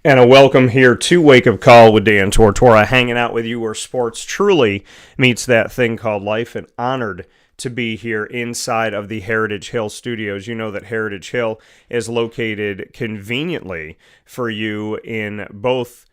And a welcome here to Wake Up Call with Dan Tortora, hanging out with you where sports truly meets that thing called life, and honored to be here inside of the Heritage Hill studios. You know that Heritage Hill is located conveniently for you in both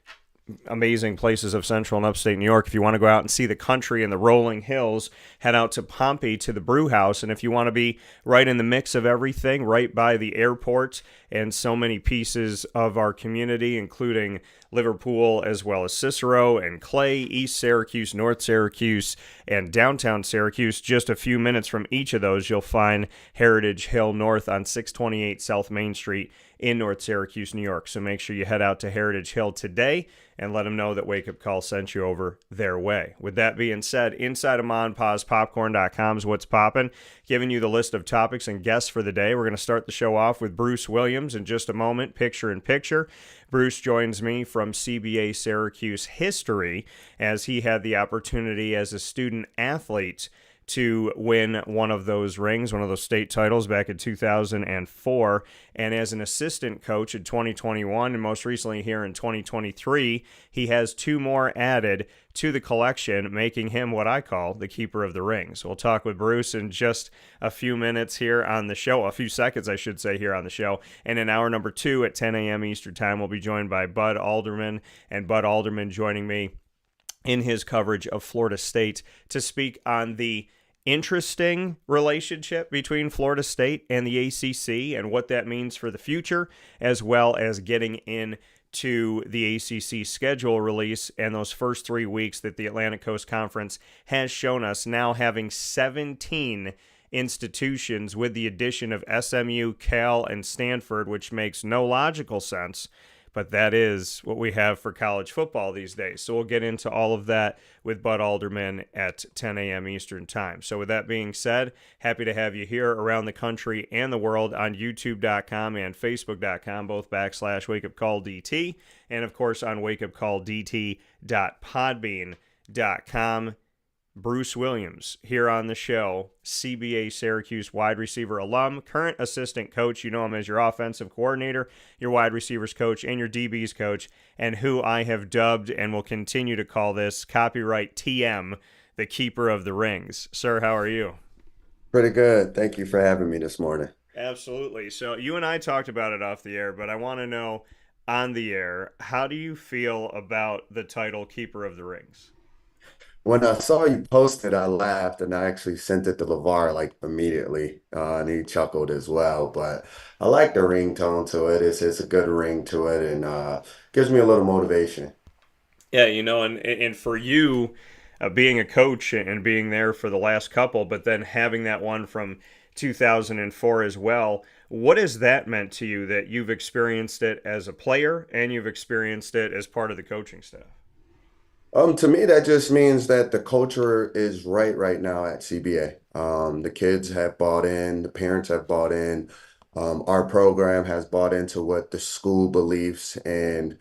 amazing places of central and upstate New York. If you want to go out and see the country and the rolling hills, head out to Pompey to the brew house. And if you want to be right in the mix of everything, right by the airport and so many pieces of our community, including Liverpool as well as Cicero and Clay, East Syracuse, North Syracuse, and downtown Syracuse, just a few minutes from each of those, you'll find Heritage Hill North on 628 South Main Street in North Syracuse, New York. So make sure you head out to Heritage Hill today and let them know that Wake Up Call sent you over their way. With that being said, inside of MonPazPopcorn.com is what's popping, giving you the list of topics and guests for the day. We're going to start the show off with Bruce Williams in just a moment, picture in picture. Bruce joins me from CBA Syracuse history, as he had the opportunity as a student athlete to win one of those rings, one of those state titles back in 2004, and as an assistant coach in 2021, and most recently here in 2023, he has two more added to the collection, making him what I call the keeper of the rings. We'll talk with Bruce in just a few minutes here on the show, a few seconds, I should say, here on the show, and in hour number 2 at 10 a.m. Eastern Time, we'll be joined by Bud Alderman, and Bud Alderman joining me in his coverage of Florida State to speak on the interesting relationship between Florida State and the ACC and what that means for the future, as well as getting into the ACC schedule release and those first 3 weeks that the Atlantic Coast Conference has shown us, now having 17 institutions with the addition of SMU, Cal, and Stanford, which makes no logical sense. But that is what we have for college football these days. So we'll get into all of that with Bud Alderman at 10 a.m. Eastern Time. So with that being said, happy to have you here around the country and the world on YouTube.com and Facebook.com, both /WakeUpCallDT, and of course on WakeUpCallDT.podbean.com. Bruce Williams here on the show, CBA Syracuse wide receiver alum, current assistant coach. You know him as your offensive coordinator, your wide receivers coach, and your DBs coach, and who I have dubbed and will continue to call this copyright TM, the keeper of the rings. Sir, how are you? Pretty good. Thank you for having me this morning. Absolutely. So you and I talked about it off the air, but I want to know on the air, how do you feel about the title keeper of the rings? When I saw you post it, I laughed and I actually sent it to LeVar like immediately, and he chuckled as well. But I like the ringtone to it. It's a good ring to it, and gives me a little motivation. Yeah, and for you, being a coach and being there for the last couple, but then having that one from 2004 as well, what has that meant to you that you've experienced it as a player and you've experienced it as part of the coaching staff? To me, that just means that the culture is right now at CBA. The kids have bought in, the parents have bought in, our program has bought into what the school beliefs and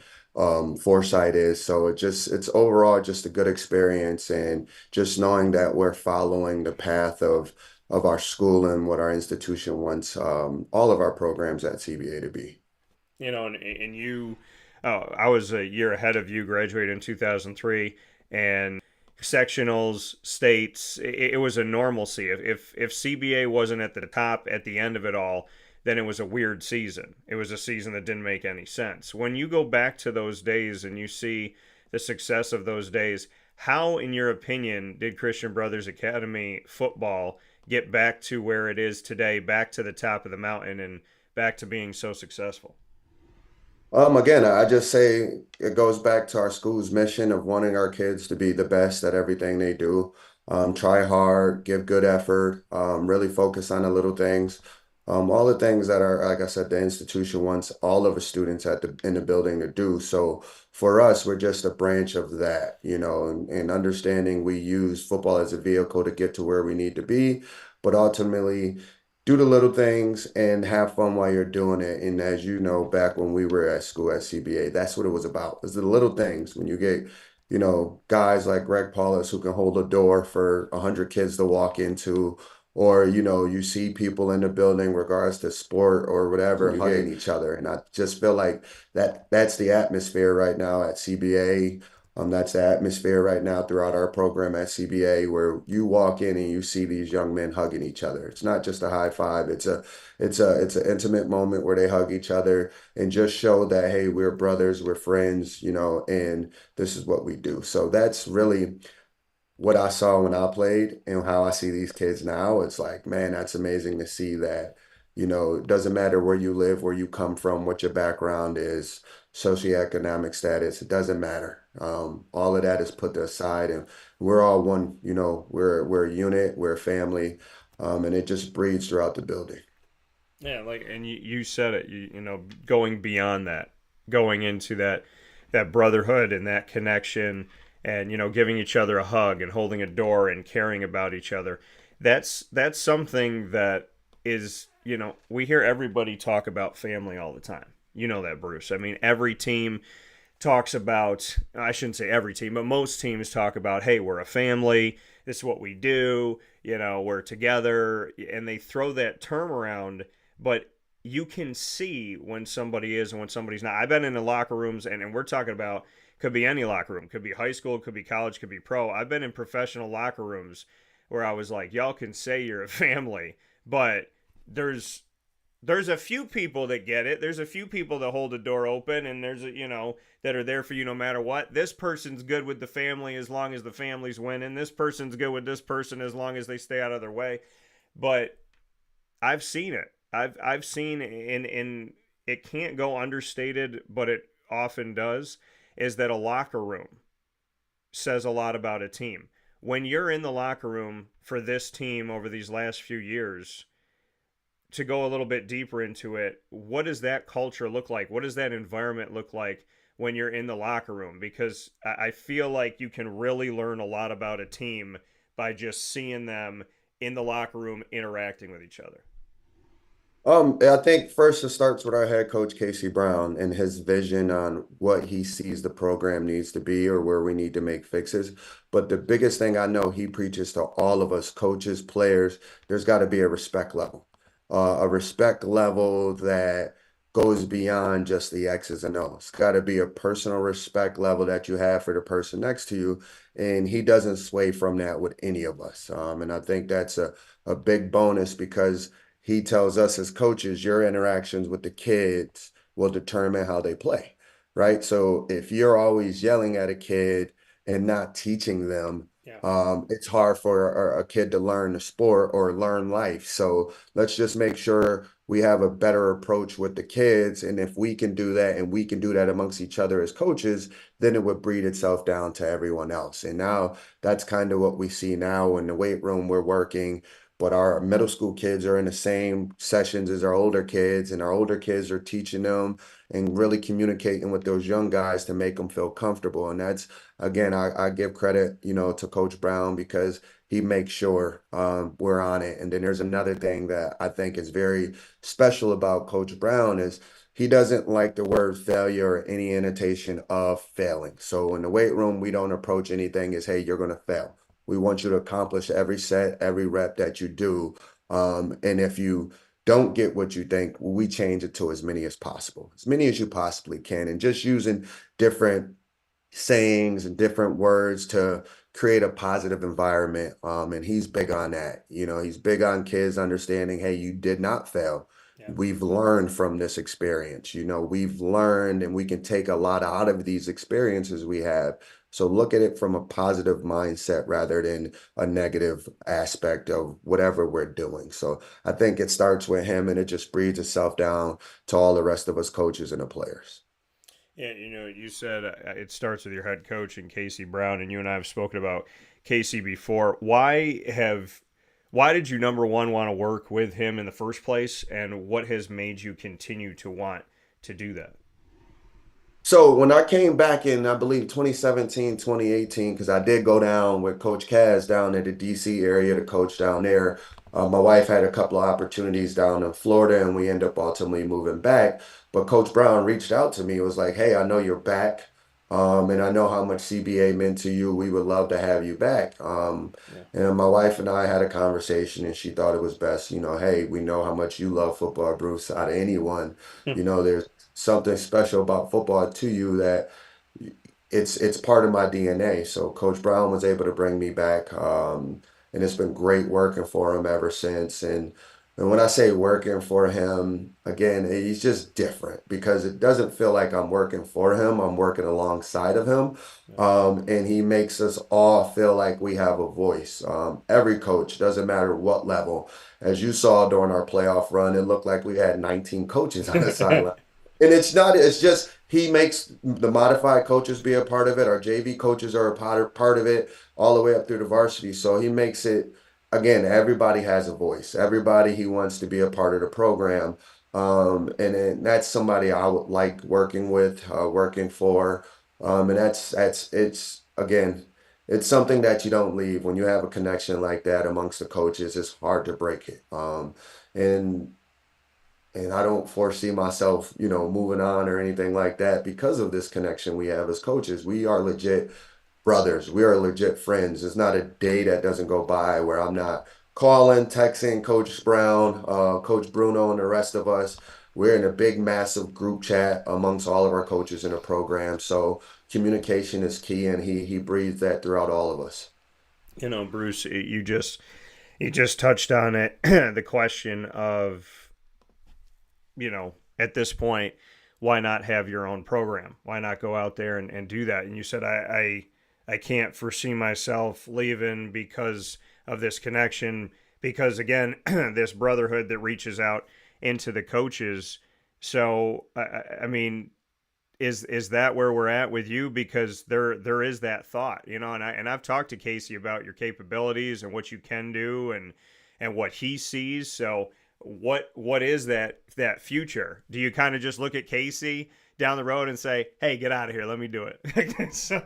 foresight is. So it's overall just a good experience, and just knowing that we're following the path of our school and what our institution wants all of our programs at CBA to be. And you, I was a year ahead of you, graduated in 2003, and sectionals, states, it was a normalcy. If CBA wasn't at the top at the end of it all, then it was a weird season. It was a season that didn't make any sense. When you go back to those days and you see the success of those days, how, in your opinion, did Christian Brothers Academy football get back to where it is today, back to the top of the mountain, and back to being so successful? Again, I just say it goes back to our school's mission of wanting our kids to be the best at everything they do. Try hard, give good effort, really focus on the little things. All the things that are, like I said, the institution wants all of the students in the building to do. So for us, we're just a branch of that, and understanding we use football as a vehicle to get to where we need to be, but ultimately do the little things and have fun while you're doing it. And as you know, back when we were at school at CBA, that's what it was about. It's the little things when you get guys like Greg Paulus who can hold a door for 100 kids to walk into, or, you see people in the building, regards to sport or whatever, hugging each other. And I just feel like that's the atmosphere right now at CBA. That's the atmosphere right now throughout our program at CBA, where you walk in and you see these young men hugging each other. It's not just a high five. It's an intimate moment where they hug each other and just show that, hey, we're brothers, we're friends, and this is what we do. So that's really what I saw when I played and how I see these kids now. It's like, man, that's amazing to see that, it doesn't matter where you live, where you come from, what your background is, socioeconomic status, it doesn't matter. All of that is put aside and we're all one, we're a unit, we're a family, and it just breeds throughout the building. Yeah, like, and you said it, going beyond that, going into that brotherhood and that connection, and giving each other a hug and holding a door and caring about each other. That's something that is, we hear everybody talk about family all the time. You know that, Bruce. I mean, every team talks about, I shouldn't say every team, but most teams talk about, hey, we're a family. This is what we do. We're together. And they throw that term around, but you can see when somebody is and when somebody's not. I've been in the locker rooms, and we're talking about, could be any locker room, could be high school, could be college, could be pro. I've been in professional locker rooms where I was like, y'all can say you're a family, but there's there's a few people that get it. There's a few people that hold the door open, and there's that are there for you no matter what. This person's good with the family as long as the family's winning. This person's good with this person as long as they stay out of their way. But I've seen it. I've seen in it can't go understated, but it often does. Is that a locker room says a lot about a team. When you're in the locker room for this team over these last few years, to go a little bit deeper into it, what does that culture look like? What does that environment look like when you're in the locker room? Because I feel like you can really learn a lot about a team by just seeing them in the locker room interacting with each other. I think first it starts with our head coach, Casey Brown, and his vision on what he sees the program needs to be or where we need to make fixes. But the biggest thing I know he preaches to all of us, coaches, players, there's got to be a respect level that goes beyond just the X's and O's. It's got to be a personal respect level that you have for the person next to you. And he doesn't sway from that with any of us. And I think that's a big bonus because he tells us as coaches, your interactions with the kids will determine how they play, right? So if you're always yelling at a kid and not teaching them, Yeah. it's hard for a kid to learn the sport or learn life. So let's just make sure we have a better approach with the kids. And if we can do that and we can do that amongst each other as coaches, then it would breed itself down to everyone else. And now that's kind of what we see now in the weight room. We're working, but our middle school kids are in the same sessions as our older kids, and our older kids are teaching them and really communicating with those young guys to make them feel comfortable. And that's, again, I give credit, to Coach Brown because he makes sure we're on it. And then there's another thing that I think is very special about Coach Brown is he doesn't like the word failure or any annotation of failing. So in the weight room, we don't approach anything as, hey, you're going to fail. We want you to accomplish every set, every rep that you do. And if you don't get what you think, we change it to as many as possible, as many as you possibly can. And just using different sayings and different words to create a positive environment. And he's big on that. He's big on kids understanding, hey, you did not fail. Yeah. We've learned from this experience. We've learned and we can take a lot out of these experiences we have. So look at it from a positive mindset rather than a negative aspect of whatever we're doing. So I think it starts with him and it just breeds itself down to all the rest of us coaches and the players. Yeah, you said it starts with your head coach and Casey Brown, and you and I have spoken about Casey before. Why did you number one want to work with him in the first place, and what has made you continue to want to do that? So when I came back in, I believe 2017, 2018, because I did go down with Coach Kaz down in the DC area to coach down there. My wife had a couple of opportunities down in Florida, and we ended up ultimately moving back. But Coach Brown reached out to me, was like, "Hey, I know you're back, and I know how much CBA meant to you. We would love to have you back." Yeah. And my wife and I had a conversation, and she thought it was best, hey, we know how much you love football, Bruce, out of anyone. There's something special about football to you that it's part of my DNA. So Coach Brown was able to bring me back, and it's been great working for him ever since. And when I say working for him, again, he's just different because it doesn't feel like I'm working for him. I'm working alongside of him. Yeah. And he makes us all feel like we have a voice. Every coach, doesn't matter what level. As you saw during our playoff run, it looked like we had 19 coaches on the sideline. And it's not, it's just he makes the modified coaches be a part of it. Our JV coaches are a part of it all the way up through the varsity. So he makes it, again, everybody has a voice. Everybody he wants to be a part of the program. And then that's somebody I would like working with, working for. And it's, again, it's something that you don't leave. When you have a connection like that amongst the coaches, it's hard to break it. And and I don't foresee myself, moving on or anything like that because of this connection we have as coaches. We are legit brothers. We are legit friends. There's not a day that doesn't go by where I'm not calling, texting Coach Brown, Coach Bruno, and the rest of us. We're in a big, massive group chat amongst all of our coaches in the program. So communication is key, and he breathes that throughout all of us. Bruce, you just touched on it. The question of, at this point, why not have your own program? Why not go out there and do that? And you said, I can't foresee myself leaving because of this connection, because again, this brotherhood that reaches out into the coaches. So, I mean, is that where we're at with you? Because there is that thought, and I've talked to Casey about your capabilities and what you can do and what he sees. So what is that future? Do you kind of just look at Casey down the road and say, "Hey, get out of here, let me do it"? So,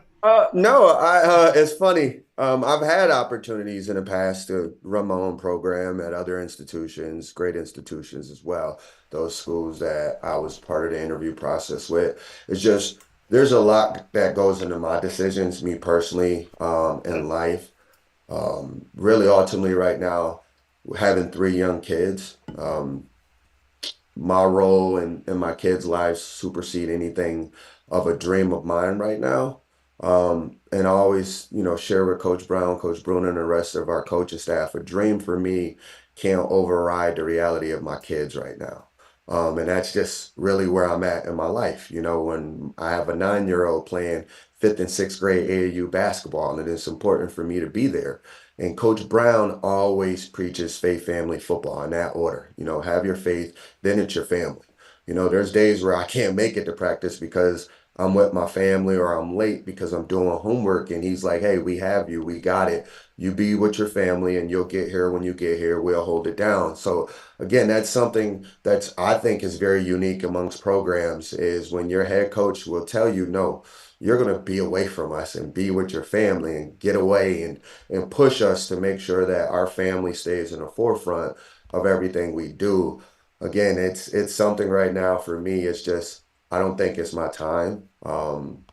No, it's funny. I've had opportunities in the past to run my own program at other institutions, great institutions as well. Those schools that I was part of the interview process with. It's just there's a lot that goes into my decisions, me personally, in life. Really, ultimately, right now, having three young kids, my role in my kids' lives supersede anything of a dream of mine right now. And I always, share with Coach Brown, Coach Bruno, and the rest of our coaching staff. A dream for me can't override the reality of my kids right now. And that's just really where I'm at in my life. When I have a 9-year-old playing fifth and sixth grade AAU basketball, and it's important for me to be there. And Coach Brown always preaches faith, family, football in that order. Have your faith, then it's your family. There's days where I can't make it to practice because I'm with my family or I'm late because I'm doing homework. And he's like, "Hey, we have you. We got it. You be with your family and you'll get here when you get here. We'll hold it down." So again, that's something that's I think is very unique amongst programs is when your head coach will tell you, "No, you're going to be away from us and be with your family and get away and push us to make sure that our family stays in the forefront of everything we do." Again, it's something right now for me. It's just I don't think it's my time. And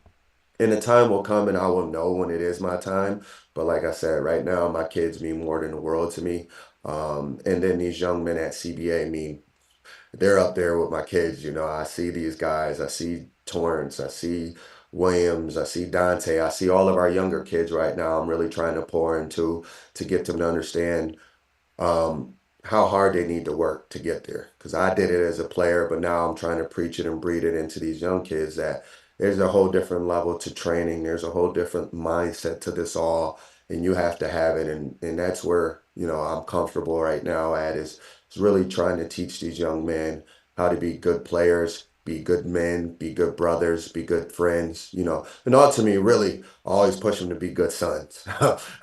the time will come and I will know when it is my time. But like I said, right now my kids mean more than the world to me. And then these young men at CBA mean they're up there with my kids. I see these guys. I see Torrance. I see Williams. I see Dante. I see all of our younger kids right now. I'm really trying to pour into to get them to understand um, how hard they need to work to get there. Because I did it as a player, but now I'm trying to preach it and breed it into these young kids that there's a whole different level to training. There's a whole different mindset to this all, and you have to have it. And that's where, I'm comfortable right now at is really trying to teach these young men how to be good players, be good men, be good brothers, be good friends, you know, and ultimately really always push them to be good sons.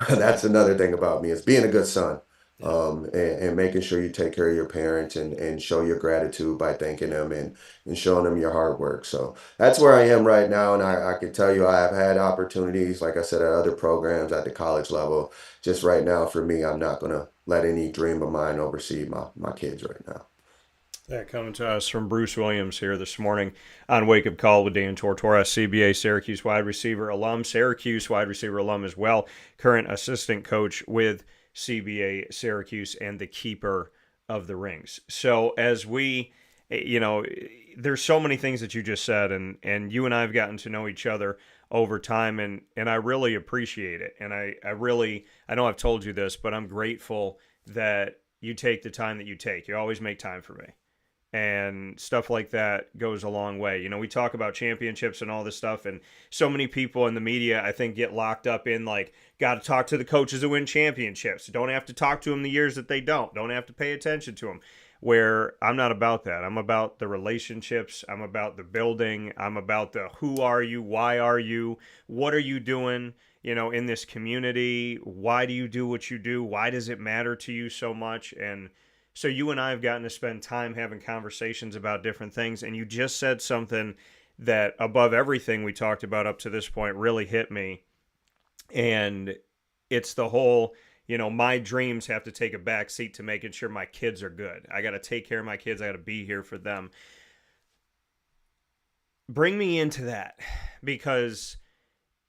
That's another thing about me is being a good son. Yeah. And making sure you take care of your parents and show your gratitude by thanking them and showing them your hard work. So that's where I am right now. And I can tell you I have had opportunities, like I said, at other programs at the college level. Just right now, for me, I'm not going to let any dream of mine oversee my kids right now. That coming to us from Bruce Williams here this morning on Wake Up Call with Dan Tortora, CBA Syracuse wide receiver alum, Syracuse wide receiver alum as well, current assistant coach with CBA Syracuse and the keeper of the rings. So as we, there's so many things that you just said, and you and I have gotten to know each other over time, and I really appreciate it. And I know I've told you this, but I'm grateful that you take the time that you take. You always make time for me, and stuff like that goes a long way. We talk about championships and all this stuff, and so many people in the media, I think, get locked up in like, got to talk to the coaches who win championships. Don't have to talk to them the years that they don't have to pay attention to them. Where I'm not about that. I'm about the relationships. I'm about the building. I'm about the who are you, why are you, what are you doing, in this community? Why do you do what you do? Why does it matter to you so much? And so you and I have gotten to spend time having conversations about different things. And you just said something that, above everything we talked about up to this point, really hit me. And it's the whole, my dreams have to take a back seat to making sure my kids are good. I got to take care of my kids. I got to be here for them. Bring me into that, because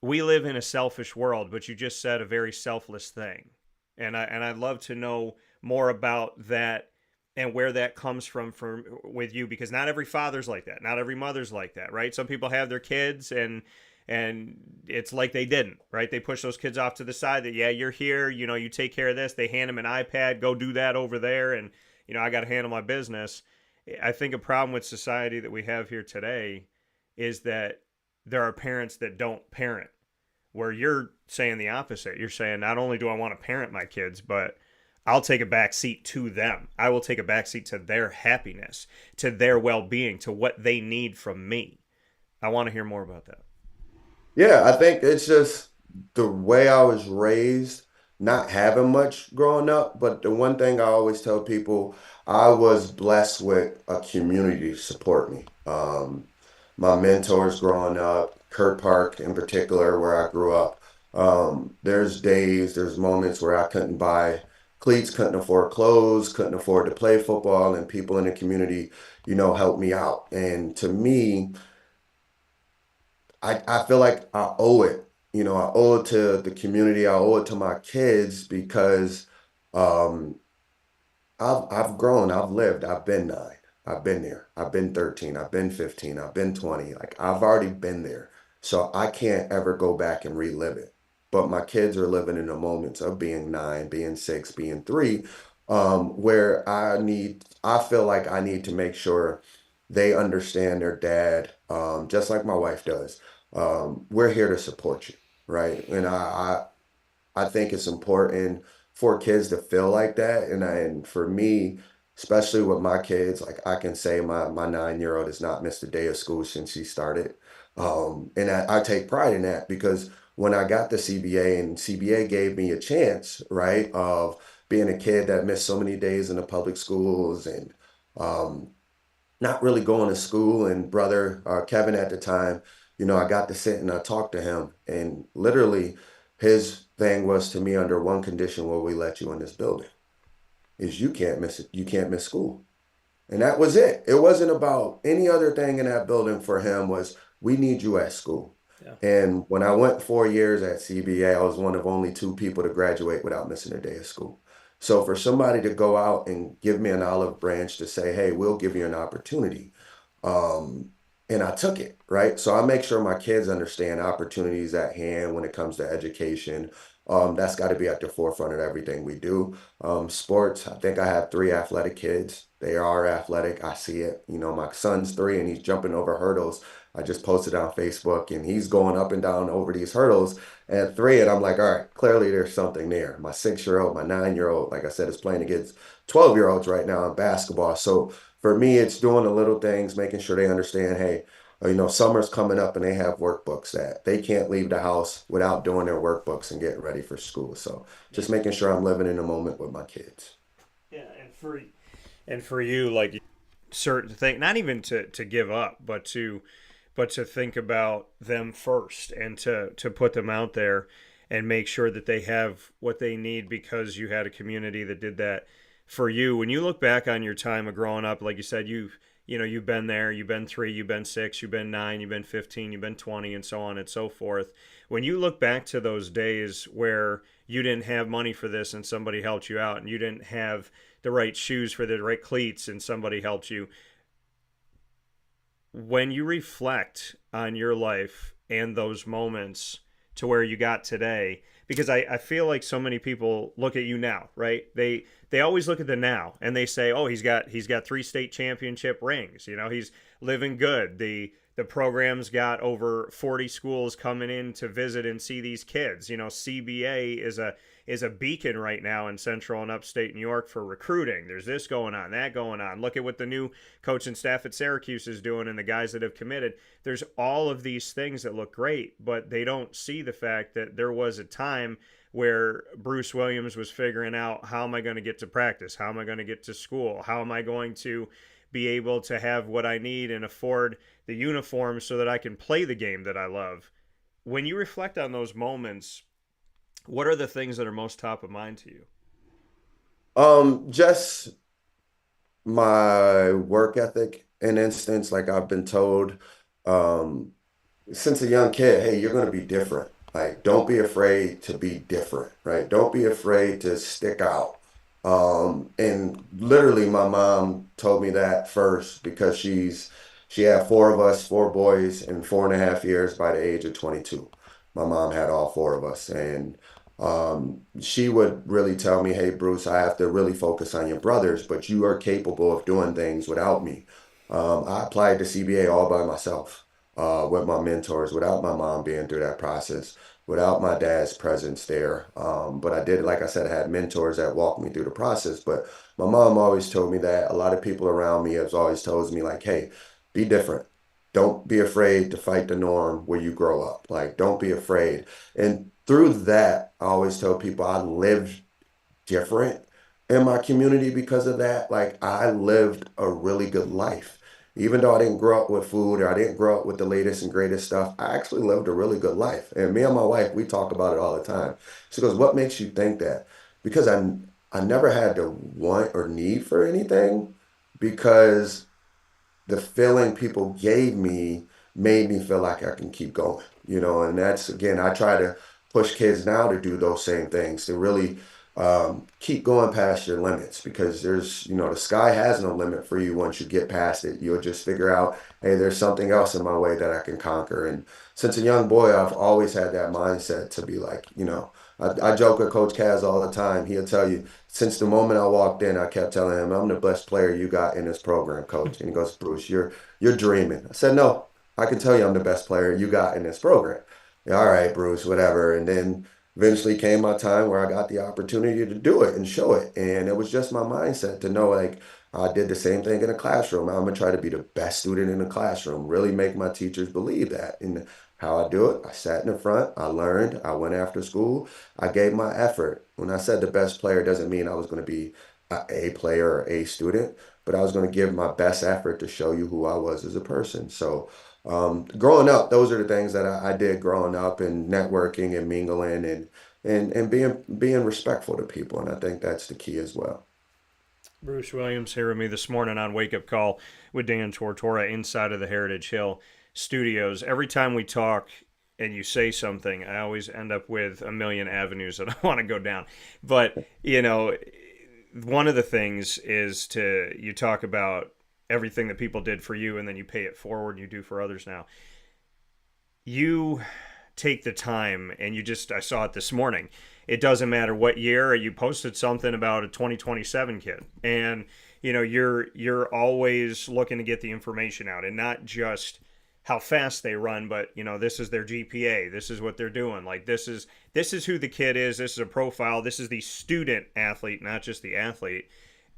we live in a selfish world, but you just said a very selfless thing. And I'd love to know more about that and where that comes from with you, because not every father's like that, not every mother's like that, right? Some people have their kids and it's like they didn't, right? They push those kids off to the side that, yeah, you're here, you take care of this. They hand them an iPad, go do that over there, and I got to handle my business. I think a problem with society that we have here today is that there are parents that don't parent, where you're saying the opposite. You're saying, not only do I want to parent my kids, but I'll take a back seat to them. I will take a back seat to their happiness, to their well-being, to what they need from me. I want to hear more about that. Yeah, I think it's just the way I was raised, not having much growing up. But the one thing I always tell people, I was blessed with a community to support me. My mentors growing up, Kurt Park in particular, where I grew up, there's moments where I couldn't buy cleats, couldn't afford clothes, couldn't afford to play football, and people in the community, helped me out. And to me, I feel like I owe it. I owe it to the community. I owe it to my kids because um, I've grown, I've lived, I've been 9, I've been there, I've been 13, I've been 15, I've been 20. Like I've already been there, so I can't ever go back and relive it. But my kids are living in the moments of being 9, being 6, being 3, where I feel like I need to make sure they understand their dad, just like my wife does. We're here to support you, right? And I think it's important for kids to feel like that. And for me, especially with my kids, like I can say my 9-year-old has not missed a day of school since she started. And I take pride in that because when I got the CBA and CBA gave me a chance, right, of being a kid that missed so many days in the public schools and um, not really going to school. And brother Kevin at the time, I got to sit and I talked to him, and literally his thing was to me, under one condition will we let you in this building, is you can't miss it. You can't miss school. And that was it. It wasn't about any other thing in that building for him was we need you at school. Yeah. And when I went 4 years at CBA, I was one of only 2 people to graduate without missing a day of school. So for somebody to go out and give me an olive branch to say, hey, we'll give you an opportunity. Um, and I took it, right? So I make sure my kids understand opportunities at hand when it comes to education. That's got to be at the forefront of everything we do. Sports, I think I have three athletic kids. They are athletic. I see it. You know, my son's three and he's jumping over hurdles. I just posted on Facebook and he's going up and down over these hurdles at three. And I'm like, all right, clearly there's something there. My 6-year-old, my 9-year-old, like I said, is playing against 12-year-olds right now in basketball. So for me, it's doing the little things, making sure they understand, hey, you know, summer's coming up and they have workbooks that they can't leave the house without doing their workbooks and getting ready for school. So Yeah. just making sure I'm living in the moment with my kids. Yeah, and for you, like certain thing, not even to give up, but to think about them first and to put them out there and make sure that they have what they need because you had a community that did that for you. When you look back on your time of growing up, like you said, you've been there, you've been 3, you've been 6, you've been 9, you've been 15, you've been 20, and so on and so forth. When you look back to those days where you didn't have money for this and somebody helped you out, and you didn't have the right shoes for the right cleats and somebody helped you, when you reflect on your life and those moments to where you got today, because I feel like so many people look at you now, right? They always look at the now and they say, oh, he's got 3 state championship rings. You know, he's living good. The program's got over 40 schools coming in to visit and see these kids. You know, CBA is a beacon right now in central and upstate New York for recruiting. There's this going on, that going on. Look at what the new coach and staff at Syracuse is doing and the guys that have committed. There's all of these things that look great, but they don't see the fact that there was a time where Bruce Williams was figuring out, how am I going to get to practice? How am I going to get to school? How am I going to be able to have what I need and afford the uniform so that I can play the game that I love? When you reflect on those moments, what are the things that are most top of mind to you? Just my work ethic, in instance, like I've been told, um, since a young kid, hey, you're going to be different. Like, don't be afraid to be different, right? Don't be afraid to stick out. And literally, my mom told me that first because she had four of us, four boys, in 4.5 years by the age of 22. My mom had all four of us, and she would really tell me, "Hey, Bruce, I have to really focus on your brothers, but you are capable of doing things without me." I applied to CBA all by myself with my mentors without my mom being through that process, without my dad's presence there. But I did, like I said, I had mentors that walked me through the process. But my mom always told me that a lot of people around me has always told me, like, hey, be different. Don't be afraid to fight the norm where you grow up. Like, don't be afraid. And through that, I always tell people I lived different in my community because of that. Like I lived a really good life. Even though I didn't grow up with food or I didn't grow up with the latest and greatest stuff, I actually lived a really good life. And me and my wife, we talk about it all the time. She goes, "What makes you think that?" Because I never had to want or need for anything because the feeling people gave me made me feel like I can keep going, you know, and that's again, I try to push kids now to do those same things, to really keep going past your limits because there's, you know, the sky has no limit for you once you get past it. You'll just figure out, hey, there's something else in my way that I can conquer. And since a young boy, I've always had that mindset to be like, you know, I joke with Coach Kaz all the time. He'll tell you, since the moment I walked in, I kept telling him, "I'm the best player you got in this program, coach." And he goes, "Bruce, you're dreaming." I said, "No, I can tell you I'm the best player you got in this program." "Yeah, all right, Bruce, whatever." And then eventually came my time where I got the opportunity to do it and show it. And it was just my mindset to know, like, I did the same thing in the classroom. I'm gonna try to be the best student in the classroom, really make my teachers believe that. And how I do it, I sat in the front, I learned, I went after school, I gave my effort. When I said the best player, doesn't mean I was going to be a player or a student, but I was going to give my best effort to show you who I was as a person. So, growing up, those are the things that I did growing up, and networking and mingling and being respectful to people. And I think that's the key as well. Bruce Williams here with me this morning on Wake Up Call with Dan Tortora inside of the Heritage Hill studios. Every time we talk and you say something, I always end up with a million avenues that I want to go down. But, you know, one of the things is you talk about everything that people did for you and then you pay it forward and you do for others now. You take the time and I saw it this morning, it doesn't matter what year. You posted something about a 2027 kid, and you're always looking to get the information out, and not just how fast they run, but this is their GPA, this is what they're doing. Like this is who the kid is. This is a profile. This is the student athlete, not just the athlete.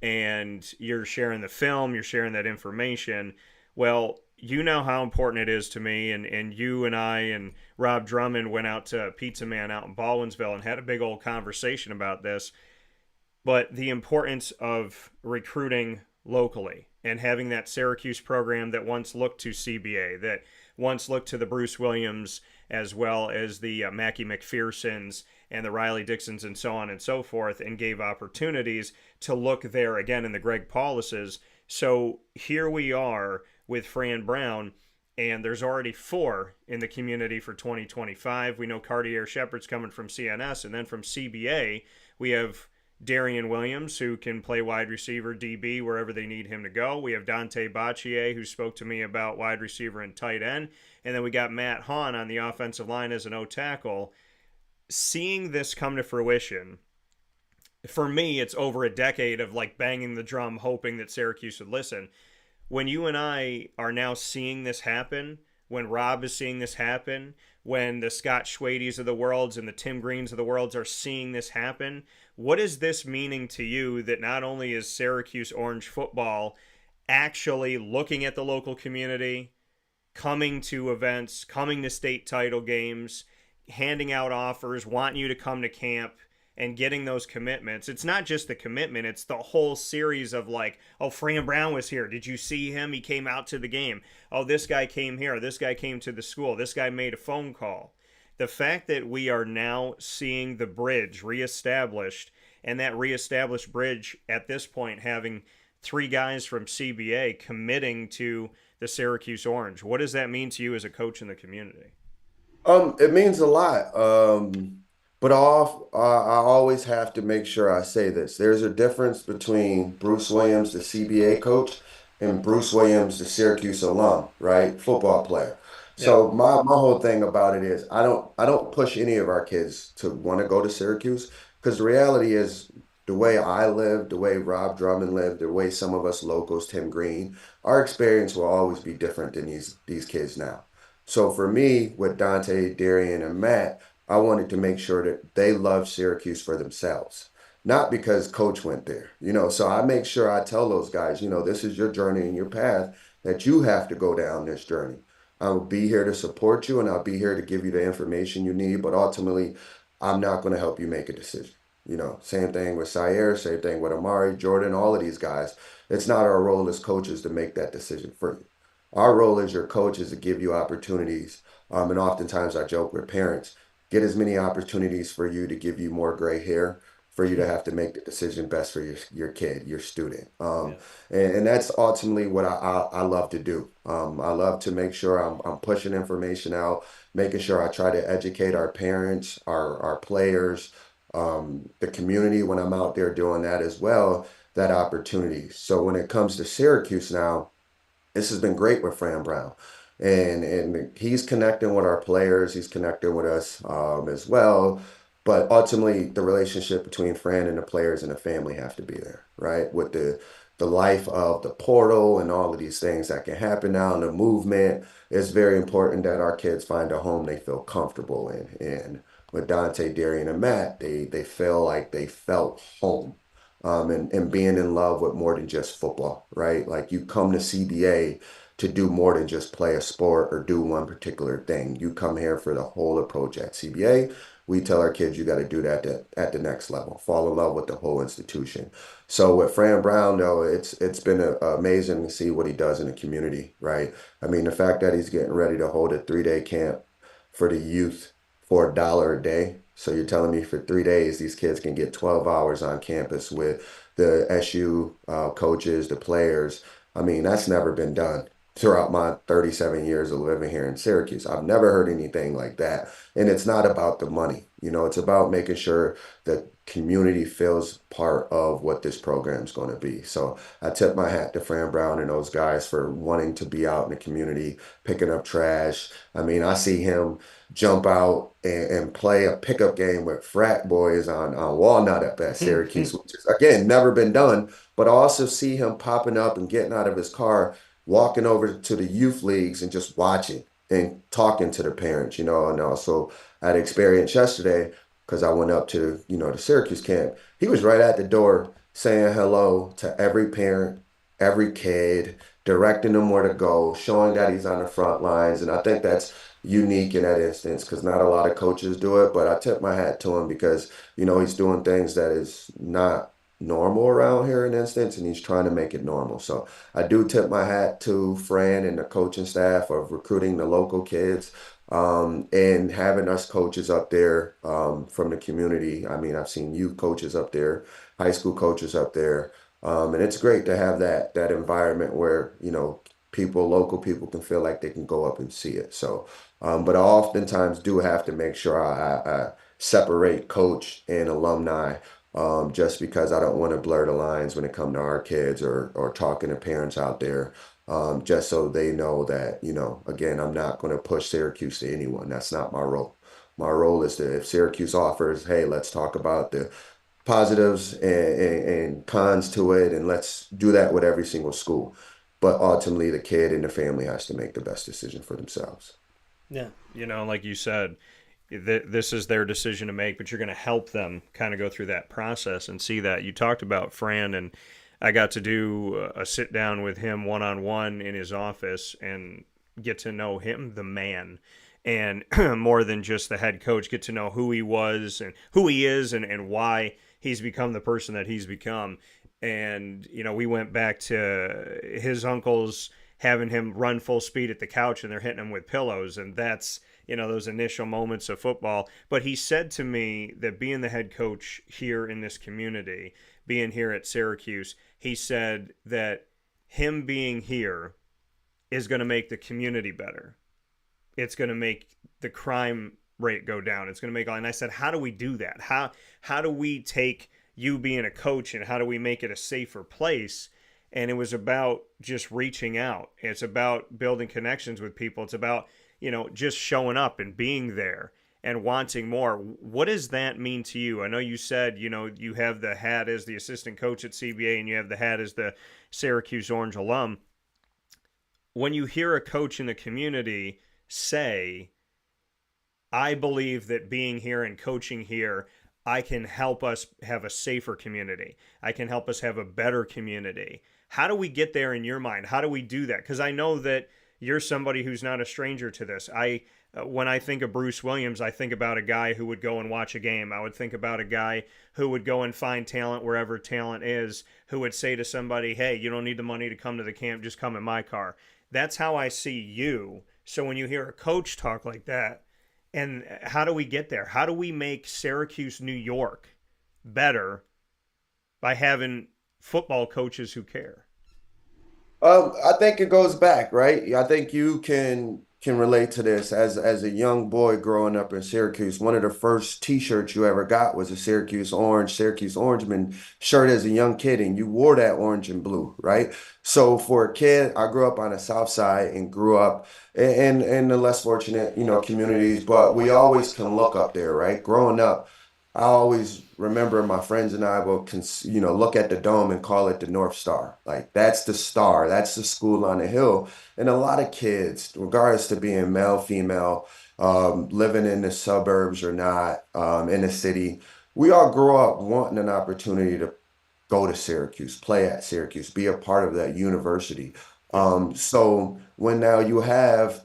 And you're sharing the film, you're sharing that information. Well, you know how important it is to me, and you and I and Rob Drummond went out to Pizza Man out in Baldwinsville and had a big old conversation about this. But the importance of recruiting locally and having that Syracuse program that once looked to CBA, that once looked to the Bruce Williams, as well as the Mackie McPhersons and the Riley Dixons and so on and so forth, and gave opportunities to look there again in the Greg Pauluses. So here we are with Fran Brown, and there's already 4 in the community for 2025. We know Cartier Shepard's coming from CNS, and then from CBA, we have Darian Williams, who can play wide receiver, DB, wherever they need him to go. We have Dante Baccier, who spoke to me about wide receiver and tight end. And then we got Matt Hahn on the offensive line as an O-tackle. Seeing this come to fruition, for me, it's over a decade of like banging the drum, hoping that Syracuse would listen. When you and I are now seeing this happen, when Rob is seeing this happen, when the Scott Schwadys of the worlds and the Tim Greens of the worlds are seeing this happen, what is this meaning to you that not only is Syracuse Orange football actually looking at the local community, coming to events, coming to state title games, handing out offers, wanting you to come to camp, and getting those commitments? It's not just the commitment, it's the whole series of like, oh, Fran Brown was here. Did you see him? He came out to the game. Oh, this guy came here. This guy came to the school. This guy made a phone call. The fact that we are now seeing the bridge reestablished, and that reestablished bridge at this point having 3 guys from CBA committing to the Syracuse Orange, what does that mean to you as a coach in the community? It means a lot. But I always have to make sure I say this. There's a difference between Bruce Williams, the CBA coach, and Bruce Williams, the Syracuse alum, right? Football player. Yep. So my whole thing about it is I don't push any of our kids to want to go to Syracuse, because the reality is the way I lived, the way Rob Drummond lived, the way some of us locals, Tim Green, our experience will always be different than these kids now. So for me, with Dante, Darian, and Matt, I wanted to make sure that they love Syracuse for themselves, not because coach went there. So I make sure I tell those guys, this is your journey and your path, that you have to go down this journey. I will be here to support you, and I'll be here to give you the information you need, but ultimately, I'm not going to help you make a decision. Same thing with Syer, same thing with Amari, Jordan, all of these guys. It's not our role as coaches to make that decision for you. Our role as your coach is to give you opportunities. And oftentimes I joke with parents, get as many opportunities for you to give you more gray hair, for you to have to make the decision best for your kid, your student. Yeah. And that's ultimately what I love to do. I love to make sure I'm pushing information out, making sure I try to educate our parents, our players, the community when I'm out there doing that as well, that opportunity. So when it comes to Syracuse now, this has been great with Fran Brown. And he's connecting with our players, he's connecting with us as well. But ultimately, the relationship between Fran and the players and the family have to be there, right? With the life of the portal and all of these things that can happen now, and the movement, it's very important that our kids find a home they feel comfortable in. And with Dante, Darian, and Matt, they feel like they felt home. And being in love with more than just football, right? Like you come to CBA to do more than just play a sport or do one particular thing. You come here for the whole approach at CBA. We tell our kids you got to do that at the next level, fall in love with the whole institution. So with Fran Brown, though, it's been amazing to see what he does in the community, right? I mean, the fact that he's getting ready to hold a 3-day camp for the youth for $1 a day. So you're telling me for 3 days, these kids can get 12 hours on campus with the SU coaches, the players. I mean, that's never been done. throughout my 37 years of living here in Syracuse. I've never heard anything like that. And it's not about the money, it's about making sure the community feels part of what this program is going to be. So I tip my hat to Fran Brown and those guys for wanting to be out in the community, picking up trash. I mean, I see him jump out and play a pickup game with frat boys on Walnut up at Syracuse, which is, again, never been done. But I also see him popping up and getting out of his car, walking over to the youth leagues and just watching and talking to the parents, and also I had experience yesterday because I went up to, the Syracuse camp. He was right at the door saying hello to every parent, every kid, directing them where to go, showing that he's on the front lines. And I think that's unique in that instance because not a lot of coaches do it, but I tip my hat to him because, he's doing things that is not normal around here in instance, and he's trying to make it normal. So I do tip my hat to Fran and the coaching staff of recruiting the local kids, and having us coaches up there, from the community. I mean, I've seen youth coaches up there, high school coaches up there, and it's great to have that environment where local people can feel like they can go up and see it. So, but I oftentimes do have to make sure I separate coach and alumni, just because I don't want to blur the lines when it comes to our kids or talking to parents out there, just so they know that, again, I'm not going to push Syracuse to anyone. That's not my role. My role is to, if Syracuse offers, hey, let's talk about the positives and cons to it, and let's do that with every single school. But ultimately, the kid and the family has to make the best decision for themselves. Yeah. Like you said, this is their decision to make, but you're going to help them kind of go through that process and see that. You talked about Fran, and I got to do a sit down with him one on one in his office and get to know him, the man, and more than just the head coach, get to know who he was and who he is and why he's become the person that he's become. And, we went back to his uncles having him run full speed at the couch and they're hitting him with pillows. And that's, those initial moments of football. But he said to me that being the head coach here in this community, being here at Syracuse, he said that him being here is going to make the community better. It's going to make the crime rate go down. It's going to make, and I said, how do we do that? How do we take you being a coach and how do we make it a safer place? And it was about just reaching out. It's about building connections with people. It's about, just showing up and being there and wanting more. What does that mean to you? I know you said, you have the hat as the assistant coach at CBA and you have the hat as the Syracuse Orange alum. When you hear a coach in the community say, I believe that being here and coaching here, I can help us have a safer community. I can help us have a better community. How do we get there in your mind? How do we do that? Because I know that you're somebody who's not a stranger to this. When I think of Bruce Williams, I think about a guy who would go and watch a game. I would think about a guy who would go and find talent wherever talent is, who would say to somebody, hey, you don't need the money to come to the camp, just come in my car. That's how I see you. So when you hear a coach talk like that, and how do we get there? How do we make Syracuse, New York better by having football coaches who care? I think it goes back, right? I think you can relate to this as a young boy growing up in Syracuse. One of the first T-shirts you ever got was a Syracuse Orangeman shirt as a young kid, and you wore that orange and blue, right? So for a kid, I grew up on the South Side and grew up in the less fortunate, communities, but we always can look up there, right? Growing up, I always remember my friends and I will, look at the dome and call it the North Star. Like that's the star, that's the school on the hill. And a lot of kids, regardless to being male, female, living in the suburbs or not, in the city, we all grow up wanting an opportunity to go to Syracuse, play at Syracuse, be a part of that university. Yeah. So when now you have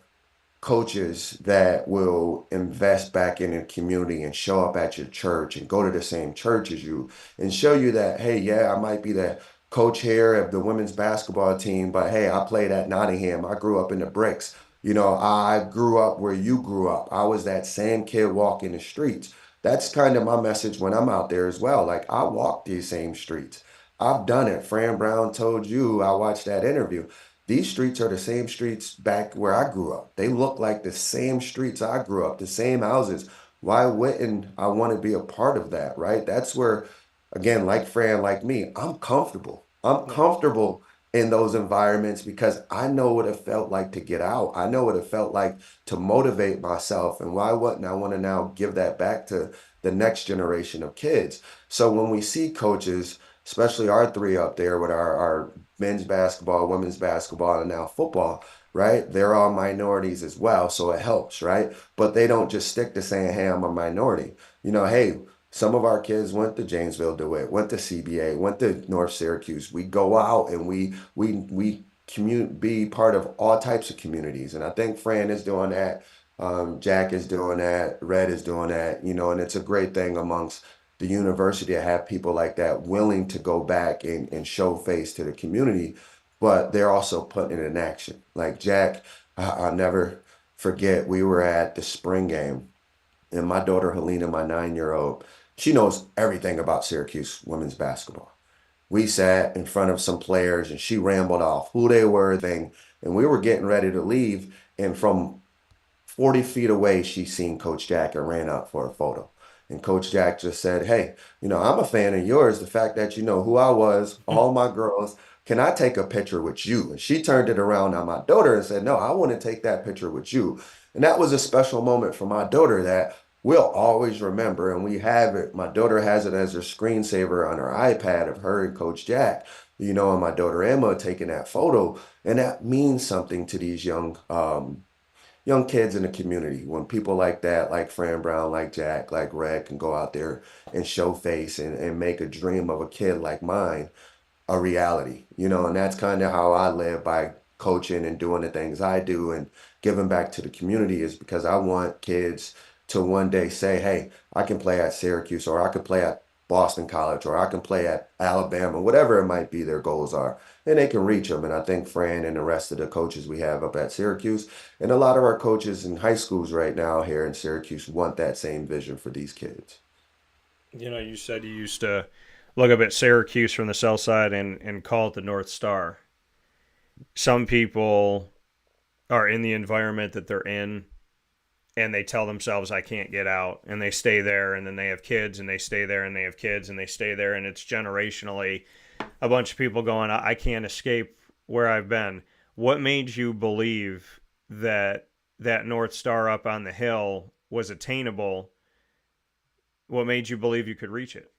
coaches that will invest back in the community and show up at your church and go to the same church as you and show you that, hey, yeah, I might be the coach here of the women's basketball team, but hey, I played at Nottingham. I grew up in the bricks. I grew up where you grew up. I was that same kid walking the streets. That's kind of my message when I'm out there as well. Like I walk these same streets. I've done it. Fran Brown told you, I watched that interview. these streets are the same streets back where I grew up. They look like the same streets I grew up, the same houses. Why wouldn't I want to be a part of that, right? That's where, again, like Fran, like me, I'm comfortable. I'm Yeah. comfortable in those environments because I know what it felt like to get out. I know what it felt like to motivate myself. And why wouldn't I want to now give that back to the next generation of kids? So when we see coaches, especially our three up there with our men's basketball, women's basketball, and now football, right? They're all minorities as well. So it helps, right? But they don't just stick to saying, hey, I'm a minority. Hey, some of our kids went to Janesville DeWitt, went to CBA, went to North Syracuse. We go out and we be part of all types of communities. And I think Fran is doing that. Jack is doing that. Red is doing that. And it's a great thing amongst the university to have people like that willing to go back and show face to the community, but they're also putting it in action. Like Jack, I'll never forget, we were at the spring game, and my daughter Helena, my 9-year-old, she knows everything about Syracuse women's basketball. We sat in front of some players and she rambled off who they were, and we were getting ready to leave. And from 40 feet away, she seen Coach Jack and ran up for a photo. And Coach Jack just said, hey, I'm a fan of yours. The fact that you know who I was, all my girls, can I take a picture with you? And she turned it around on my daughter and said, no, I want to take that picture with you. And that was a special moment for my daughter that we'll always remember. And we have it. My daughter has it as her screensaver on her iPad of her and Coach Jack, and my daughter Emma taking that photo. And that means something to these young kids in the community when people like that, like Fran Brown, like Jack, like Red, can go out there and show face and make a dream of a kid like mine a reality, and that's kind of how I live by coaching and doing the things I do and giving back to the community is because I want kids to one day say, hey, I can play at Syracuse or I can play at Boston College or I can play at Alabama, whatever it might be their goals are, and they can reach them. And I think Fran and the rest of the coaches we have up at Syracuse and a lot of our coaches in high schools right now here in Syracuse want that same vision for these kids. You said you used to look up at Syracuse from the south side and call it the North Star. Some people are in the environment that they're in and they tell themselves I can't get out and they stay there and then they have kids and they stay there and they have kids and they stay there and it's generationally a bunch of people going I can't escape where I've been. What made you believe that that North Star up on the hill was attainable? What made you believe you could reach it?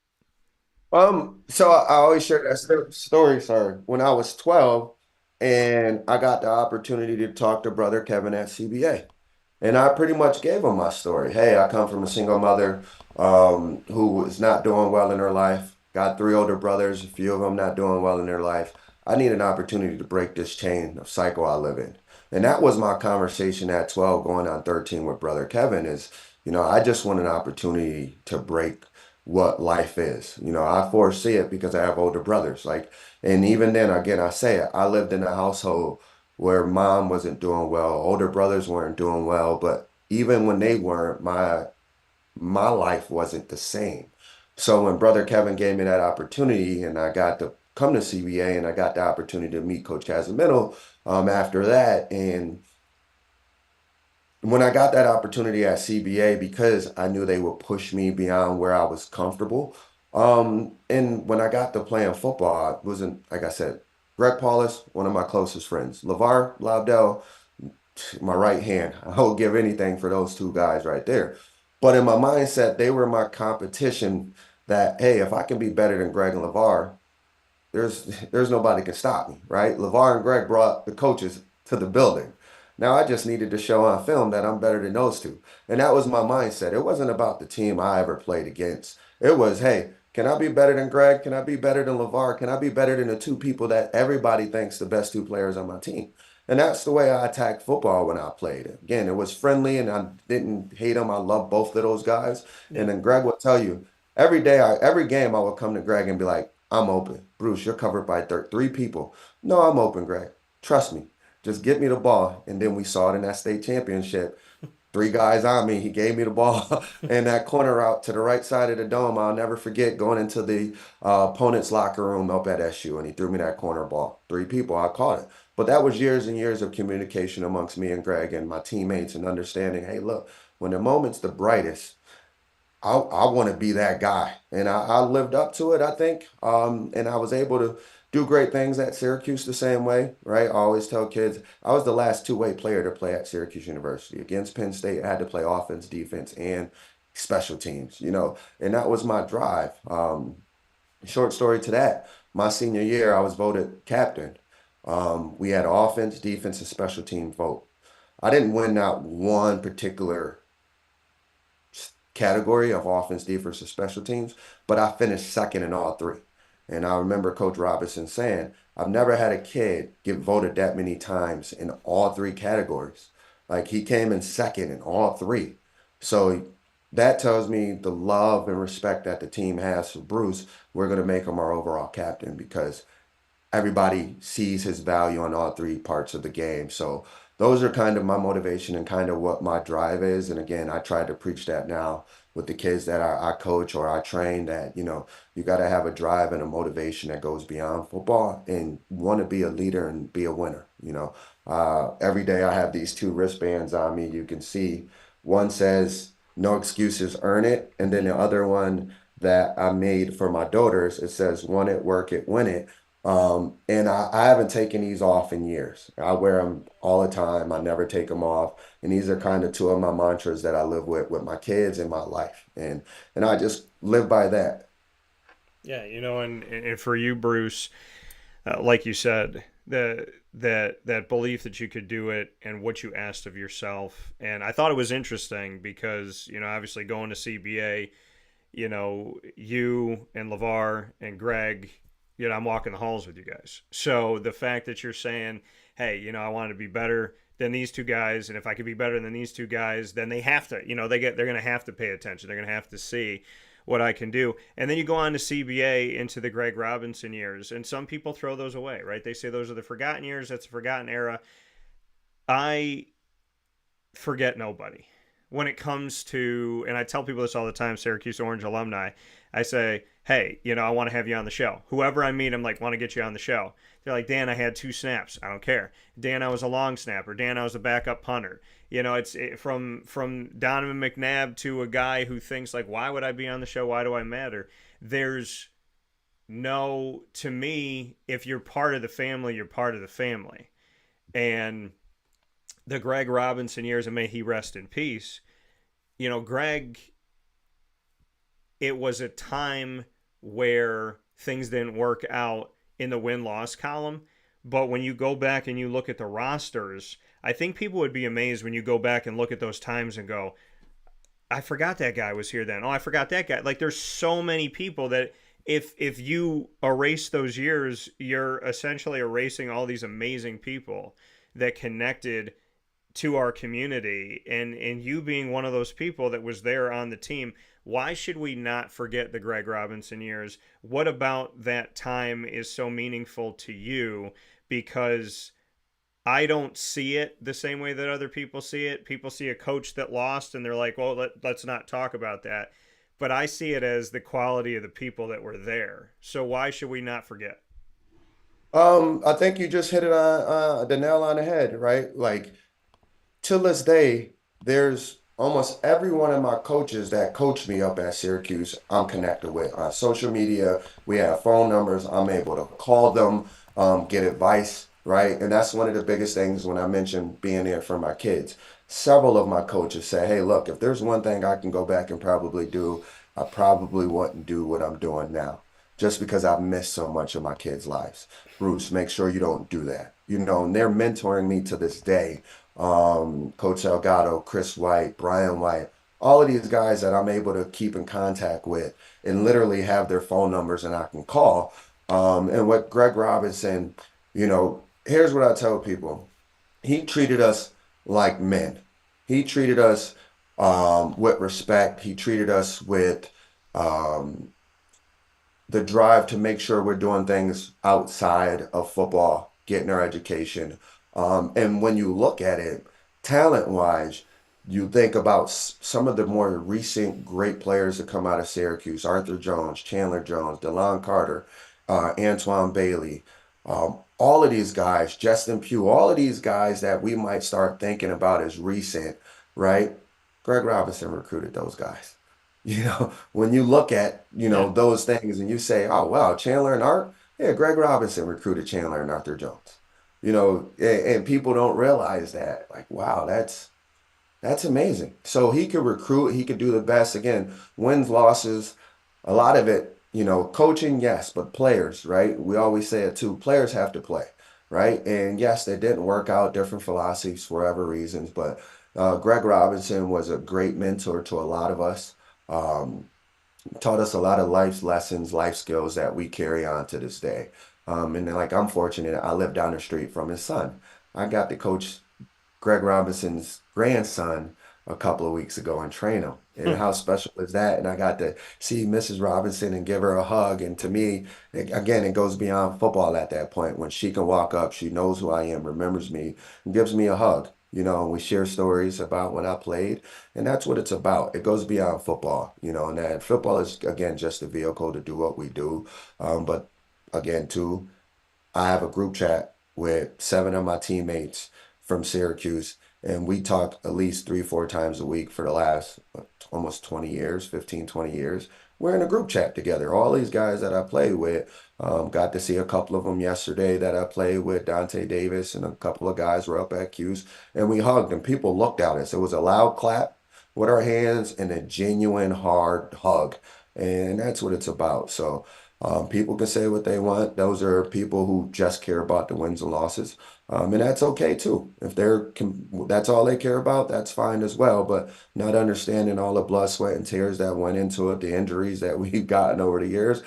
So I always share that story, sorry, when I was 12 and I got the opportunity to talk to brother Kevin at CBA. And I pretty much gave him my story. Hey, I come from a single mother who was not doing well in her life, got three older brothers, a few of them not doing well in their life. I need an opportunity to break this chain of cycle I live in. And that was my conversation at 12 going on 13 with brother Kevin is, I just want an opportunity to break what life is. I foresee it because I have older brothers. Like, and even then, again, I say it, I lived in a household where mom wasn't doing well, older brothers weren't doing well, but even when they weren't, my life wasn't the same. So when brother Kevin gave me that opportunity and I got to come to CBA and I got the opportunity to meet Coach Casamento after that, and when I got that opportunity at CBA, because I knew they would push me beyond where I was comfortable. And when I got to playing football, I wasn't, like I said, Greg Paulus, one of my closest friends. LeVar Lobdell, my right hand. I would give anything for those two guys right there. But in my mindset, they were my competition that, hey, if I can be better than Greg and LeVar, there's nobody can stop me, right? LeVar and Greg brought the coaches to the building. Now I just needed to show on film that I'm better than those two. And that was my mindset. It wasn't about the team I ever played against. It was, hey, can I be better than Greg? Can I be better than LeVar? Can I be better than the two people that everybody thinks the best two players on my team? And that's the way I attacked football when I played. Again, it was friendly and I didn't hate them. I loved both of those guys. Yeah. And then Greg would tell you every game I would come to Greg and be like, I'm open. Bruce, you're covered by three people. No, I'm open, Greg. Trust me. Just get me the ball. And then we saw it in that state championship. three guys on me. He gave me the ball and that corner route to the right side of the dome. I'll never forget going into the opponent's locker room up at SU, and he threw me that corner ball. Three people, I caught it. But that was years and years of communication amongst me and Greg and my teammates and understanding, hey, look, when the moment's the brightest, I want to be that guy. And I lived up to it, I think. And I was able to do great things at Syracuse the same way, right? I always tell kids I was the last two-way player to play at Syracuse University. Against Penn State, I had to play offense, defense, and special teams, and that was my drive. Short story to that, my senior year, I was voted captain. We had offense, defense, and special team vote. I didn't win not one particular category of offense, defense, or special teams, but I finished second in all three. And I remember Coach Robinson saying, I've never had a kid get voted that many times in all three categories. Like he came in second in all three. So that tells me the love and respect that the team has for Bruce. We're going to make him our overall captain because everybody sees his value on all three parts of the game. So those are kind of my motivation and kind of what my drive is. And again, I try to preach that now with the kids that I coach or I train that, you got to have a drive and a motivation that goes beyond football and want to be a leader and be a winner. Every day I have these two wristbands on me. You can see one says, no excuses, earn it. And then the other one that I made for my daughters, it says, want it, work it, win it. And I haven't taken these off in years. I wear them all the time. I never take them off. And these are kind of two of my mantras that I live with my kids and my life. And I just live by that. Yeah, and for you, Bruce, like you said, that belief that you could do it and what you asked of yourself. And I thought it was interesting because, obviously going to CBA, you and LeVar and Greg, I'm walking the halls with you guys. So the fact that you're saying, hey, I want to be better than these two guys, and if I could be better than these two guys, then they have to, they're going to have to pay attention. They're going to have to see what I can do. And then you go on to CBA into the Greg Robinson years, and some people throw those away, right? They say those are the forgotten years. That's a forgotten era. I forget nobody when it comes to, and I tell people this all the time, Syracuse Orange alumni. I say, hey, I want to have you on the show. Whoever I meet, I'm like, want to get you on the show. They're like, Dan, I had two snaps. I don't care. Dan, I was a long snapper. Dan, I was a backup punter. From Donovan McNabb to a guy who thinks like, why would I be on the show? Why do I matter? There's no, to me, if you're part of the family, you're part of the family. And the Greg Robinson years, and may he rest in peace. Greg, it was a time where things didn't work out in the win-loss column. But when you go back and you look at the rosters, I think people would be amazed when you go back and look at those times and go, I forgot that guy was here then. Oh, I forgot that guy. Like there's so many people that if you erase those years, you're essentially erasing all these amazing people that connected to our community, and you being one of those people that was there on the team. Why should we not forget the Greg Robinson years? What about that time is so meaningful to you? Because I don't see it the same way that other people see it. People see a coach that lost and they're like, well, let's not talk about that. But I see it as the quality of the people that were there. So why should we not forget? I think you just hit it on the nail on the head, right? Like till this day, there's almost every one of my coaches that coached me up at Syracuse, I'm connected with on social media. We have phone numbers. I'm able to call them, get advice, right? And that's one of the biggest things when I mentioned being there for my kids. Several of my coaches say, hey, look, if there's one thing I can go back and probably do, I probably wouldn't do what I'm doing now just because I've missed so much of my kids' lives. Bruce, make sure you don't do that. And they're mentoring me to this day. Coach Elgato, Chris White, Brian White, all of these guys that I'm able to keep in contact with and literally have their phone numbers and I can call. And what Greg Robinson, here's what I tell people. He treated us like men. He treated us with respect. He treated us with the drive to make sure we're doing things outside of football, getting our education. And when you look at it, talent wise, You think about some of the more recent great players that come out of Syracuse: Arthur Jones, Chandler Jones, DeLon Carter, Antoine Bailey, all of these guys, Justin Pugh, all of these guys that we might start thinking about as recent, right? Greg Robinson recruited those guys. When you look at, Yeah. those things and you say, oh, wow, Chandler and Art, yeah, Greg Robinson recruited Chandler and Arthur Jones. And people don't realize that. Like, wow, that's amazing. So he could recruit, he could do the best. Again, wins, losses, a lot of it, coaching, yes, but players, right? We always say it too. Players have to play, right? And yes, they didn't work out, different philosophies for whatever reasons, but Greg Robinson was a great mentor to a lot of us. Um, Taught us a lot of life lessons, life skills that we carry on to this day. And then, like, I'm fortunate, I live down the street from his son. I got to coach Greg Robinson's grandson a couple of weeks ago and train him. And how special is that? And I got to see Mrs. Robinson and give her a hug. And to me, again, it goes beyond football at that point. When she can walk up, she knows who I am, remembers me, and gives me a hug. And we share stories about when I played. And that's what it's about. It goes beyond football, and that football is, again, just a vehicle to do what we do. But again, too, I have a group chat with 7 of my teammates from Syracuse, and we talk at least 3, 4 times a week for the last almost 20 years, 15, 20 years. We're in a group chat together. All these guys that I play with, got to see a couple of them yesterday that I played with, Dante Davis, and a couple of guys were up at Q's, and we hugged, and people looked at us. It was a loud clap with our hands and a genuine hard hug. And that's what it's about. So, people can say what they want. Those are people who just care about the wins and losses. And that's okay too. If that's all they care about, that's fine as well. But not understanding all the blood, sweat, and tears that went into it, the injuries that we've gotten over the years,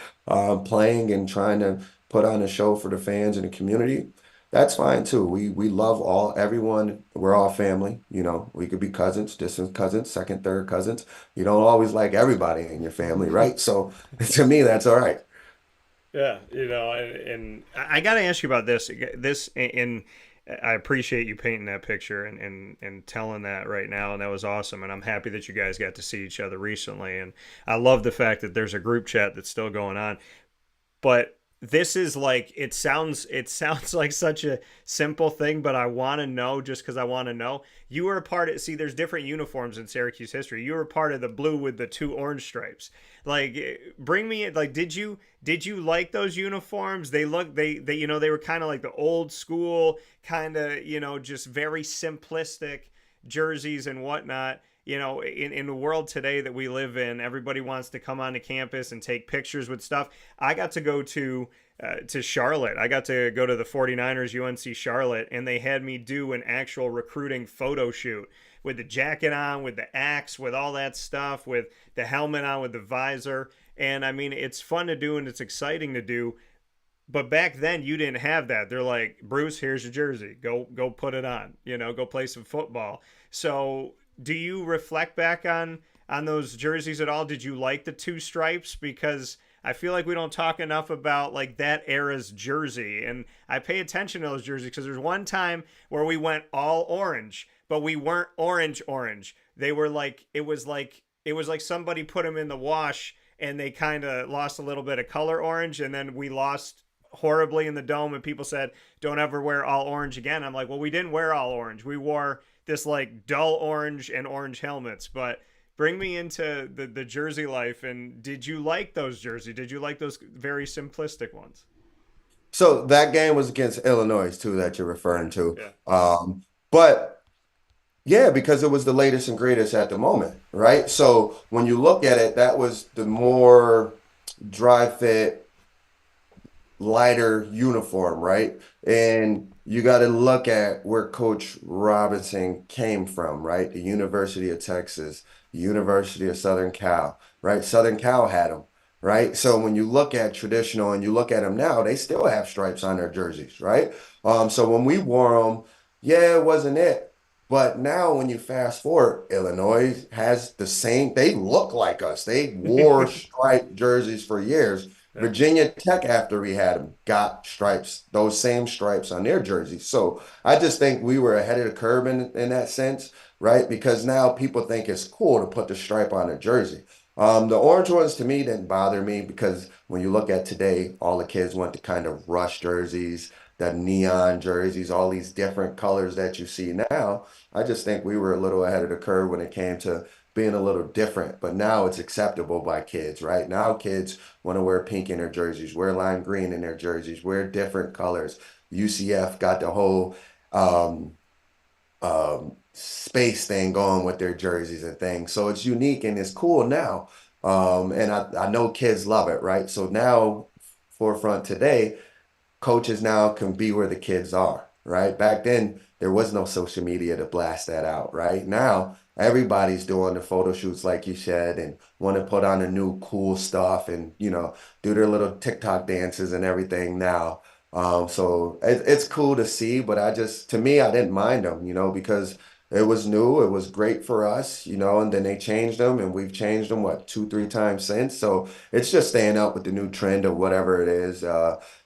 playing and trying to put on a show for the fans and the community, that's fine too. We love everyone. We're all family. We could be cousins, distant cousins, second, third cousins. You don't always like everybody in your family, right? So to me, that's all right. Yeah, and I got to ask you about this. And I appreciate you painting that picture and telling that right now, and that was awesome. And I'm happy that you guys got to see each other recently. And I love the fact that there's a group chat that's still going on. But this is like it sounds like such a simple thing, but I want to know, just because I want to know. You were a part of, see, there's different uniforms in Syracuse history. You were part of the blue with the 2 orange stripes. Like, bring me, like, did you like those uniforms? They they were kind of like the old school kind of, just very simplistic jerseys and whatnot. In the world today that we live in, everybody wants to come onto campus and take pictures with stuff. I got to go to Charlotte. I got to go to the 49ers UNC Charlotte, and they had me do an actual recruiting photo shoot with the jacket on, with the axe, with all that stuff, with the helmet on, with the visor. And I mean, it's fun to do and it's exciting to do. But back then, you didn't have that. They're like, Bruce, here's your jersey. Go put it on. Go play some football. So, do you reflect back on those jerseys at all? Did you like the 2 stripes? Because I feel like we don't talk enough about like that era's jersey, and I pay attention to those jerseys because there's one time where we went all orange, but we weren't orange orange. They were like it was like somebody put them in the wash and they kind of lost a little bit of color orange, and then we lost horribly in the dome, and people said don't ever wear all orange again. I'm like, well, we didn't wear all orange. We wore this like dull orange and orange helmets. But bring me into the jersey life, and did you like those jerseys? Did you like those very simplistic ones? So that game was against Illinois too that you're referring to. Yeah. But yeah, because it was the latest and greatest at the moment, right? So when you look at it, that was the more dry fit, lighter uniform, right? And you got to look at where Coach Robinson came from, right? The University of Texas, the University of Southern Cal, right? Southern Cal had them, right? So when you look at traditional and you look at them now, they still have stripes on their jerseys, right? So when we wore them, yeah, it wasn't it. But now when you fast forward, Illinois has the same, they look like us. They wore striped jerseys for years. Yeah. Virginia Tech, after we had them, got stripes, those same stripes on their jerseys. So I just think we were ahead of the curve in that sense, right? Because now people think it's cool to put the stripe on a jersey. The orange ones to me didn't bother me because when you look at today, all the kids want the kind of rush jerseys, the neon jerseys, all these different colors that you see now. I just think we were a little ahead of the curve when it came to being a little different, but now it's acceptable by kids, right? Now kids want to wear pink in their jerseys, wear lime green in their jerseys, wear different colors. UCF got the whole um, space thing going with their jerseys and things. So it's unique and it's cool now. And I know kids love it, right? So now, forefront today, coaches now can be where the kids are, right? Back then, there was no social media to blast that out, right? Now, everybody's doing the photo shoots, like you said, and want to put on the new cool stuff and, do their little TikTok dances and everything now. So it's cool to see, but to me, I didn't mind them, because it was new, it was great for us, and then they changed them and we've changed them, what, two, three times since. So it's just staying up with the new trend of whatever it is.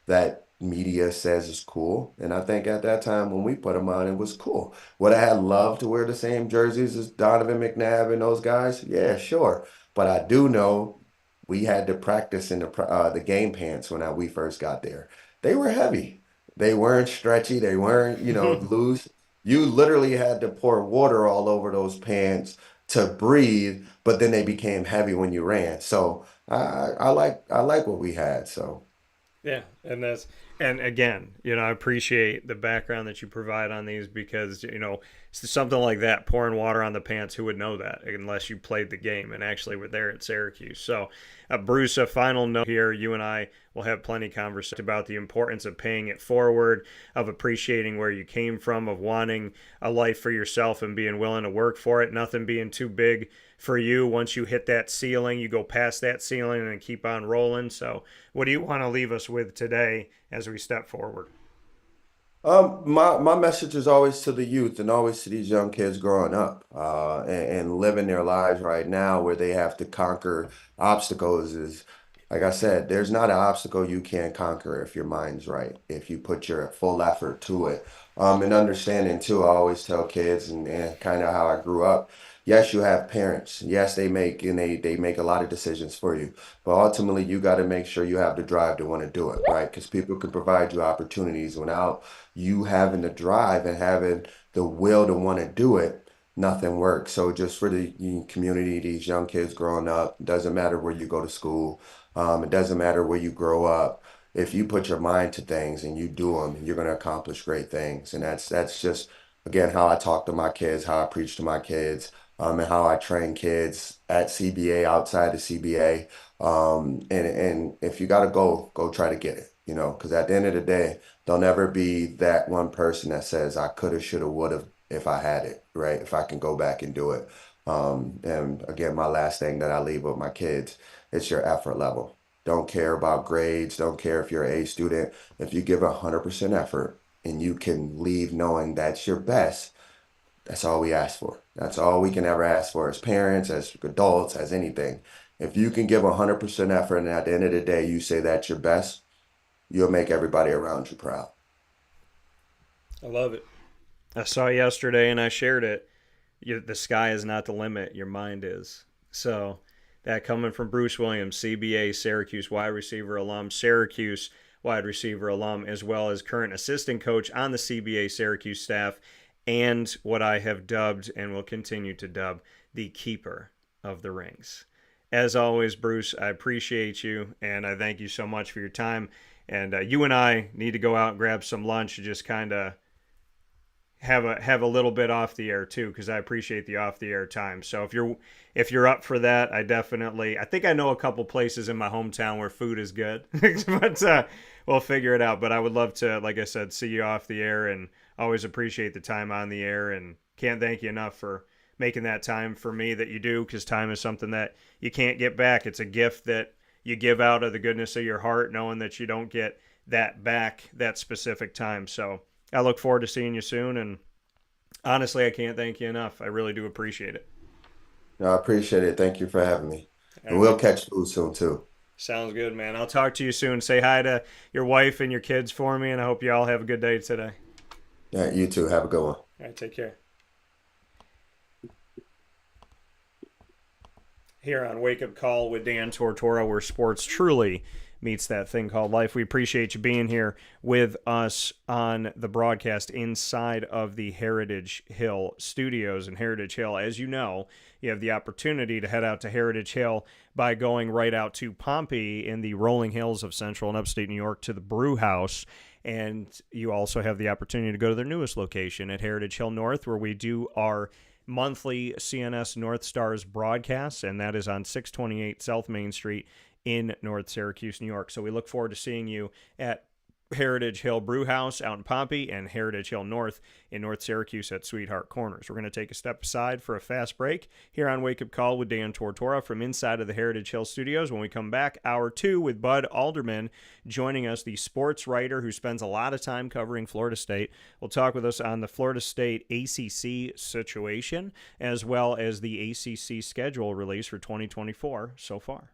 That media says is cool. And I think at that time when we put them on, it was cool. Would I have loved to wear the same jerseys as Donovan McNabb and those guys? Yeah, sure. But I do know we had to practice in the game pants when we first got there. They were heavy. They weren't stretchy. They weren't, loose. You literally had to pour water all over those pants to breathe, but then they became heavy when you ran. So I like what we had. So. Yeah, and again, I appreciate the background that you provide on these because something like that, pouring water on the pants. Who would know that unless you played the game and actually were there at Syracuse? So, Bruce, a final note here. You and I will have plenty of conversation about the importance of paying it forward, of appreciating where you came from, of wanting a life for yourself and being willing to work for it. Nothing being too big for you. Once you hit that ceiling, you go past that ceiling and then keep on rolling. So, what do you want to leave us with today as we step forward? My message is always to the youth and always to these young kids growing up, and living their lives right now where they have to conquer obstacles is, like I said, there's not an obstacle you can't conquer if your mind's right, if you put your full effort to it. And understanding too, I always tell kids and kind of how I grew up. Yes, you have parents. Yes, they make a lot of decisions for you, but ultimately you got to make sure you have the drive to want to do it, right? Because people can provide you opportunities without you having the drive and having the will to want to do it, nothing works. So just for the community, these young kids growing up, doesn't matter where you go to school, it doesn't matter where you grow up. If you put your mind to things and you do them, you're going to accomplish great things. And that's just again how I talk to my kids, how I preach to my kids, and how I train kids at CBA, outside the CBA. And if you got to go try to get it, because at the end of the day, there'll never be that one person that says I could have, should have, would have if I had it, right? If I can go back and do it. And again, my last thing that I leave with my kids, it's your effort level. Don't care about grades. Don't care if you're an A student. If you give 100% effort and you can leave knowing that's your best, that's all we ask for. That's all we can ever ask for as parents, as adults, as anything. If you can give 100% effort and at the end of the day, you say that's your best, you'll make everybody around you proud. I love it. I saw yesterday and I shared it. The sky is not the limit, your mind is. So, that coming from Bruce Williams, CBA Syracuse wide receiver alum, Syracuse wide receiver alum, as well as current assistant coach on the CBA Syracuse staff, and what I have dubbed and will continue to dub the keeper of the rings. As always, Bruce, I appreciate you and I thank you so much for your time. And you and I need to go out and grab some lunch and just kind of have a little bit off the air too, because I appreciate the off the air time. So if you're up for that, I think I know a couple places in my hometown where food is good, but we'll figure it out. But I would love to, like I said, see you off the air, and always appreciate the time on the air, and can't thank you enough for making that time for me that you do, because time is something that you can't get back. It's a gift that you give out of the goodness of your heart, knowing that you don't get that back that specific time. So I look forward to seeing you soon. And honestly, I can't thank you enough. I really do appreciate it. No, I appreciate it. Thank you for having me. All And right. we'll catch food soon too. Sounds good, man. I'll talk to you soon. Say hi to your wife and your kids for me, and I hope you all have a good day today. Yeah, you too. Have a good one. All right, take care. Here on Wake Up Call with Dan Tortora, where sports truly meets that thing called life. We appreciate you being here with us on the broadcast inside of the Heritage Hill studios. In Heritage Hill, as you know, you have the opportunity to head out to Heritage Hill by going right out to Pompey in the rolling hills of central and upstate New York to the Brew House. And you also have the opportunity to go to their newest location at Heritage Hill North, where we do our monthly CNS North Stars broadcasts, and that is on 628 South Main Street in North Syracuse, New York. So we look forward to seeing you at Heritage Hill Brew House out in Pompey and Heritage Hill North in North Syracuse at Sweetheart Corners. We're going to take a step aside for a fast break here on Wake Up Call with Dan Tortora from inside of the Heritage Hill Studios. When we come back, hour 2 with Bud Alderman joining us, the sports writer who spends a lot of time covering Florida State. Will talk with us on the Florida State ACC situation as well as the ACC schedule release for 2024 so far.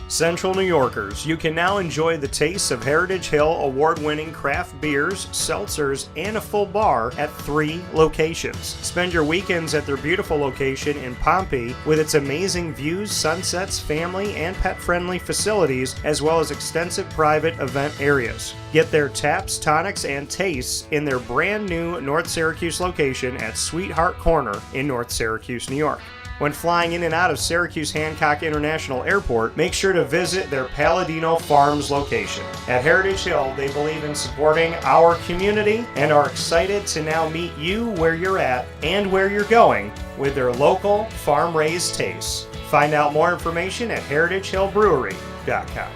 Central New Yorkers, you can now enjoy the tastes of Heritage Hill award-winning craft beers, seltzers, and a full bar at 3 locations. Spend your weekends at their beautiful location in Pompey with its amazing views, sunsets, family, and pet-friendly facilities, as well as extensive private event areas. Get their taps, tonics, and tastes in their brand new North Syracuse location at Sweetheart Corner in North Syracuse, New York. When flying in and out of Syracuse Hancock International Airport, make sure to visit their Palladino Farms location. At Heritage Hill, they believe in supporting our community and are excited to now meet you where you're at and where you're going with their local farm-raised tastes. Find out more information at heritagehillbrewery.com.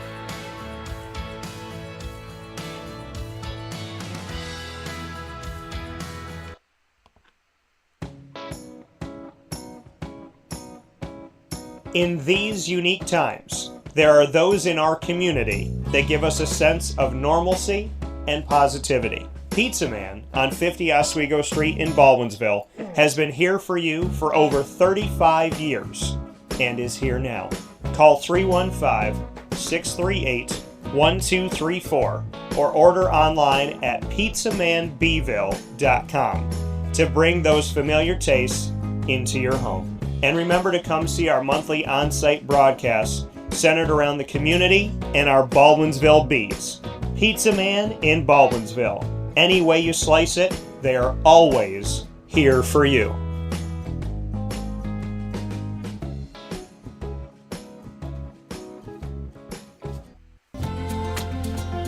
In these unique times, there are those in our community that give us a sense of normalcy and positivity. Pizza Man on 50 Oswego Street in Baldwinsville has been here for you for over 35 years and is here now. Call 315-638-1234 or order online at pizzamanbville.com to bring those familiar tastes into your home. And remember to come see our monthly on-site broadcasts centered around the community and our Baldwinsville Bees. Pizza Man in Baldwinsville. Any way you slice it, they are always here for you.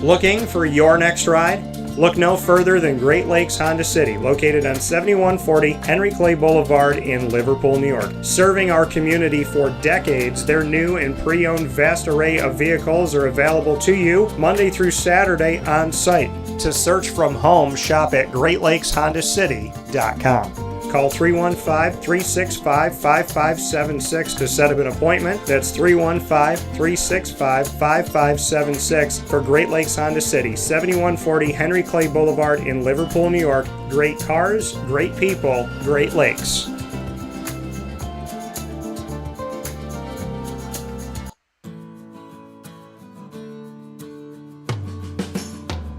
Looking for your next ride? Look no further than Great Lakes Honda City, located on 7140 Henry Clay Boulevard in Liverpool, New York. Serving our community for decades, their new and pre-owned vast array of vehicles are available to you Monday through Saturday on site. To search from home, shop at GreatLakesHondaCity.com. Call 315-365-5576 to set up an appointment. That's 315-365-5576 for Great Lakes Honda City, 7140 Henry Clay Boulevard in Liverpool, New York. Great cars, great people, Great Lakes.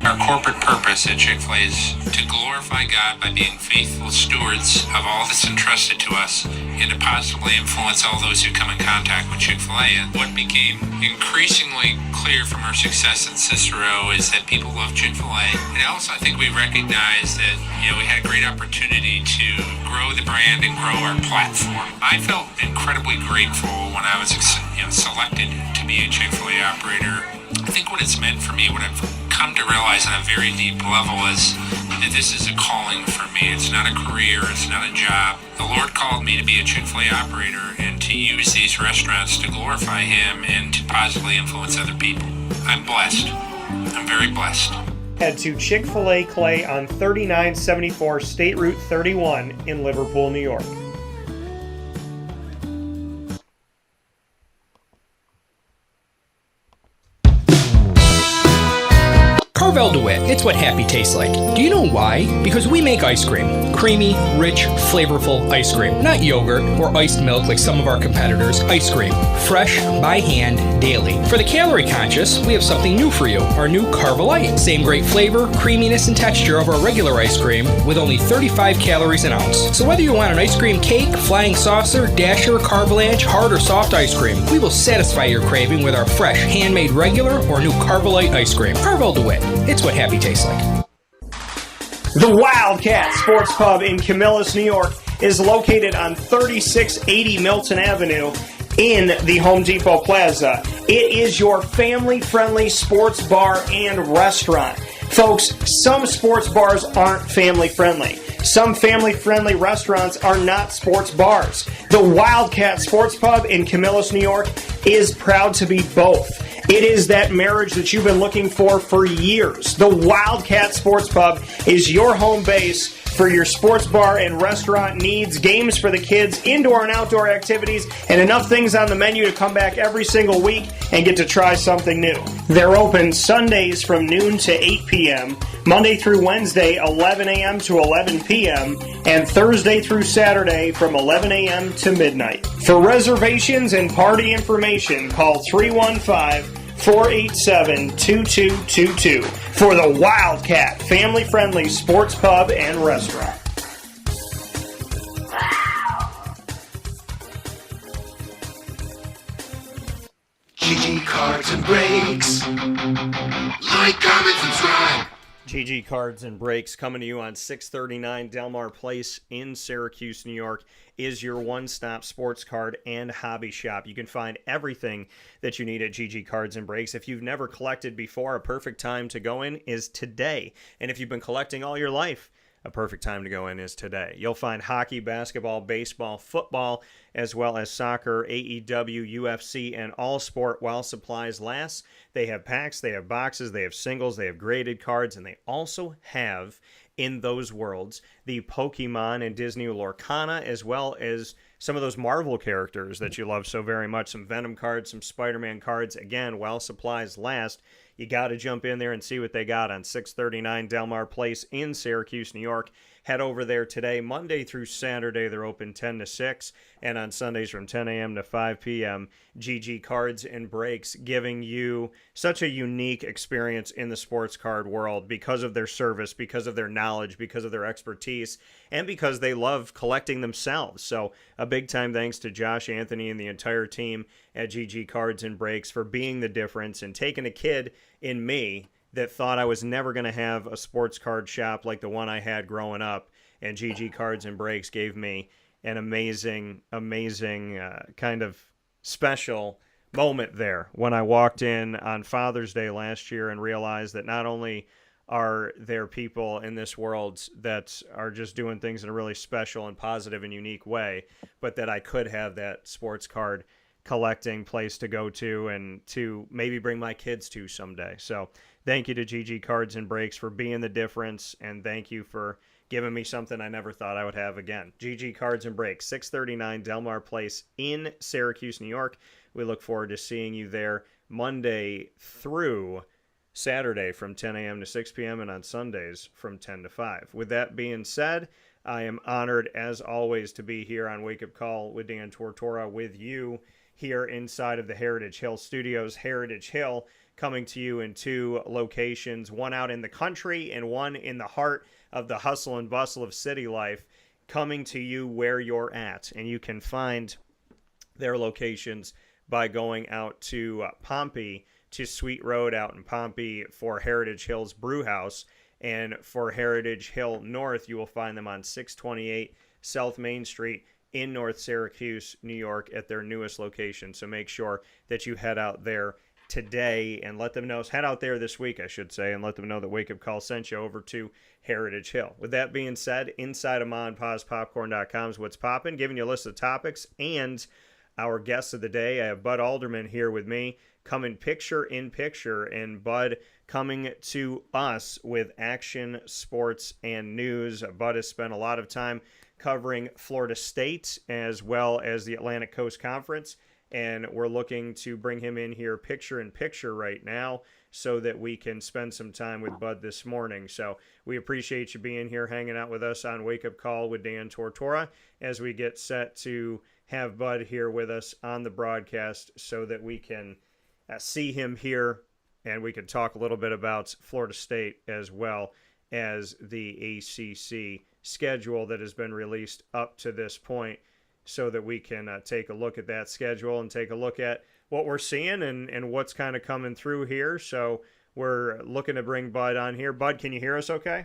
Our corporate purpose at Chick-fil-A is to glorify God by being faithful stewards of all that's entrusted to us and to positively influence all those who come in contact with Chick-fil-A. And what became increasingly clear from our success in Cicero is that people love Chick-fil-A. And also I think we recognized that, we had a great opportunity to grow the brand and grow our platform. I felt incredibly grateful when I was selected to be a Chick-fil-A operator. I think what it's meant for me, what I've come to realize on a very deep level is that this is a calling for me. It's not a career, it's not a job. The Lord called me to be a Chick-fil-A operator and to use these restaurants to glorify Him and to positively influence other people. I'm blessed. I'm very blessed. Head to Chick-fil-A Clay on 3974 State Route 31 in Liverpool, New York. Carvel DeWitt, it's what happy tastes like. Do you know why? Because we make ice cream. Creamy, rich, flavorful ice cream. Not yogurt or iced milk like some of our competitors. Ice cream. Fresh, by hand, daily. For the calorie conscious, we have something new for you. Our new Carvelite. Same great flavor, creaminess, and texture of our regular ice cream with only 35 calories an ounce. So whether you want an ice cream cake, flying saucer, dasher, carvalanche, hard or soft ice cream, we will satisfy your craving with our fresh, handmade regular or new Carvelite ice cream. Carvel DeWitt. It's what happy tastes like. The Wildcat Sports Pub in Camillus, New York is located on 3680 Milton Avenue in the Home Depot Plaza. It is your family-friendly sports bar and restaurant. Folks, some sports bars aren't family-friendly. Some family-friendly restaurants are not sports bars. The Wildcat Sports Pub in Camillus, New York is proud to be both. It is that marriage that you've been looking for years. The Wildcat Sports Pub is your home base for your sports bar and restaurant needs, games for the kids, indoor and outdoor activities, and enough things on the menu to come back every single week and get to try something new. They're open Sundays from noon to 8 p.m., Monday through Wednesday, 11 a.m. to 11 p.m., and Thursday through Saturday from 11 a.m. to midnight. For reservations and party information, call 315-487-2222 for the Wildcat family-friendly sports pub and restaurant. GG Cards and Breaks. Like, comment, subscribe. GG Cards and Breaks, coming to you on 639 Delmar Place in Syracuse, New York, is your one-stop sports card and hobby shop. You can find everything that you need at GG Cards and Breaks. If you've never collected before, a perfect time to go in is today. And if you've been collecting all your life, a perfect time to go in is today. You'll find hockey, basketball, baseball, football, as well as soccer, AEW, UFC, and all sport while supplies last. They have packs, they have boxes, they have singles, they have graded cards, and they also have, in those worlds, the Pokemon and Disney Lorcana, as well as some of those Marvel characters that you love so very much. Some Venom cards, some Spider-Man cards. Again, while supplies last, you got to jump in there and see what they got on 639 Delmar Place in Syracuse, New York. Head over there today. Monday through Saturday, they're open 10 to 6, and on Sundays from 10 a.m. to 5 p.m., GG Cards and Breaks, giving you such a unique experience in the sports card world because of their service, because of their knowledge, because of their expertise, and because they love collecting themselves. So a big-time thanks to Josh, Anthony, and the entire team at GG Cards and Breaks for being the difference and taking a kid in me that thought I was never going to have a sports card shop like the one I had growing up, and GG Cards and Breaks gave me an amazing kind of special moment there when I walked in on Father's Day last year and realized that not only are there people in this world that are just doing things in a really special and positive and unique way, but that I could have that sports card collecting place to go to and to maybe bring my kids to someday. So thank you to GG Cards and Breaks for being the difference, and thank you for giving me something I never thought I would have again. GG Cards and Breaks, 639 Delmar Place in Syracuse, New York. We look forward to seeing you there Monday through Saturday from 10 a.m. to 6 p.m. and on Sundays from 10 to 5. With that being said, I am honored, as always, to be here on Wake Up Call with Dan Tortora with you here inside of the Heritage Hill Studios. Heritage Hill coming to you in two locations, one out in the country and one in the heart of the hustle and bustle of city life, coming to you where you're at. And you can find their locations by going out to Pompey, to Sweet Road out in Pompey for Heritage Hill's Brew House. And for Heritage Hill North, you will find them on 628 South Main Street in North Syracuse, New York, at their newest location. So make sure that you head out there today and let them know, head out there this week, I should say, and let them know that Wake Up Call sent you over to Heritage Hill. With that being said, inside of MaandPawsPopcorn.com is what's popping, giving you a list of topics and our guests of the day. I have Bud Alderman here with me, coming picture in picture, and Bud coming to us with action, sports, and news. Bud has spent a lot of time covering Florida State as well as the Atlantic Coast Conference and we're looking to bring him in here picture in picture right now so that we can spend some time with Bud this morning. So we appreciate you being here, hanging out with us on Wake Up Call with Dan Tortora as we get set to have Bud here with us on the broadcast so that we can see him here and we can talk a little bit about Florida State as well as the ACC schedule that has been released up to this point so that we can take a look at that schedule and take a look at what we're seeing and what's kind of coming through here. So we're looking to bring Bud on here. Bud, can you hear us okay?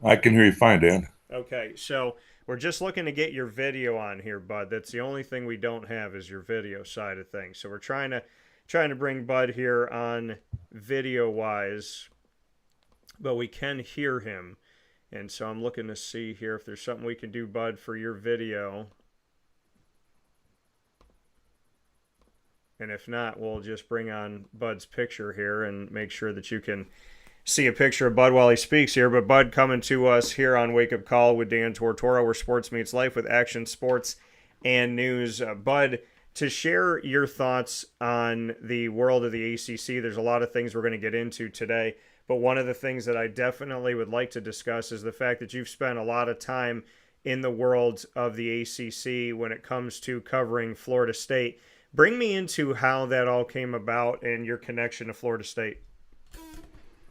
I can hear you fine, Dan. Okay, so we're just looking to get your video on here, Bud. That's the only thing we don't have is your video side of things. So we're trying to bring Bud here on video-wise, but we can hear him. And so I'm looking to see here if there's something we can do, Bud, for your video. And if not, we'll just bring on Bud's picture here and make sure that you can see a picture of Bud while he speaks here. But Bud coming to us here on Wake Up Call with Dan Tortora, where sports meets life with action, sports, and news. Bud, to share your thoughts on the world of the ACC, there's a lot of things we're going to get into today. But one of the things that I definitely would like to discuss is the fact that you've spent a lot of time in the world of the ACC when it comes to covering Florida State. Bring me into how that all came about and your connection to Florida State.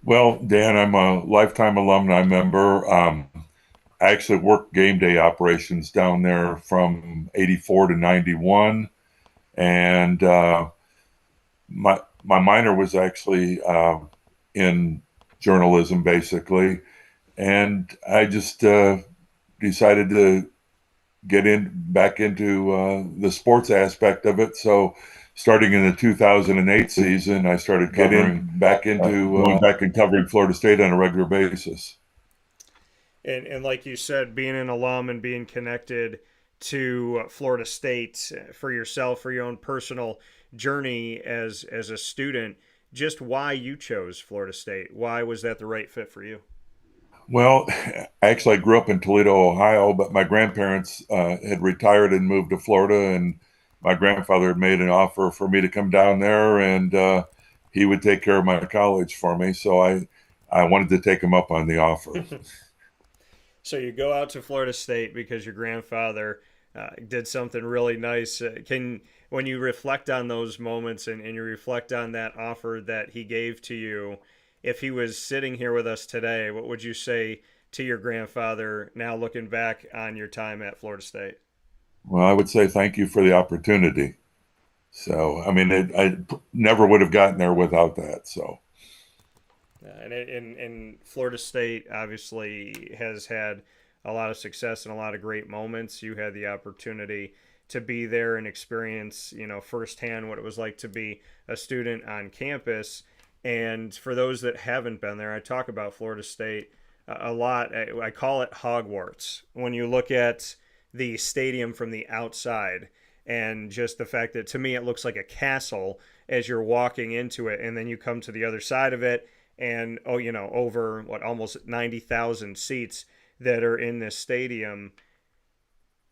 Well, Dan, I'm a lifetime alumni member. I actually worked game day operations down there from 84 to 91. And my minor was actually in journalism, basically. And I just decided to get back into the sports aspect of it. So starting in the 2008 season, I started going back and covering Florida State on a regular basis. And like you said, being an alum and being connected to Florida State for yourself, for your own personal journey as a student, just why you chose Florida State. Why was that the right fit for you? Well, actually, I grew up in Toledo, Ohio, but my grandparents had retired and moved to Florida, and my grandfather had made an offer for me to come down there, and he would take care of my college for me. So I wanted to take him up on the offer. So you go out to Florida State because your grandfather did something really nice. When you reflect on those moments and you reflect on that offer that he gave to you, if he was sitting here with us today, what would you say to your grandfather now looking back on your time at Florida State? Well, I would say thank you for the opportunity. So, I mean, I never would have gotten there without that. So, and Florida State obviously has had a lot of success and a lot of great moments. You had the opportunity to be there and experience, firsthand what it was like to be a student on campus. And for those that haven't been there, I talk about Florida State a lot. I call it Hogwarts. When you look at the stadium from the outside and just the fact that to me it looks like a castle as you're walking into it, and then you come to the other side of it and over almost 90,000 seats that are in this stadium.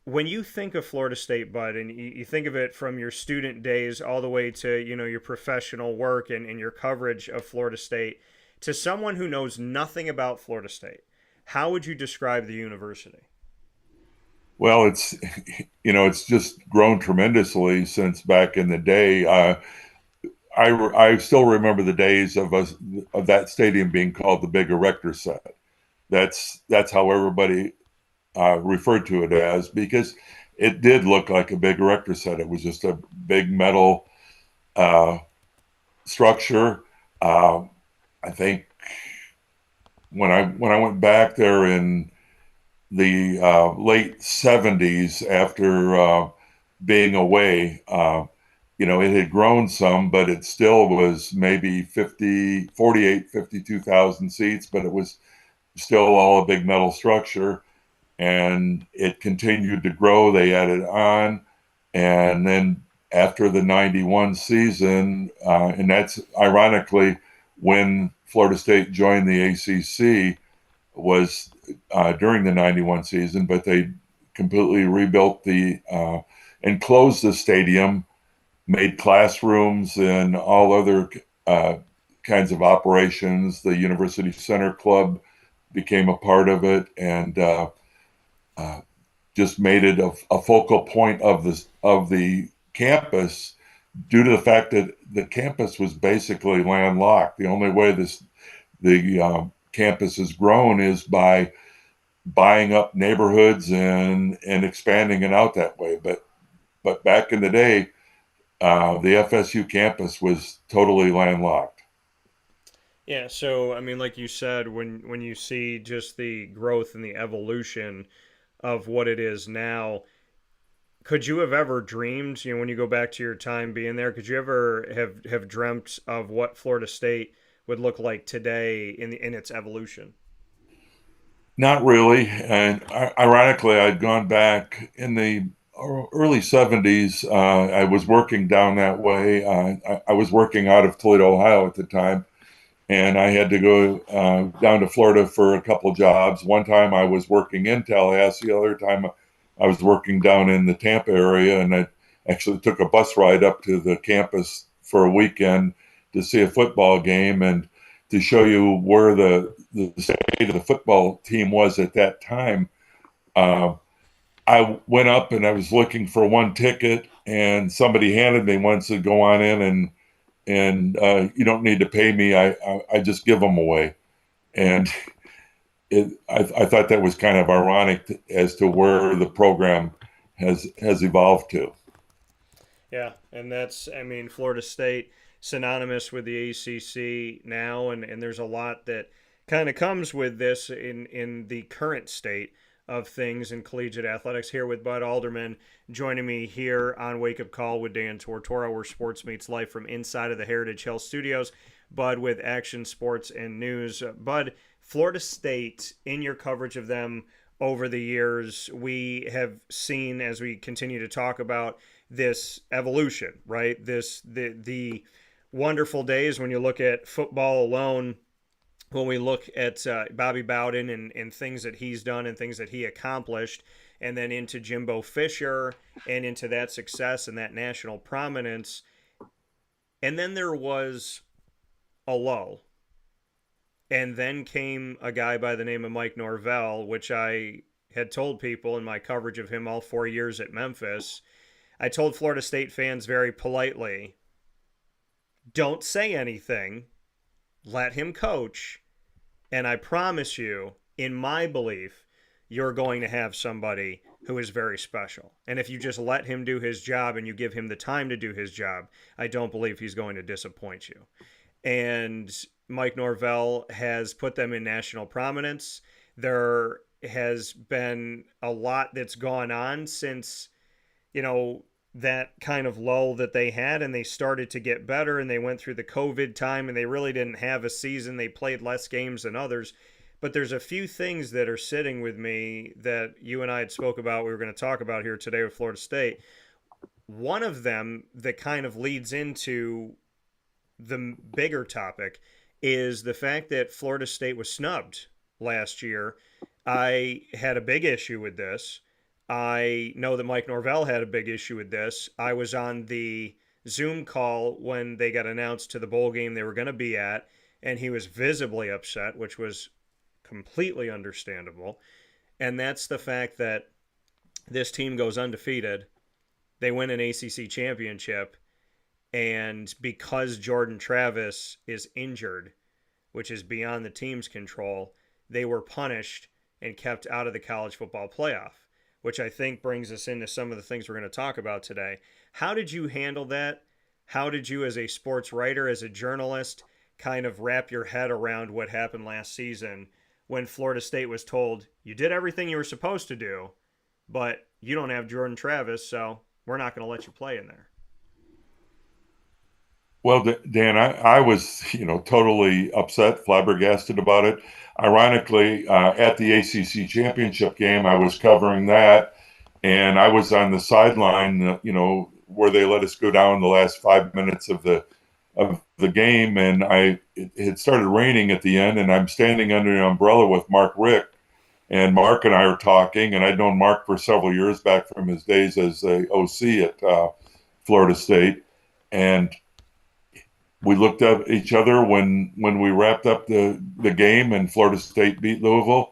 When you think of Florida State, Bud, and you think of it from your student days all the way to, your professional work and your coverage of Florida State, to someone who knows nothing about Florida State, how would you describe the university? Well, it's just grown tremendously since back in the day. I still remember the days of that stadium being called the Big Erector Set. That's how everybody referred to it as, because it did look like a big erector set. It was just a big metal structure. I think when I went back there in the late 70s after being away, it had grown some, but it still was maybe 52,000 seats, but it was still all a big metal structure. And it continued to grow. They added on. And then after the 91 season, and that's ironically when Florida State joined the ACC, was during the 91 season, but they completely rebuilt and closed the stadium made classrooms and all other kinds of operations. The University Center Club became a part of it, and just made it a focal point of the campus, due to the fact that the campus was basically landlocked. The only way the campus has grown is by buying up neighborhoods and expanding it out that way. But back in the day, the FSU campus was totally landlocked. Yeah, so I mean, like you said, when you see just the growth and the evolution of what it is now, could you have ever dreamed, when you go back to your time being there, could you ever have dreamt of what Florida State would look like today in its evolution? Not really. And ironically, I'd gone back in the early 70s. I was working down that way. I was working out of Toledo, Ohio at the time, and I had to go down to Florida for a couple of jobs. One time I was working in Tallahassee, the other time I was working down in the Tampa area, and I actually took a bus ride up to the campus for a weekend to see a football game and to show you where the state of the football team was at that time. I went up and I was looking for one ticket, and somebody handed me one, said, "Go on in, and you don't need to pay me. I just give them away." And I thought that was kind of ironic as to where the program has evolved to. Yeah, and that's, I mean, Florida State, synonymous with the ACC now, and there's a lot that kind of comes with this in the current state of things in collegiate athletics. Here with Bud Alderman, joining me here on Wake Up Call with Dan Tortora, where sports meets life from inside of the Heritage Hill Studios. Bud with action, sports, and news. Bud, Florida State, in your coverage of them over the years, we have seen, as we continue to talk about, this evolution, right? The wonderful days when you look at football alone, when we look at Bobby Bowden and things that he's done and things that he accomplished, and then into Jimbo Fisher and into that success and that national prominence. And then there was a lull. And then came a guy by the name of Mike Norvell, which I had told people in my coverage of him all 4 years at Memphis. I told Florida State fans very politely, don't say anything, let him coach, and I promise you, in my belief, you're going to have somebody who is very special. And if you just let him do his job and you give him the time to do his job, I don't believe he's going to disappoint you. And Mike Norvell has put them in national prominence. There has been a lot that's gone on since, that kind of lull that they had, and they started to get better, and they went through the COVID time, and they really didn't have a season. They played less games than others. But there's a few things that are sitting with me that you and I had spoke about, we were going to talk about here today with Florida State. One of them that kind of leads into the bigger topic is the fact that Florida State was snubbed last year. I had a big issue with this. I know that Mike Norvell had a big issue with this. I was on the Zoom call when they got announced to the bowl game they were going to be at, and he was visibly upset, which was completely understandable. And that's the fact that this team goes undefeated. They win an ACC championship, and because Jordan Travis is injured, which is beyond the team's control, they were punished and kept out of the college football playoff, which I think brings us into some of the things we're going to talk about today. How did you handle that? How did you, as a sports writer, as a journalist, kind of wrap your head around what happened last season when Florida State was told, you did everything you were supposed to do, but you don't have Jordan Travis, so we're not going to let you play in there? Well, Dan, I was, totally upset, flabbergasted about it. Ironically, at the ACC championship game, I was covering that, and I was on the sideline, where they let us go down the last 5 minutes of the game, and it had started raining at the end, and I'm standing under an umbrella with Mark Richt, and Mark and I are talking, and I'd known Mark for several years back from his days as a OC at Florida State. And we looked at each other when we wrapped up the game and Florida State beat Louisville.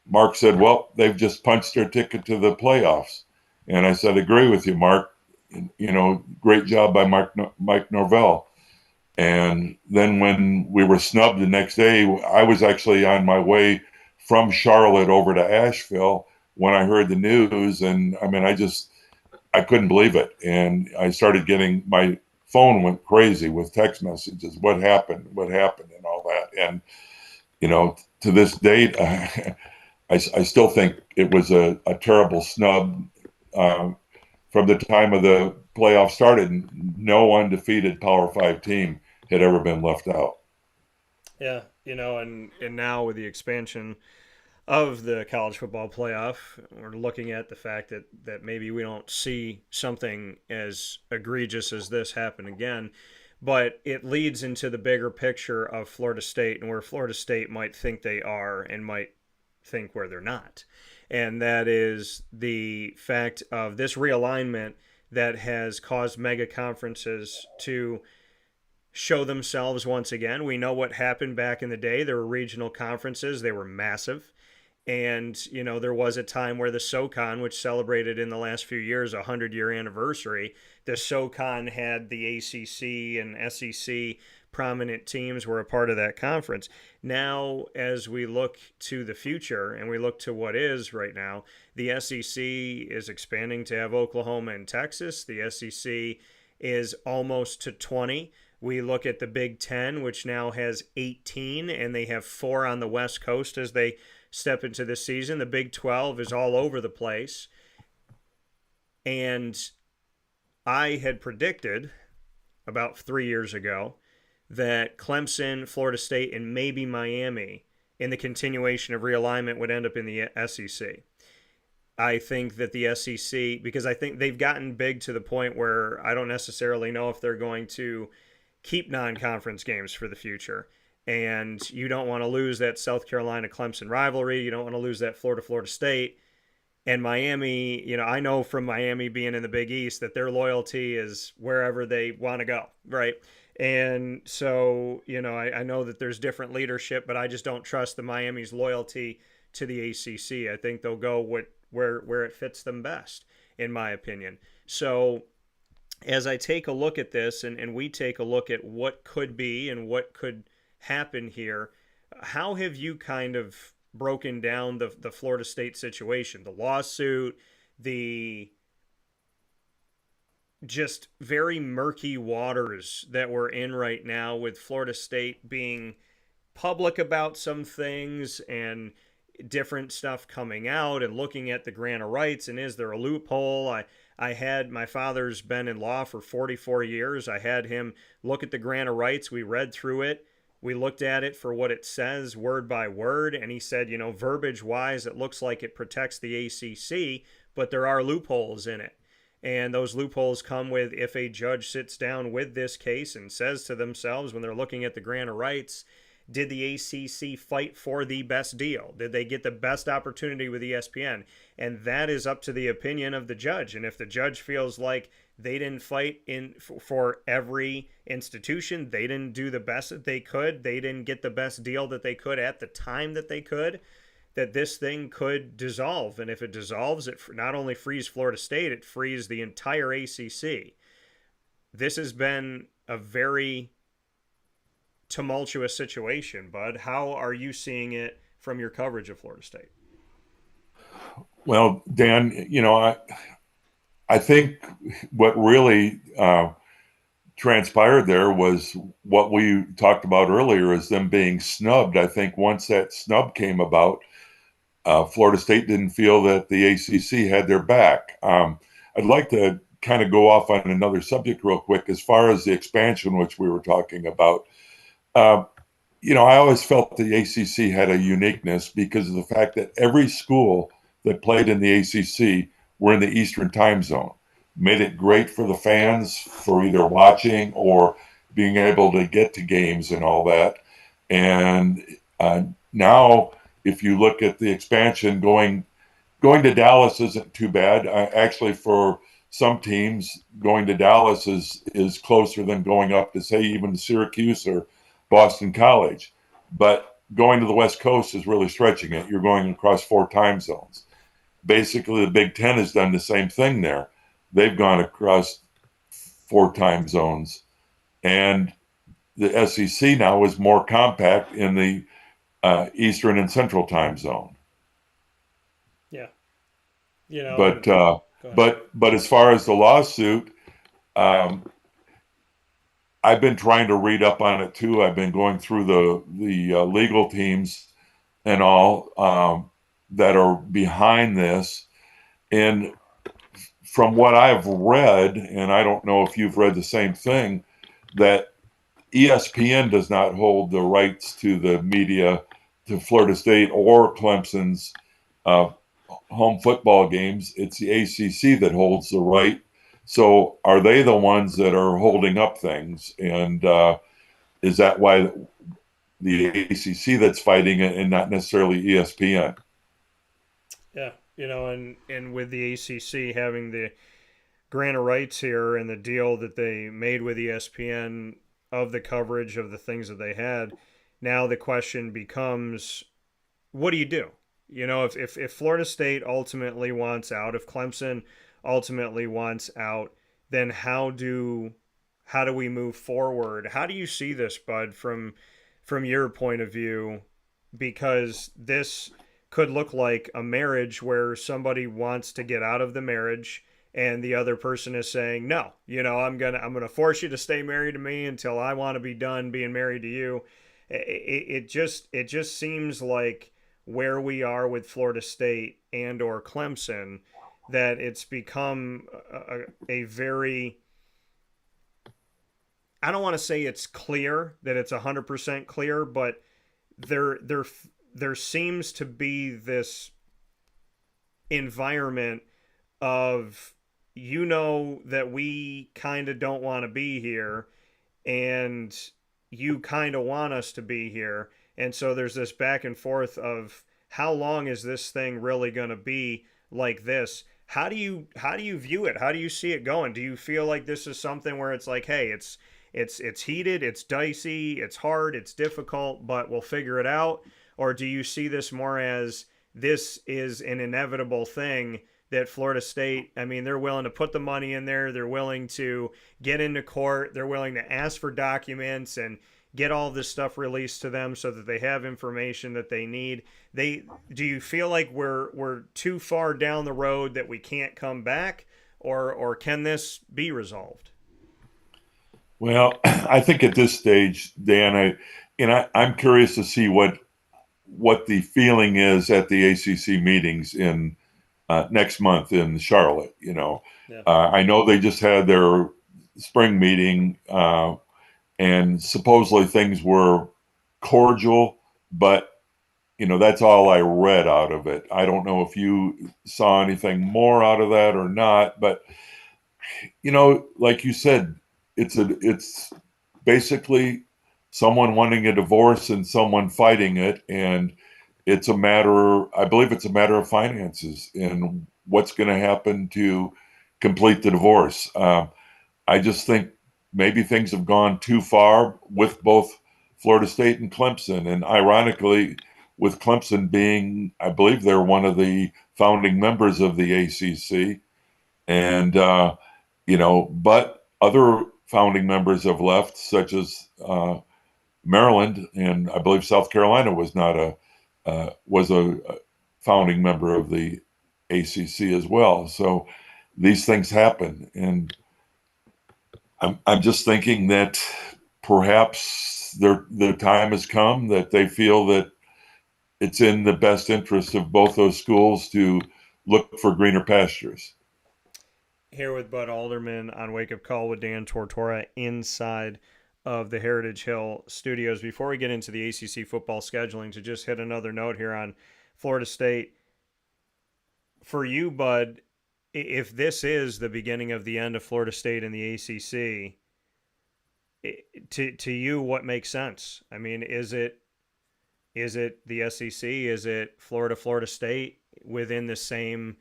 Mark said, well, they've just punched their ticket to the playoffs. And I said, agree with you, Mark. Great job by Mike Norvell. And then when we were snubbed the next day, I was actually on my way from Charlotte over to Asheville when I heard the news. And I mean, I couldn't believe it. And I started getting, my phone went crazy with text messages. What happened, and all that. And, to this date, I still think it was a terrible snub. From the time of the playoff started, no undefeated Power 5 team had ever been left out. Yeah, and now with the expansion of the college football playoff, we're looking at the fact that maybe we don't see something as egregious as this happen again, but it leads into the bigger picture of Florida State and where Florida State might think they are and might think where they're not. And that is the fact of this realignment that has caused mega conferences to show themselves once again. We know what happened back in the day. There were regional conferences. They were massive. And, there was a time where the SoCon, which celebrated in the last few years a 100-year anniversary, the SoCon had the ACC and SEC prominent teams were a part of that conference. Now, as we look to the future and we look to what is right now, the SEC is expanding to have Oklahoma and Texas. The SEC is almost to 20. We look at the Big Ten, which now has 18, and they have 4 on the West Coast as they step into this season. The Big 12 is all over the place. And I had predicted about 3 years ago that Clemson, Florida State, and maybe Miami in the continuation of realignment would end up in the SEC. I think that the SEC, because I think they've gotten big to the point where I don't necessarily know if they're going to keep non-conference games for the future. And you don't want to lose that South Carolina-Clemson rivalry. You don't want to lose that Florida State. And Miami, I know from Miami being in the Big East that their loyalty is wherever they want to go, right? And so, I know that there's different leadership, but I just don't trust the Miami's loyalty to the ACC. I think they'll go where it fits them best, in my opinion. So as I take a look at this and we take a look at what could be and what could happen here, how have you kind of broken down the Florida State situation, the lawsuit, the just very murky waters that we're in right now with Florida State being public about some things and different stuff coming out and looking at the grant of rights and is there a loophole? I had, my father's been in law for 44 years. I had him look at the grant of rights. We read through it. We looked at it for what it says word by word. And he said, verbiage wise, it looks like it protects the ACC, but there are loopholes in it. And those loopholes come with if a judge sits down with this case and says to themselves when they're looking at the grant of rights, did the ACC fight for the best deal? Did they get the best opportunity with ESPN? And that is up to the opinion of the judge. And if the judge feels like they didn't fight for every institution, they didn't do the best that they could, they didn't get the best deal that they could at the time that they could, that this thing could dissolve. And if it dissolves, it not only frees Florida State, it frees the entire ACC. This has been a very tumultuous situation, Bud. How are you seeing it from your coverage of Florida State? Well, Dan, I think what really transpired there was what we talked about earlier is them being snubbed. I think once that snub came about, Florida State didn't feel that the ACC had their back. I'd like to kind of go off on another subject real quick as far as the expansion, which we were talking about. I always felt the ACC had a uniqueness because of the fact that every school that played in the ACC were in the Eastern time zone. Made it great for the fans for either watching or being able to get to games and all that. And now, if you look at the expansion, going to Dallas isn't too bad. Actually, for some teams going to Dallas is closer than going up to, say, even Syracuse or Boston College. But going to the West Coast is really stretching it. You're going across 4 time zones. Basically, the Big Ten has done the same thing there. They've gone across 4 time zones. And the SEC now is more compact in the Eastern and Central time zone. Yeah. You know, But as far as the lawsuit, I've been trying to read up on it too. I've been going through the legal teams and all that are behind this, and from what I've read, and I don't know if you've read the same thing, that ESPN does not hold the rights to the media to Florida State or Clemson's home football games. It's the ACC that holds the right. So are they the ones that are holding up things? And is that why the ACC that's fighting it and not necessarily ESPN? Yeah, you know, and with the ACC having the grant of rights here and the deal that they made with ESPN of the coverage of the things that they had, now the question becomes, what do you do? You know, if Florida State ultimately wants out, if Clemson ultimately wants out, then how do we move forward? How do you see this, Bud, from your point of view? Because this could look like a marriage where somebody wants to get out of the marriage and the other person is saying, no, you know, I'm gonna force you to stay married to me until I want to be done being married to you. It just seems like where we are with Florida State and or Clemson, that it's become a very, I don't want to say it's clear that it's 100% clear, but there seems to be this environment of, you know, that we kind of don't want to be here and you kind of want us to be here. And so there's this back and forth of, how long is this thing really going to be like this? How do you view it? How do you see it going? Do you feel like this is something where it's like, hey, it's heated, it's dicey, it's hard, it's difficult, but we'll figure it out? Or do you see this more as, this is an inevitable thing that Florida State, I mean, they're willing to put the money in there, they're willing to get into court, they're willing to ask for documents and get all this stuff released to them so that they have information that they need? Do you feel like we're too far down the road that we can't come back, or can this be resolved? Well, I think at this stage, Dan, I'm curious to see what the feeling is at the ACC meetings in next month in Charlotte. You know, Yeah. I know they just had their spring meeting, and supposedly things were cordial, but you know, that's all I read out of it. I don't know if you saw anything more out of that or not, but you know, like you said, it's basically someone wanting a divorce and someone fighting it, and I believe it's a matter of finances and what's going to happen to complete the divorce. I just think maybe things have gone too far with both Florida State and Clemson, and ironically, with Clemson being, I believe they're one of the founding members of the ACC, and you know, but other founding members have left, such as Maryland, and I believe South Carolina was a founding member of the ACC as well. So these things happen, and I'm just thinking that perhaps the time has come that they feel that it's in the best interest of both those schools to look for greener pastures. Here with Bud Alderman on Wake Up Call with Dan Tortora inside of the Heritage Hill studios. Before we get into the ACC football scheduling, to just hit another note here on Florida State. For you, Bud, if this is the beginning of the end of Florida State in the ACC, to you, what makes sense? I mean, is it the SEC? Is it Florida State within the same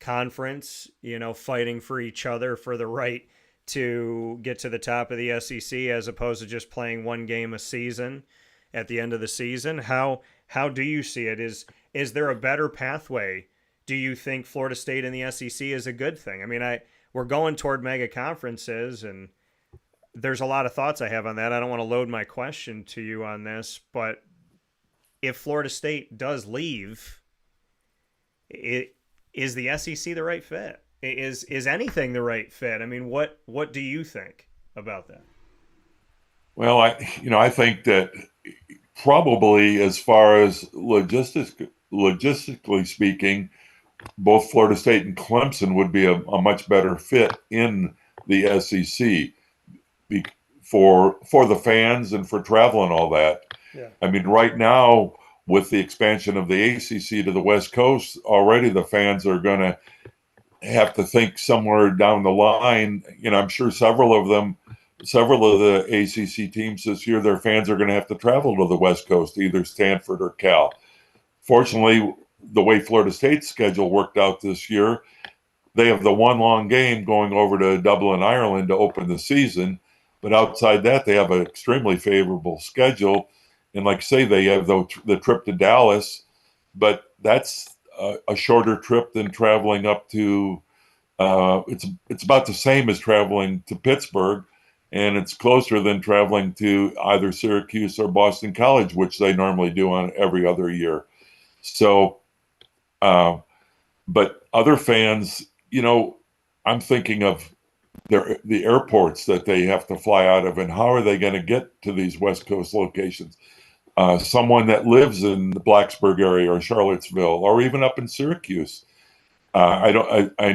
conference, fighting for each other for the right to get to the top of the SEC, as opposed to just playing one game a season at the end of the season. How do you see it? Is there a better pathway? Do you think Florida State and the SEC is a good thing? I mean, we're going toward mega conferences, and there's a lot of thoughts I have on that. I don't want to load my question to you on this, but if Florida State does leave, is the SEC the right fit? Is anything the right fit? I mean, what do you think about that? Well, I think that probably as far as logistically speaking, both Florida State and Clemson would be a much better fit in the SEC for the fans and for travel and all that. Yeah. I mean, right now with the expansion of the ACC to the West Coast, already the fans are going to have to think somewhere down the line. I'm sure several of the ACC teams this year, their fans are going to have to travel to the West Coast, either Stanford or Cal. Fortunately, the way Florida State's schedule worked out this year, they have the one long game going over to Dublin, Ireland to open the season. But outside that, they have an extremely favorable schedule. And like I say, they have the trip to Dallas, but that's a shorter trip than traveling up to, it's about the same as traveling to Pittsburgh, and it's closer than traveling to either Syracuse or Boston College, which they normally do on every other year. So, but other fans, I'm thinking of the airports that they have to fly out of, and how are they going to get to these West Coast locations? Someone that lives in the Blacksburg area or Charlottesville or even up in Syracuse. I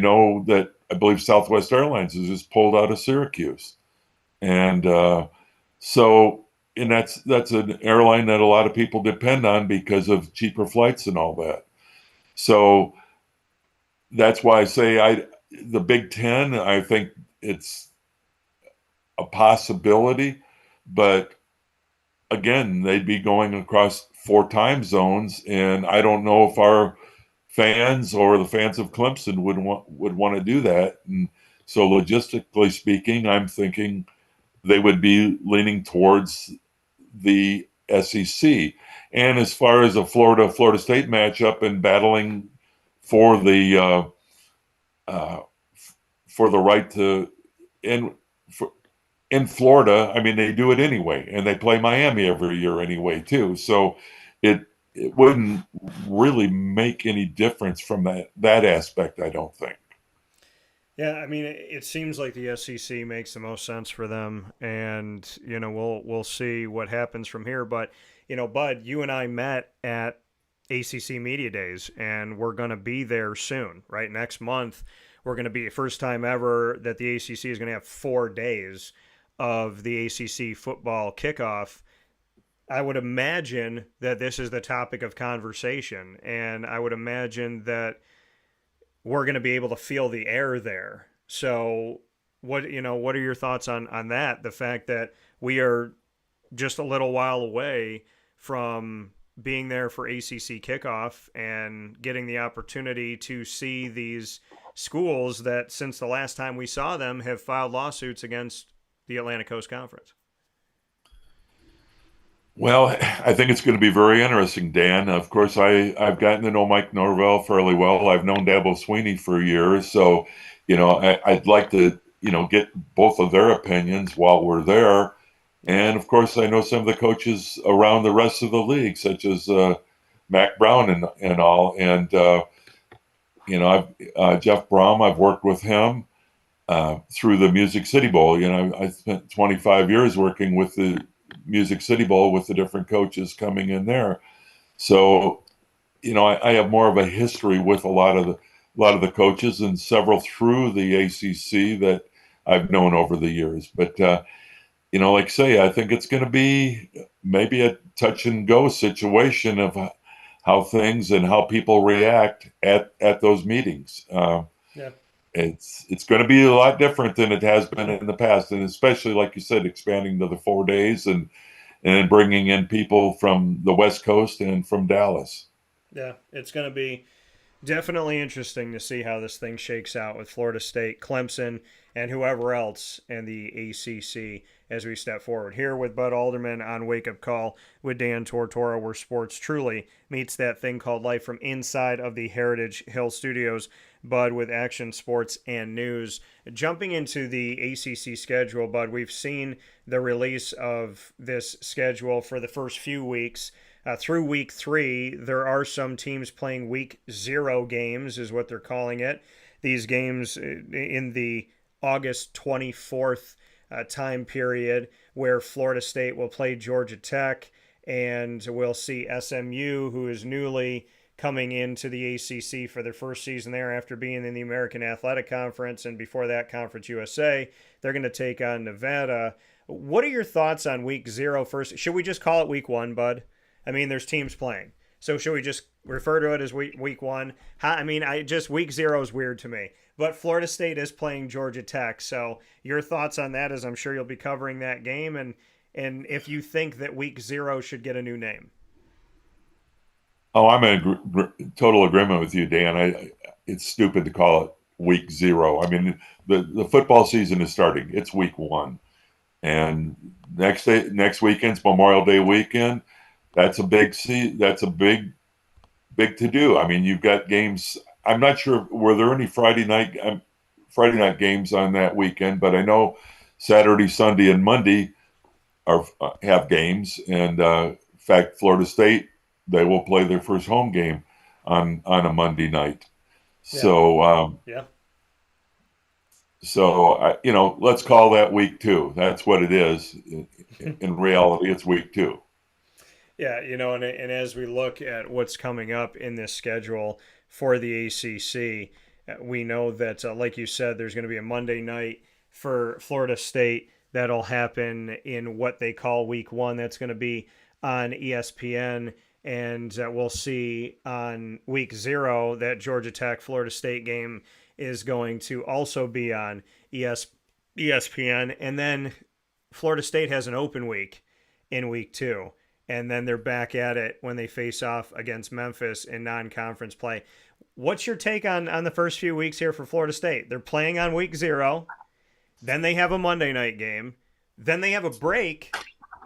know that I believe Southwest Airlines has just pulled out of Syracuse. And and that's an airline that a lot of people depend on because of cheaper flights and all that. So that's why I say the Big Ten, I think it's a possibility, but again, they'd be going across 4 time zones, and I don't know if our fans or the fans of Clemson would want to do that. And so logistically speaking, I'm thinking they would be leaning towards the SEC. And as far as a Florida State matchup and battling for the right to in Florida, I mean, they do it anyway, and they play Miami every year anyway too. So it wouldn't really make any difference from that aspect, I don't think. Yeah, I mean, it seems like the SEC makes the most sense for them, and we'll see what happens from here. But Bud, you and I met at ACC Media Days, and we're going to be there soon, right? Next month, we're going to be first time ever that the ACC is going to have 4 days of the ACC football kickoff. I would imagine that this is the topic of conversation, and I would imagine that we're going to be able to feel the air there. So what are your thoughts on that? The fact that we are just a little while away from being there for ACC kickoff and getting the opportunity to see these schools that since the last time we saw them have filed lawsuits against the Atlantic Coast Conference. Well, I think it's going to be very interesting, Dan. Of course, I've gotten to know Mike Norvell fairly well. I've known Dabo Sweeney for years. So, I'd like to, get both of their opinions while we're there. And of course, I know some of the coaches around the rest of the league, such as Mac Brown and all. And, Jeff Brom, I've worked with him through the Music City Bowl. I spent 25 years working with the Music City Bowl with the different coaches coming in there. So, I have more of a history with a lot of the coaches and several through the ACC that I've known over the years. But, like I say, I think it's going to be maybe a touch and go situation of how things and how people react at those meetings. Yeah. It's going to be a lot different than it has been in the past, and especially like you said, expanding to the 4 days and bringing in people from the West Coast and from Dallas. Yeah, it's going to be Definitely interesting to see how this thing shakes out with Florida State, Clemson, and whoever else in the ACC as we step forward. Here with Bud Alderman on Wake Up Call with Dan Tortora, where sports truly meets that thing called life from inside of the Heritage Hill Studios. Bud with action, sports, and news. Jumping into the ACC schedule, Bud, we've seen the release of this schedule for the first few weeks. Through week 3, there are some teams playing week 0 games, is what they're calling it. These games in the August 24th time period, where Florida State will play Georgia Tech, and we'll see SMU, who is newly coming into the ACC for their first season there after being in the American Athletic Conference, and before that, Conference USA. They're going to take on Nevada. What are your thoughts on week 0 first? Should we just call it week 1, Bud? I mean, there's teams playing. So should we just refer to it as week 1? Week 0 is weird to me. But Florida State is playing Georgia Tech. So your thoughts on that, as I'm sure you'll be covering that game, and if you think that week 0 should get a new name. Oh, I'm in total agreement with you, Dan. It's stupid to call it week 0. I mean, the football season is starting. It's week 1. And next weekend's Memorial Day weekend. That's a big to do. I mean, you've got games. I'm not sure, were there any Friday night games on that weekend, but I know Saturday, Sunday, and Monday have games. And in fact, Florida State, they will play their first home game on a Monday night. Yeah. So yeah. So let's call that week 2. That's what it is. In reality, it's week 2. Yeah, and as we look at what's coming up in this schedule for the ACC, we know that, like you said, there's going to be a Monday night for Florida State that'll happen in what they call week 1. That's going to be on ESPN, and we'll see on week 0 that Georgia Tech Florida State game is going to also be on ESPN, and then Florida State has an open week in week 2. And then they're back at it when they face off against Memphis in non-conference play. What's your take on the first few weeks here for Florida State? They're playing on week 0. Then they have a Monday night game. Then they have a break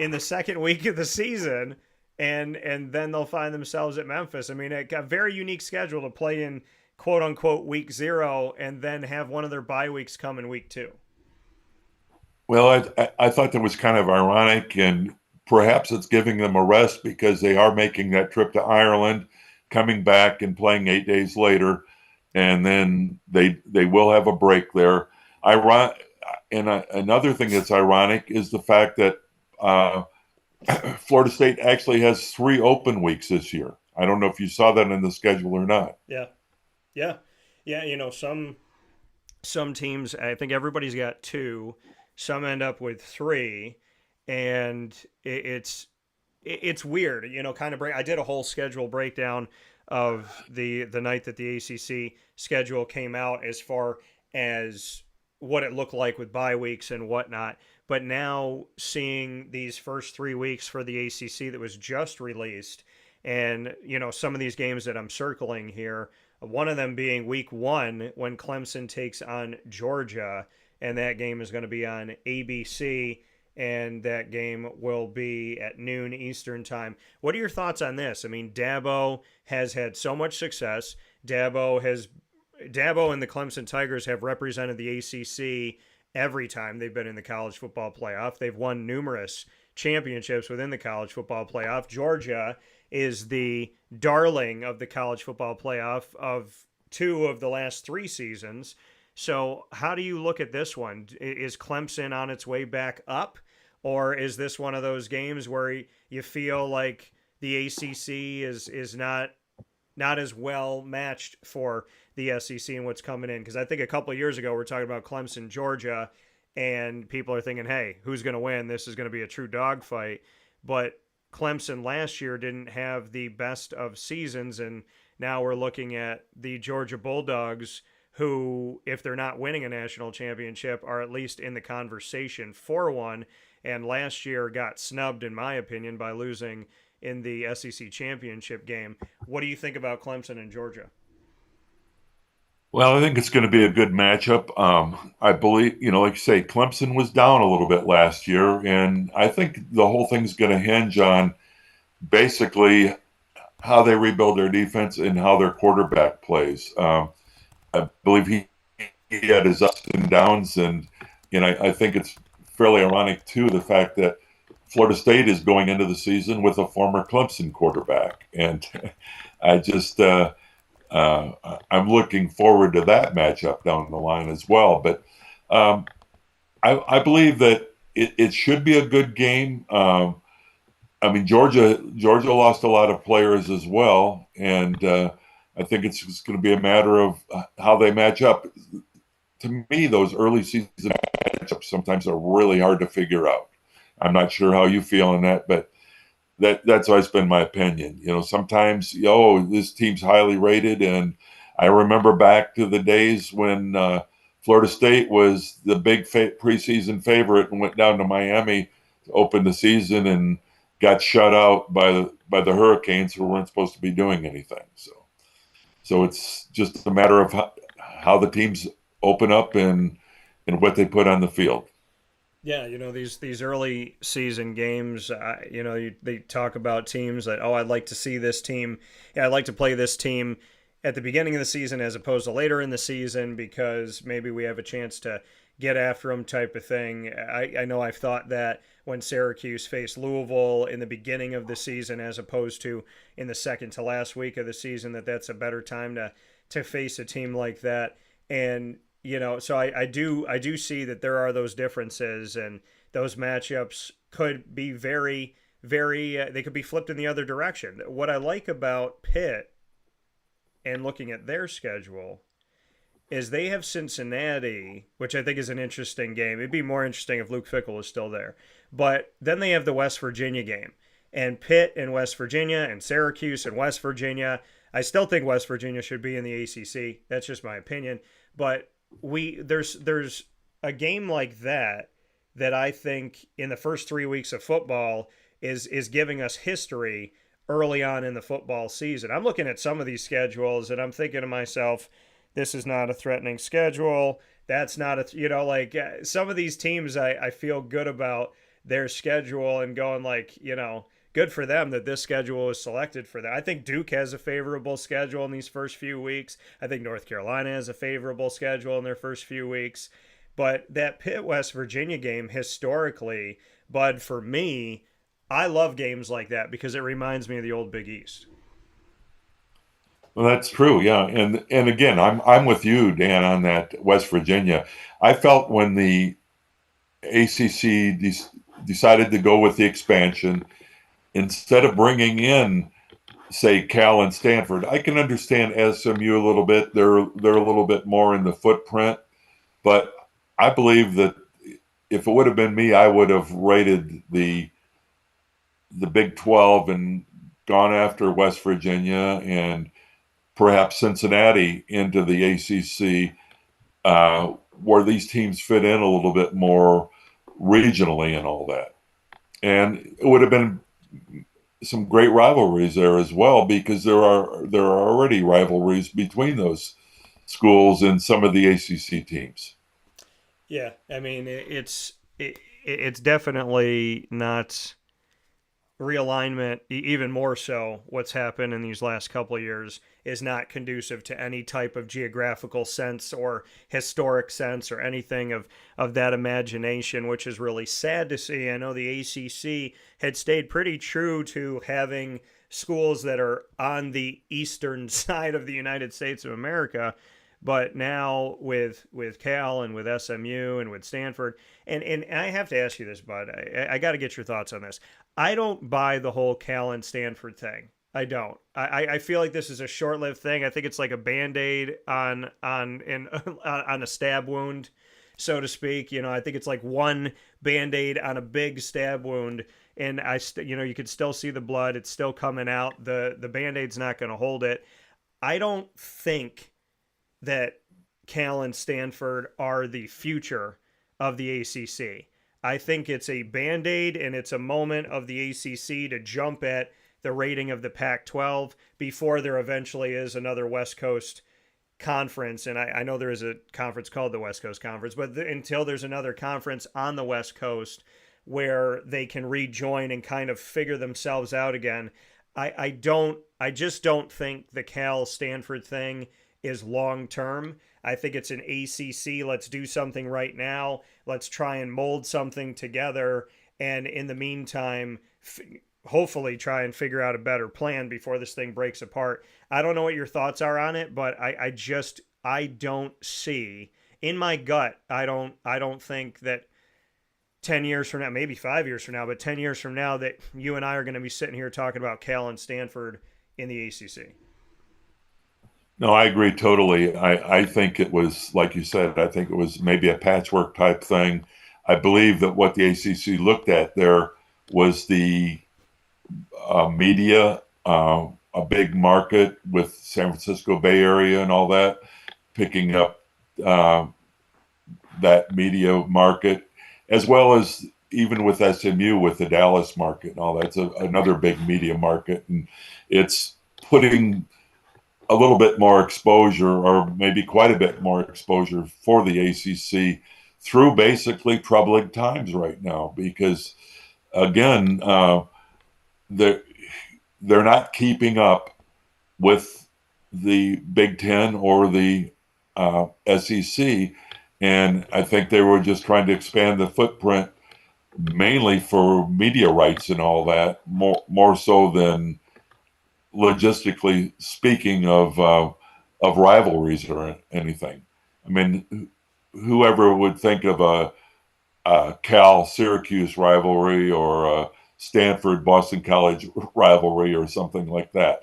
in the second week of the season. And then they'll find themselves at Memphis. I mean, a very unique schedule to play in, quote-unquote, week 0 and then have one of their bye weeks come in week 2. Well, I thought that was kind of ironic, and perhaps it's giving them a rest because they are making that trip to Ireland, coming back and playing 8 days later, and then they will have a break there. Another thing that's ironic is the fact that Florida State actually has 3 open weeks this year. I don't know if you saw that in the schedule or not. Yeah. Some teams, I think everybody's got 2. Some end up with 3. And it's weird, kind of I did a whole schedule breakdown of the night that the ACC schedule came out as far as what it looked like with bye weeks and whatnot. But now seeing these first 3 weeks for the ACC that was just released, and some of these games that I'm circling here, one of them being week 1 when Clemson takes on Georgia, and that game is going to be on ABC. And that game will be at noon Eastern time. What are your thoughts on this? I mean, Dabo has had so much success. Dabo and the Clemson Tigers have represented the ACC every time they've been in the college football playoff. They've won numerous championships within the college football playoff. Georgia is the darling of the college football playoff of 2 of the last 3 seasons. So how do you look at this one? Is Clemson on its way back up? Or is this one of those games where you feel like the ACC is not as well matched for the SEC and what's coming in? Because I think a couple of years ago, we're talking about Clemson, Georgia, and people are thinking, hey, who's going to win? This is going to be a true dogfight. But Clemson last year didn't have the best of seasons, and now we're looking at the Georgia Bulldogs, who, if they're not winning a national championship, are at least in the conversation for one, and last year got snubbed, in my opinion, by losing in the SEC championship game. What do you think about Clemson and Georgia? Well, I think it's going to be a good matchup. I believe, like you say, Clemson was down a little bit last year, and I think the whole thing's going to hinge on basically how they rebuild their defense and how their quarterback plays. I believe he had his ups and downs, and I think it's fairly ironic too the fact that Florida State is going into the season with a former Clemson quarterback, and I just uh, I'm looking forward to that matchup down the line as well. But um, I believe that it should be a good game. I mean, Georgia lost a lot of players as well, and I think it's just going to be a matter of how they match up. To me, those early season matchups sometimes are really hard to figure out. I'm not sure how you feel on that, but that's always been my opinion. Sometimes, this team's highly rated, and I remember back to the days when Florida State was the big preseason favorite and went down to Miami to open the season and got shut out by the Hurricanes, who weren't supposed to be doing anything. So it's just a matter of how the teams open up and what they put on the field. Yeah, these early season games. They talk about teams that, I'd like to see this team. Yeah, I'd like to play this team at the beginning of the season as opposed to later in the season because maybe we have a chance to get after them, type of thing. I know I've thought that when Syracuse faced Louisville in the beginning of the season as opposed to in the second to last week of the season, that's a better time to face a team like that. And so I do see that there are those differences, and those matchups could be very, very, they could be flipped in the other direction. What I like about Pitt and looking at their schedule is they have Cincinnati, which I think is an interesting game. It'd be more interesting if Luke Fickell was still there. But then they have the West Virginia game, and Pitt and West Virginia and Syracuse and West Virginia. I still think West Virginia should be in the ACC. That's just my opinion. But there's a game like that I think in the first 3 weeks of football is giving us history early on in the football season. I'm looking at some of these schedules and I'm thinking to myself, this is not a threatening schedule. That's not some of these teams I feel good about their schedule and going good for them that this schedule was selected for them. I think Duke has a favorable schedule in these first few weeks. I think North Carolina has a favorable schedule in their first few weeks. But that Pitt West Virginia game historically, Bud, for me, I love games like that because it reminds me of the old Big East. Well, that's true, yeah, and again, I'm with you, Dan, on that West Virginia. I felt when the ACC decided to go with the expansion, instead of bringing in, say, Cal and Stanford, I can understand SMU a little bit. They're a little bit more in the footprint, but I believe that if it would have been me, I would have rated the Big 12 and gone after West Virginia and perhaps Cincinnati into the ACC, where these teams fit in a little bit more regionally and all that. And it would have been some great rivalries there as well, because there are already rivalries between those schools and some of the ACC teams. Yeah, I mean it's definitely not realignment. Even more so, what's happened in these last couple of years is not conducive to any type of geographical sense or historic sense or anything of that imagination, which is really sad to see. I know the ACC had stayed pretty true to having schools that are on the eastern side of the United States of America. But now with Cal and with SMU and with Stanford, and I have to ask you this, Bud, I got to get your thoughts on this. I don't buy the whole Cal and Stanford thing. I don't. I feel like this is a short-lived thing. I think it's like a Band-Aid on a stab wound, so to speak. I think it's like one Band-Aid on a big stab wound, and you could still see the blood. It's still coming out. The Band-Aid's not going to hold it. I don't think that Cal and Stanford are the future of the ACC. I think it's a Band-Aid and it's a moment of the ACC to jump at the rating of the Pac-12 before there eventually is another West Coast conference, and I know there is a conference called the West Coast Conference, but until there's another conference on the West Coast where they can rejoin and kind of figure themselves out again, I just don't think the Cal Stanford thing is long term. I think it's an ACC. Let's do something right now. Let's try and mold something together. And in the meantime, hopefully try and figure out a better plan before this thing breaks apart. I don't know what your thoughts are on it, but I don't see in my gut. I don't think that 10 years from now, maybe 5 years from now, but 10 years from now that you and I are going to be sitting here talking about Cal and Stanford in the ACC. No, I agree totally. I think it was, like you said, I think it was maybe a patchwork type thing. I believe that what the ACC looked at there was the media, a big market with San Francisco Bay Area and all that, picking up that media market, as well as even with SMU with the Dallas market and all that's another big media market. And it's putting a little bit more exposure, or maybe quite a bit more exposure for the ACC through basically troubling times right now, because again, they're not keeping up with the Big Ten or the SEC. And I think they were just trying to expand the footprint mainly for media rights and all that, more so than logistically speaking of rivalries or anything. I mean, whoever would think of a Cal Syracuse rivalry or a Stanford Boston College rivalry or something like that?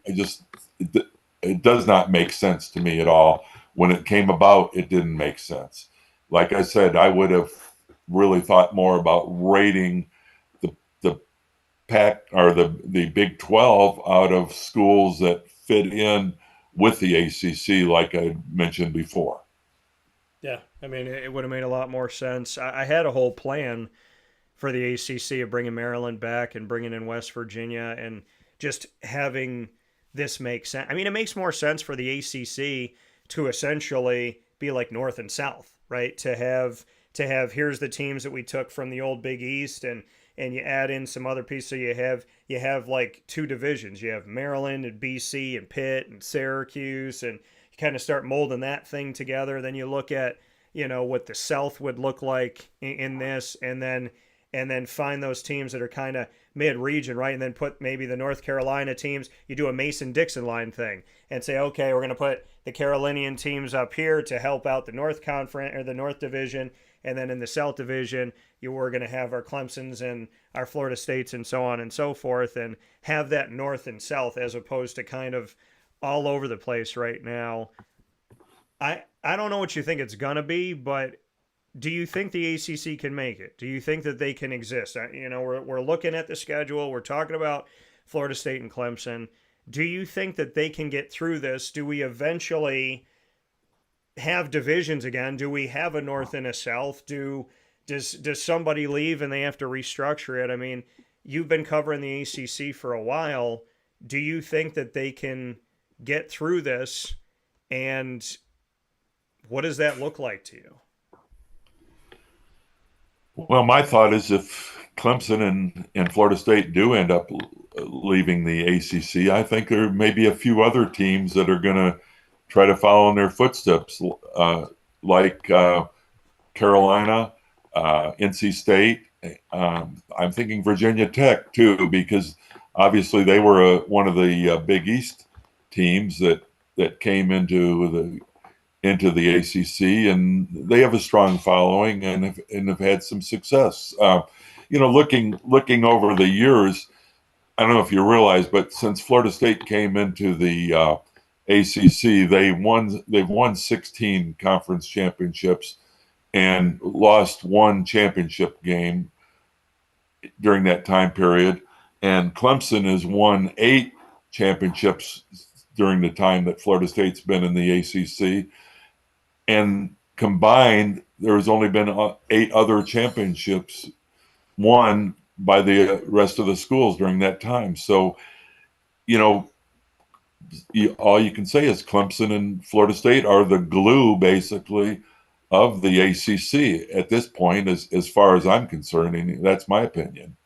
It does not make sense to me at all. When it came about, it didn't make sense. Like I said, I would have really thought more about rating the Pac or the Big 12 out of schools that fit in with the ACC, like I mentioned before. Yeah, I mean, it would have made a lot more sense. I had a whole plan for the ACC of bringing Maryland back and bringing in West Virginia and just having this make sense. I mean, it makes more sense for the ACC to essentially be like North and South, right? To have here's the teams that we took from the old Big East, and you add in some other pieces. So you have like two divisions. You have Maryland and BC and Pitt and Syracuse, and you kind of start molding that thing together. Then you look at, what the South would look like in this, and then find those teams that are kind of mid-region, right? And then put maybe the North Carolina teams. You do a Mason-Dixon line thing and say, okay, we're going to put the Carolinian teams up here to help out the North Conference or the North Division, and then in the South Division, we're going to have our Clemsons and our Florida States and so on and so forth, and have that North and South as opposed to kind of all over the place right now. I don't know what you think it's going to be, but do you think the ACC can make it? Do you think that they can exist? We're looking at the schedule. We're talking about Florida State and Clemson. Do you think that they can get through this? Do we eventually have divisions again? Do we have a North and a South? Does somebody leave and they have to restructure it? I mean, you've been covering the ACC for a while. Do you think that they can get through this? And what does that look like to you? Well, my thought is if Clemson and Florida State do end up leaving the ACC, I think there may be a few other teams that are going to try to follow in their footsteps, like Carolina, NC State. I'm thinking Virginia Tech, too, because obviously they were one of the Big East teams that came into the ACC, and they have a strong following and have had some success. Looking over the years, I don't know if you realize, but since Florida State came into the ACC, they've won 16 conference championships and lost one championship game during that time period. And Clemson has won 8 championships during the time that Florida State's been in the ACC. And combined, there's only been 8 other championships won by the rest of the schools during that time. So, all you can say is Clemson and Florida State are the glue, basically, of the ACC at this point, as far as I'm concerned. And that's my opinion.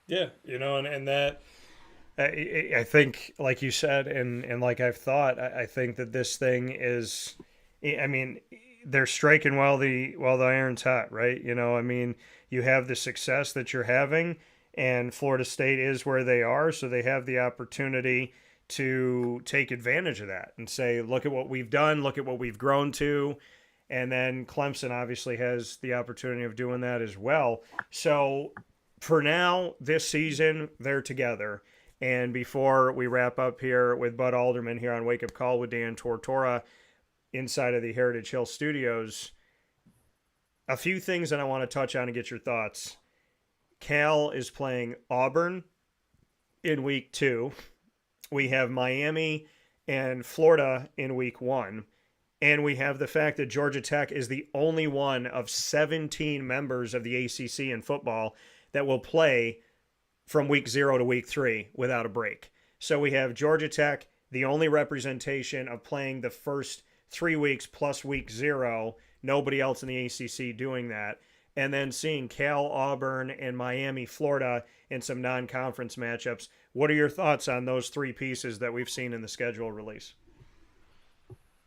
Yeah, and that I think, like you said, and like I've thought, I think that this thing is, I mean, they're striking while the iron's hot, right? You have the success that you're having, and Florida State is where they are, so they have the opportunity to take advantage of that and say, look at what we've done, look at what we've grown to. And then Clemson obviously has the opportunity of doing that as well. So for now, this season, they're together. And before we wrap up here with Bud Alderman here on Wake Up Call with Dan Tortora inside of the Heritage Hill Studios, a few things that I want to touch on and get your thoughts. Cal is playing Auburn in week 2. We have Miami and Florida in week 1. And we have the fact that Georgia Tech is the only one of 17 members of the ACC in football that will play from week 0 to week 3 without a break. So we have Georgia Tech, the only representation of playing the first 3 weeks plus week 0. Nobody else in the ACC doing that. And then seeing Cal, Auburn, and Miami, Florida in some non-conference matchups. What are your thoughts on those 3 pieces that we've seen in the schedule release?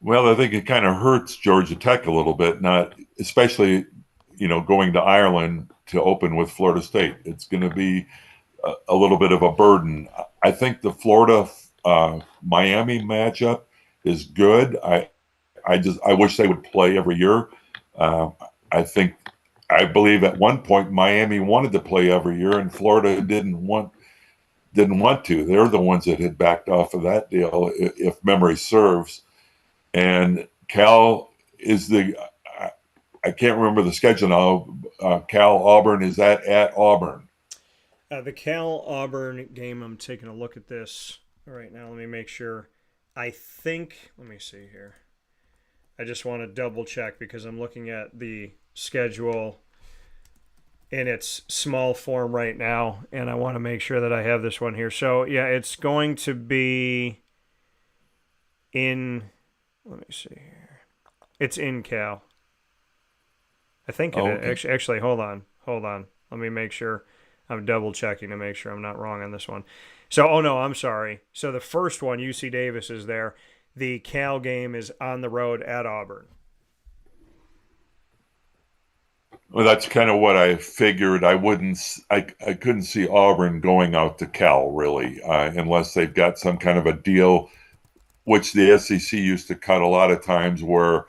Well, I think it kind of hurts Georgia Tech a little bit, not especially, going to Ireland to open with Florida State. It's going to be a little bit of a burden. I think the Florida Miami matchup is good. I wish they would play every year. I believe at one point Miami wanted to play every year, and Florida didn't want to. They're the ones that had backed off of that deal, if memory serves. And Cal is I can't remember the schedule now. Cal Auburn, is that at Auburn? The Cal Auburn game, I'm taking a look at this right now. Let me make sure. Let me see here. I just want to double check because I'm looking at the schedule in its small form right now, and I want to make sure that I have this one here. So, yeah, it's going to be let me see here. It's in Cal. I think okay. Actually, hold on. Let me make sure. I'm double checking to make sure I'm not wrong on this one. So, I'm sorry. So the first one, UC Davis, is there. The Cal game is on the road at Auburn. Well, that's kind of what I figured. I couldn't see Auburn going out to Cal really, unless they've got some kind of a deal, which the SEC used to cut a lot of times, where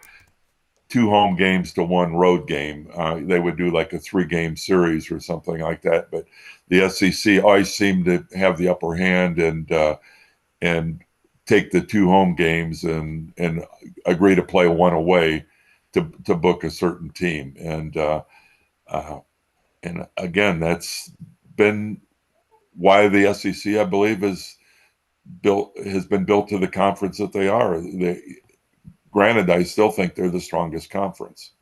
2 home games to 1 road game. They would do like a 3-game series or something like that. But the SEC always seemed to have the upper hand and take the 2 home games and agree to play 1 away to book a certain team. And again, that's been why the SEC, I believe, has been built to the conference that they are. Granted, I still think they're the strongest conference.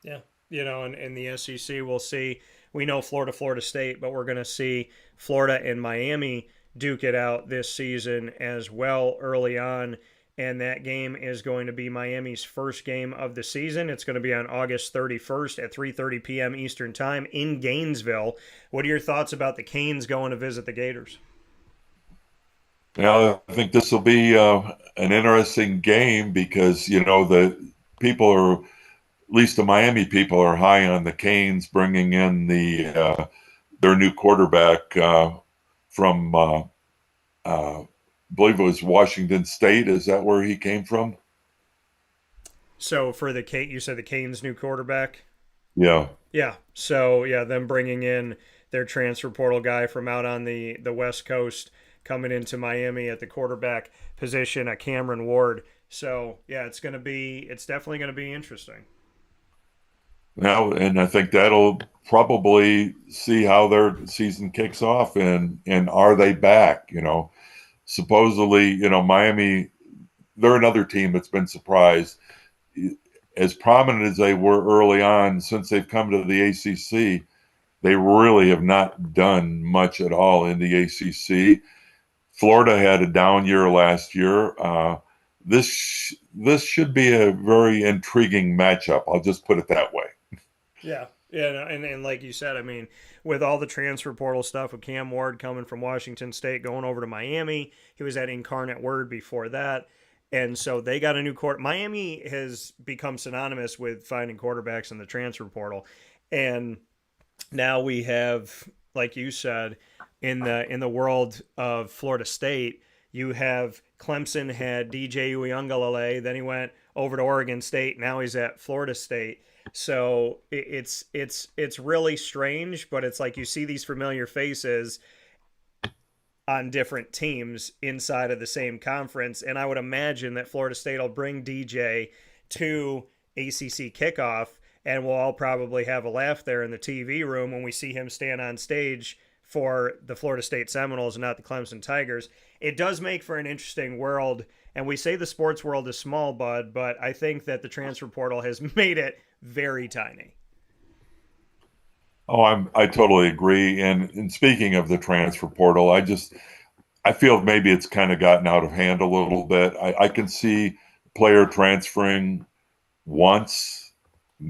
Yeah, and the SEC, we'll see. We know Florida State, but we're going to see Florida and Miami duke it out this season as well early on. And that game is going to be Miami's first game of the season. It's going to be on August 31st at 3:30 p.m. Eastern Time in Gainesville. What are your thoughts about the Canes going to visit the Gators? Yeah, I think this will be an interesting game because, the people are, at least the Miami people, are high on the Canes bringing in their new quarterback from, I believe it was Washington State. Is that where he came from? So for you said the Canes' new quarterback? Yeah. Yeah. So, them bringing in their transfer portal guy from out on the West Coast, coming into Miami at the quarterback position, Cameron Ward. So, it's definitely going to be interesting. Now, and I think that'll probably see how their season kicks off and are they back? Supposedly, Miami, they're another team that's been surprised. As prominent as they were early on, since they've come to the ACC, they really have not done much at all in the ACC. Florida had a down year last year. This should be a very intriguing matchup. I'll just put it that way. Yeah. Yeah, and like you said, I mean, with all the transfer portal stuff, with Cam Ward coming from Washington State, going over to Miami, he was at Incarnate Word before that, and so they got a new quarter. Miami has become synonymous with finding quarterbacks in the transfer portal, and now we have, like you said, in the world of Florida State, you have Clemson had DJ Uiagalelei, then he went over to Oregon State, now he's at Florida State. So it's really strange, but it's like you see these familiar faces on different teams inside of the same conference, and I would imagine that Florida State will bring DJ to ACC kickoff, and we'll all probably have a laugh there in the TV room when we see him stand on stage for the Florida State Seminoles and not the Clemson Tigers. It does make for an interesting world, and we say the sports world is small, Bud, but I think that the transfer portal has made it very tiny. Oh, I totally agree. And speaking of the transfer portal, I feel maybe it's kind of gotten out of hand a little bit. I can see player transferring once,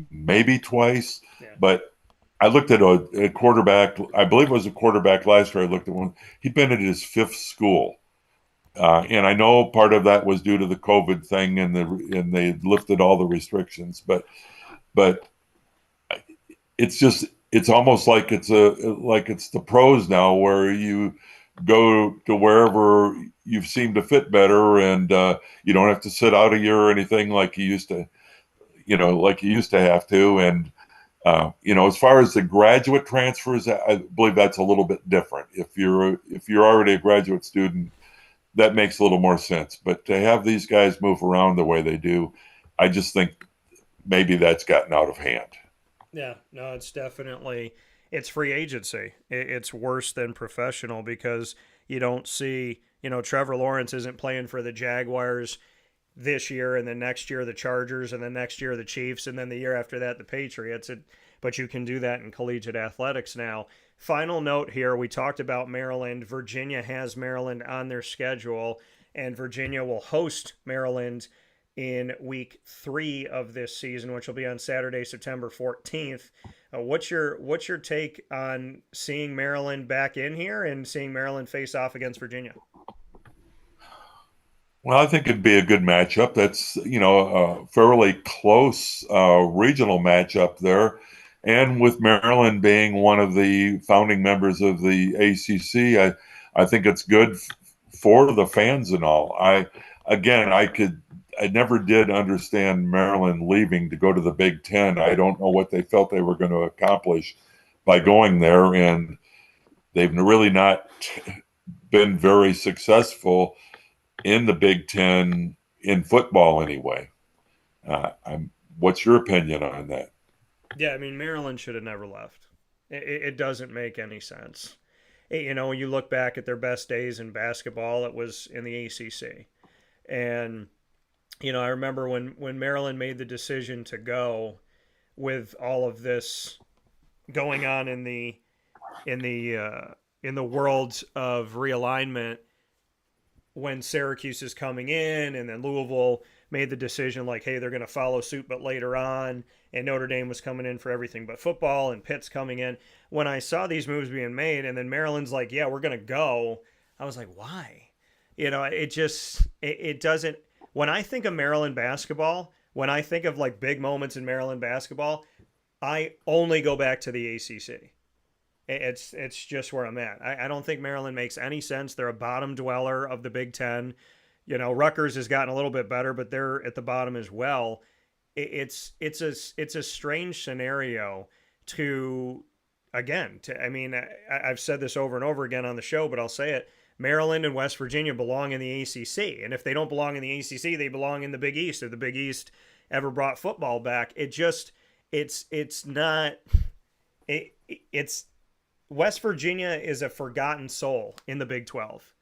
maybe twice, but I looked at a quarterback, I believe it was a quarterback last year. I looked at one, he'd been at his fifth school. And I know part of that was due to the COVID thing and they lifted all the restrictions, but it's almost like it's the pros now where you go to wherever you seem to fit better, and you don't have to sit out a year or anything like you used to have to. And as far as the graduate transfers, I believe that's a little bit different. If you're already a graduate student, that makes a little more sense. But to have these guys move around the way they do, I just think maybe that's gotten out of hand. Yeah, no, it's free agency. It's worse than professional because you don't see, Trevor Lawrence isn't playing for the Jaguars this year, and then next year the Chargers, and then next year the Chiefs, and then the year after that the Patriots. But you can do that in collegiate athletics now. Final note here, we talked about Maryland. Virginia has Maryland on their schedule, and Virginia will host Maryland in week 3 of this season, which will be on Saturday, September 14th. What's your take on seeing Maryland back in here and seeing Maryland face off against Virginia? Well, I think it'd be a good matchup. That's, a fairly close regional matchup there. And with Maryland being one of the founding members of the ACC, I think it's good for the fans and all. I never did understand Maryland leaving to go to the Big Ten. I don't know what they felt they were going to accomplish by going there, and they've really not been very successful in the Big Ten in football anyway. What's your opinion on that? Yeah, I mean, Maryland should have never left. It doesn't make any sense. When you look back at their best days in basketball, it was in the ACC. And I remember when Maryland made the decision to go, with all of this going on in the world of realignment, when Syracuse is coming in, and then Louisville made the decision like, hey, they're going to follow suit, but later on, and Notre Dame was coming in for everything but football, and Pitt's coming in. When I saw these moves being made, and then Maryland's like, yeah, we're going to go, I was like, why? It doesn't. When I think of Maryland basketball, when I think of like big moments in Maryland basketball, I only go back to the ACC. It's just where I'm at. I don't think Maryland makes any sense. They're a bottom dweller of the Big Ten. Rutgers has gotten a little bit better, but they're at the bottom as well. It's a strange scenario I've said this over and over again on the show, but I'll say it. Maryland and West Virginia belong in the ACC, and if they don't belong in the ACC, they belong in the Big East. If the Big East ever brought football back, West Virginia is a forgotten soul in the Big 12.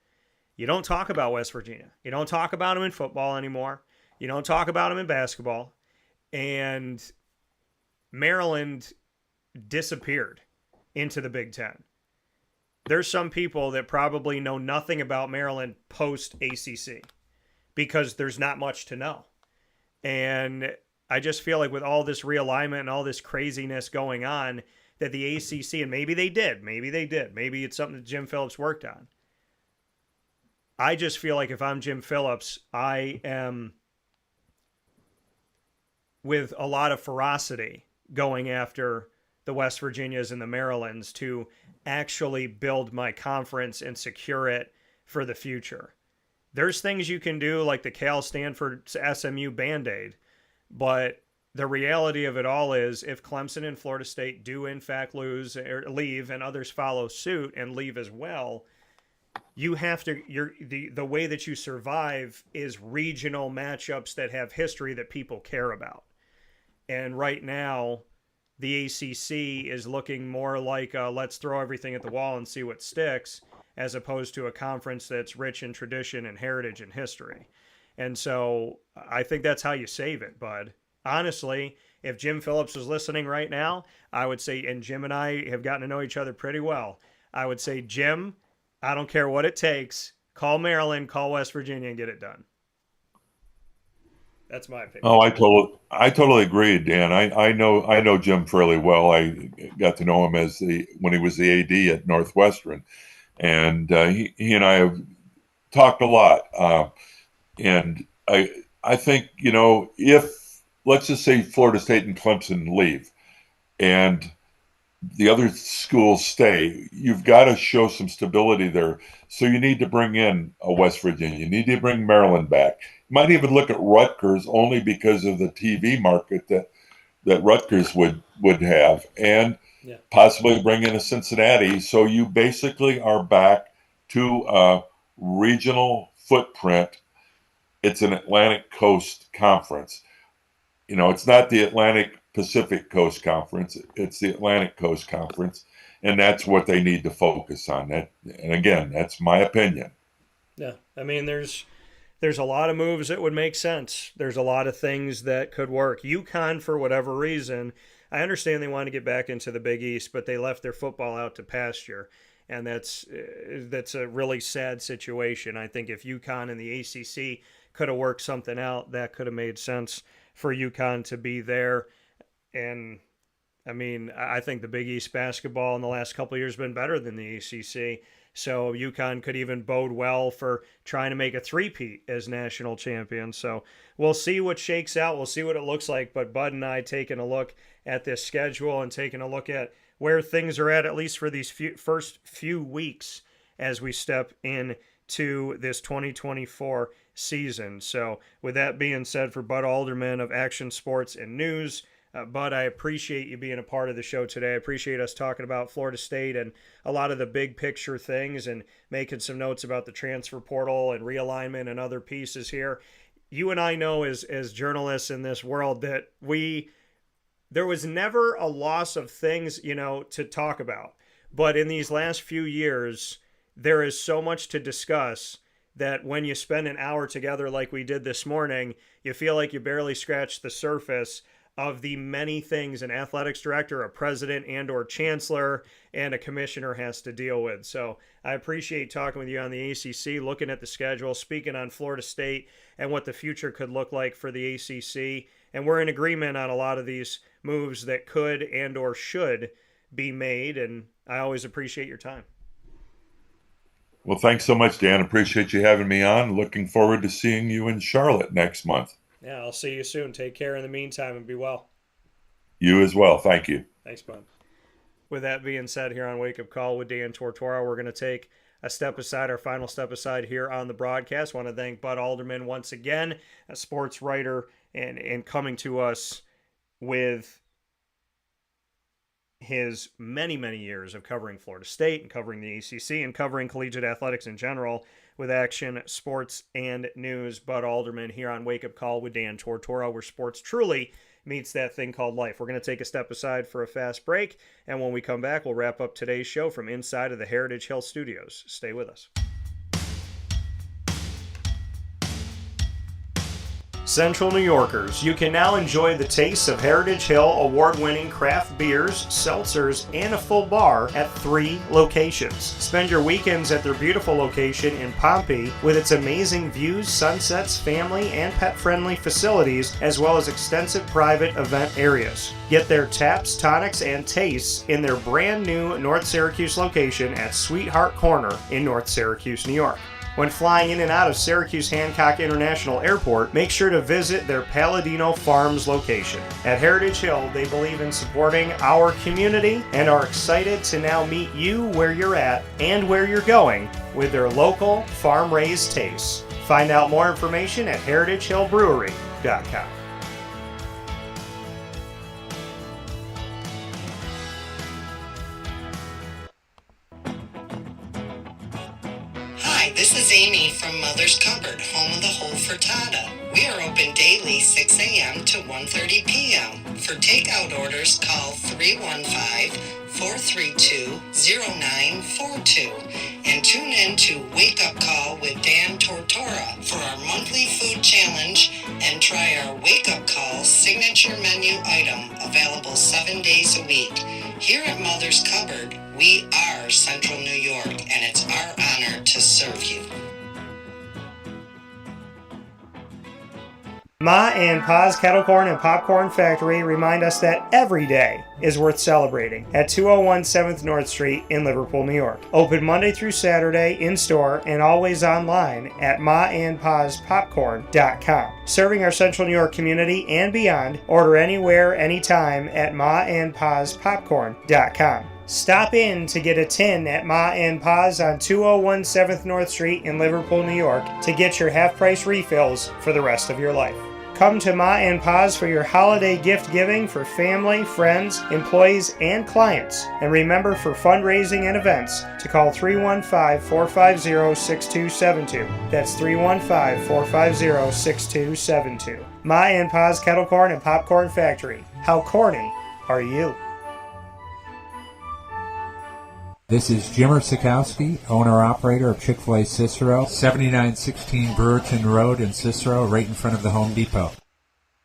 You don't talk about West Virginia. You don't talk about them in football anymore. You don't talk about them in basketball. And Maryland disappeared into the Big Ten. there's some people that probably know nothing about Maryland post ACC because there's not much to know. And I just feel like with all this realignment and all this craziness going on, that the ACC, and maybe it's something that Jim Phillips worked on. I just feel like if I'm Jim Phillips, I am with a lot of ferocity going after the West Virginias and the Marylands to actually build my conference and secure it for the future. There's things you can do like the Cal Stanford SMU Band-Aid, but the reality of it all is if Clemson and Florida State do in fact lose or leave and others follow suit and leave as well, you have to, the way that you survive is regional matchups that have history that people care about. And right now, the ACC is looking more like let's throw everything at the wall and see what sticks, as opposed to a conference that's rich in tradition and heritage and history. And so I think that's how you save it, Bud. Honestly, if Jim Phillips was listening right now, I would say, and Jim and I have gotten to know each other pretty well, I would say, Jim, I don't care what it takes. Call Maryland, call West Virginia, and get it done. That's my opinion. Oh, I totally agree, Dan. I know Jim fairly well. I got to know him when he was the AD at Northwestern, and he and I have talked a lot. And I think, if, let's just say Florida State and Clemson leave and the other schools stay, you've got to show some stability there. So you need to bring in a West Virginia. You need to bring Maryland back. You might even look at Rutgers only because of the TV market that Rutgers would have, and possibly bring in a Cincinnati. So you basically are back to a regional footprint. It's an Atlantic Coast Conference. It's not the Atlantic Pacific Coast Conference. It's the Atlantic Coast Conference, and that's what they need to focus on. And again, that's my opinion. Yeah, I mean, there's a lot of moves that would make sense. There's a lot of things that could work. UConn, for whatever reason, I understand they want to get back into the Big East, but they left their football out to pasture, and that's a really sad situation. I think if UConn and the ACC could have worked something out, that could have made sense for UConn to be there. And I mean, I think the Big East basketball in the last couple of years has been better than the ACC. So UConn could even bode well for trying to make a three-peat as national champions. So we'll see what shakes out. We'll see what it looks like. But Bud and I taking a look at this schedule and taking a look at where things are at least for these first few weeks as we step into this 2024 season. So with that being said, for Bud Alderman of Action Sports and News, Bud, I appreciate you being a part of the show today. I appreciate us talking about Florida State and a lot of the big picture things and making some notes about the transfer portal and realignment and other pieces here. You and I know as journalists in this world that there was never a loss of things, to talk about. But in these last few years, there is so much to discuss that when you spend an hour together like we did this morning, you feel like you barely scratched the surface of the many things an athletics director, a president, and or chancellor, and a commissioner has to deal with. So I appreciate talking with you on the ACC, looking at the schedule, speaking on Florida State and what the future could look like for the ACC. And we're in agreement on a lot of these moves that could and or should be made. And I always appreciate your time. Well, thanks so much, Dan. Appreciate you having me on. Looking forward to seeing you in Charlotte next month. Yeah, I'll see you soon. Take care in the meantime and be well. You as well. Thank you. Thanks, Bud. With that being said, here on Wake Up Call with Dan Tortora, we're going to take a step aside, our final step aside here on the broadcast. I want to thank Bud Alderman once again, a sports writer, and coming to us with his many, many years of covering Florida State and covering the ACC and covering collegiate athletics in general with Action Sports and News. Bud Alderman here on Wake Up Call with Dan Tortora, where sports truly meets that thing called life. We're going to take a step aside for a fast break, and when we come back, we'll wrap up today's show from inside of the Heritage Hill Studios. Stay with us. Central New Yorkers, you can now enjoy the taste of Heritage Hill award-winning craft beers, seltzers, and a full bar at 3 locations. Spend your weekends at their beautiful location in Pompey with its amazing views, sunsets, family, and pet-friendly facilities, as well as extensive private event areas. Get their taps, tonics, and tastes in their brand new North Syracuse location at Sweetheart Corner in North Syracuse, New York. When flying in and out of Syracuse Hancock International Airport, make sure to visit their Palladino Farms location. At Heritage Hill, they believe in supporting our community and are excited to now meet you where you're at and where you're going with their local farm-raised tastes. Find out more information at heritagehillbrewery.com. Hi, this is Amy from Mother's Cupboard, home of the whole frittata. We are open daily 6 a.m. to 1:30 p.m. For takeout orders, call 315-432-0942 and tune in to Wake Up Call with Dan Tortora for our monthly food challenge and try our Wake Up Call signature menu item available 7 days a week. Here at Mother's Cupboard, we are Central New York, and it's our honor to serve you. Ma and Pa's Kettle Corn and Popcorn Factory remind us that every day is worth celebrating at 201 7th North Street in Liverpool, New York. Open Monday through Saturday in-store and always online at maandpaspopcorn.com. Serving our Central New York community and beyond, order anywhere, anytime at maandpaspopcorn.com. Stop in to get a tin at Ma and Pa's on 201 7th North Street in Liverpool, New York to get your half-price refills for the rest of your life. Come to Ma and Pa's for your holiday gift giving for family, friends, employees, and clients. And remember, for fundraising and events, to call 315-450-6272. That's 315-450-6272. Ma and Pa's Kettle Corn and Popcorn Factory. How corny are you? This is Jimmer Sikowski, owner-operator of Chick-fil-A Cicero, 7916 Brewerton Road in Cicero, right in front of the Home Depot.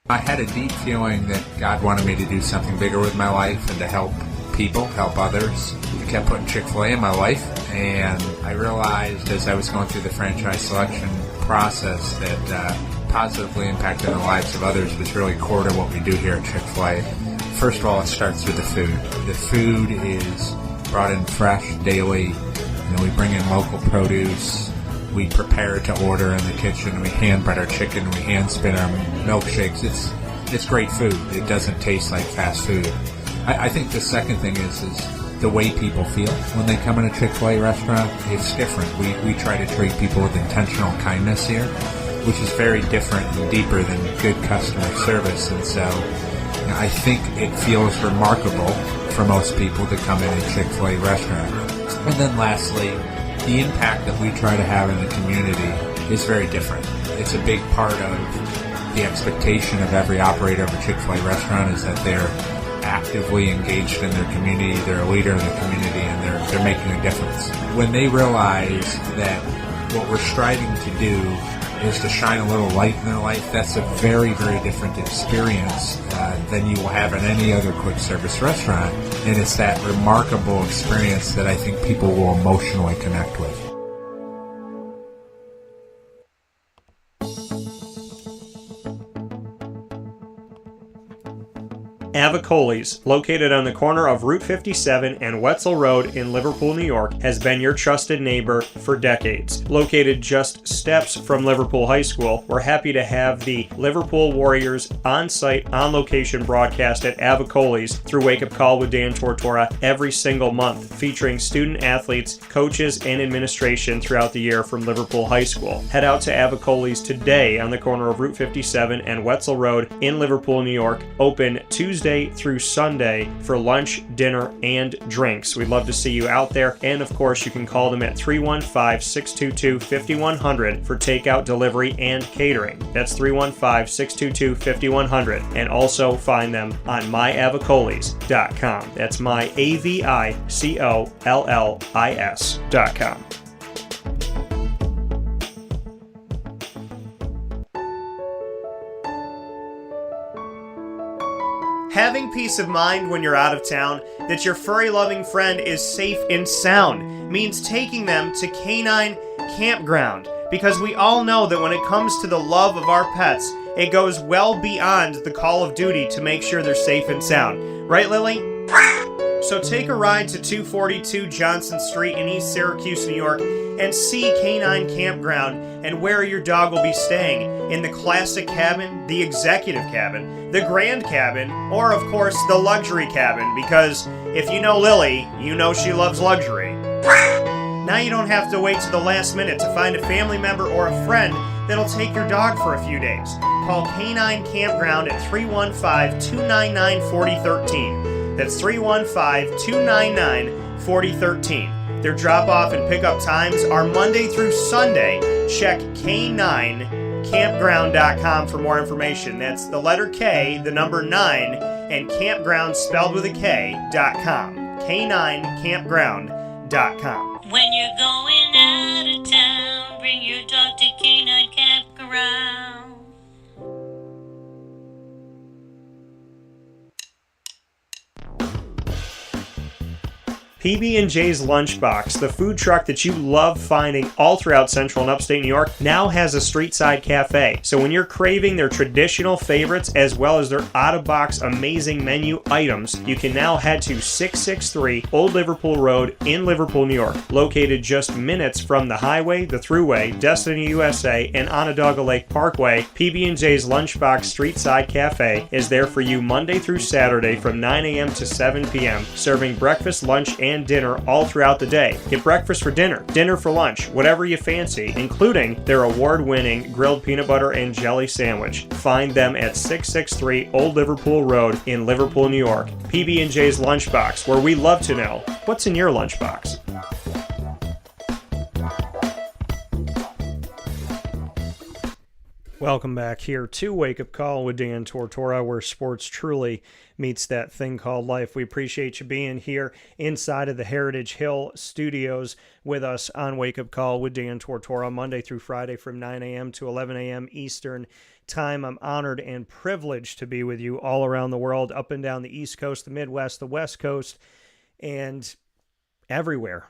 I had a deep feeling that God wanted me to do something bigger with my life and to help people, help others. I kept putting Chick-fil-A in my life, and I realized as I was going through the franchise selection process that positively impacting the lives of others was really core to what we do here at Chick-fil-A. First of all, it starts with the food. The food is brought in fresh daily. We bring in local produce. We prepare to order in the kitchen. We hand bread our chicken. We hand spin our milkshakes. It's great food. It doesn't taste like fast food. I think the second thing is the way people feel when they come in a Chick-fil-A restaurant. It's different. We try to treat people with intentional kindness here, which is very different and deeper than good customer service. And so I think it feels remarkable for most people to come in a Chick-fil-A restaurant. And then lastly, the impact that we try to have in the community is very different. It's a big part of the expectation of every operator of a Chick-fil-A restaurant is that they're actively engaged in their community, they're a leader in the community, and they're making a difference. When they realize that what we're striving to do is to shine a little light in their life, that's a very, very different experience than you will have in any other quick service restaurant. And it's that remarkable experience that I think people will emotionally connect with. Avicoli's, located on the corner of Route 57 and Wetzel Road in Liverpool, New York, has been your trusted neighbor for decades. Located just steps from Liverpool High School, we're happy to have the Liverpool Warriors on-site, on-location broadcast at Avicoli's through Wake Up Call with Dan Tortora every single month, featuring student athletes, coaches, and administration throughout the year from Liverpool High School. Head out to Avicoli's today on the corner of Route 57 and Wetzel Road in Liverpool, New York, open Tuesday through Sunday for lunch, dinner, and drinks. We'd love to see you out there, and of course you can call them at 315-622-5100 for takeout, delivery, and catering. That's 315-622-5100, and also find them on myavicolis.com. That's myavicollis.com. Having peace of mind when you're out of town that your furry-loving friend is safe and sound means taking them to Canine Campground, because we all know that when it comes to the love of our pets, it goes well beyond the call of duty to make sure they're safe and sound. Right, Lily? So take a ride to 242 Johnson Street in East Syracuse, New York, and see Canine Campground and where your dog will be staying in the classic cabin, the executive cabin, the grand cabin, or of course the luxury cabin, because if you know Lily, you know she loves luxury. Now you don't have to wait to the last minute to find a family member or a friend that'll take your dog for a few days. Call Canine Campground at 315-299-4013. That's 315-299-4013. Their drop-off and pickup times are Monday through Sunday. Check K9campground.com for more information. That's the letter K, the number 9, and campground spelled with a K.com. K9campground.com. When you're going out of town, bring your dog to Canine Campground. PB&J's Lunchbox, the food truck that you love finding all throughout Central and Upstate New York, now has a street-side cafe. So when you're craving their traditional favorites as well as their out-of-box amazing menu items, you can now head to 663 Old Liverpool Road in Liverpool, New York. Located just minutes from the highway, the Thruway, Destiny USA, and Onondaga Lake Parkway, PB&J's Lunchbox Street-Side Cafe is there for you Monday through Saturday from 9 a.m. to 7 p.m., serving breakfast, lunch, and dinner all throughout the day. Get breakfast for dinner, dinner for lunch, whatever you fancy, including their award-winning grilled peanut butter and jelly sandwich. Find them at 663 Old Liverpool Road in Liverpool, New York. PB&J's Lunchbox, where we love to know what's in your lunchbox. Welcome back here to Wake Up Call with Dan Tortora, where sports truly meets that thing called life. We appreciate you being here inside of the Heritage Hill studios with us on Wake Up Call with Dan Tortora, Monday through Friday from 9 a.m. to 11 a.m. Eastern Time. I'm honored and privileged to be with you all around the world, up and down the East Coast, the Midwest, the West Coast, and everywhere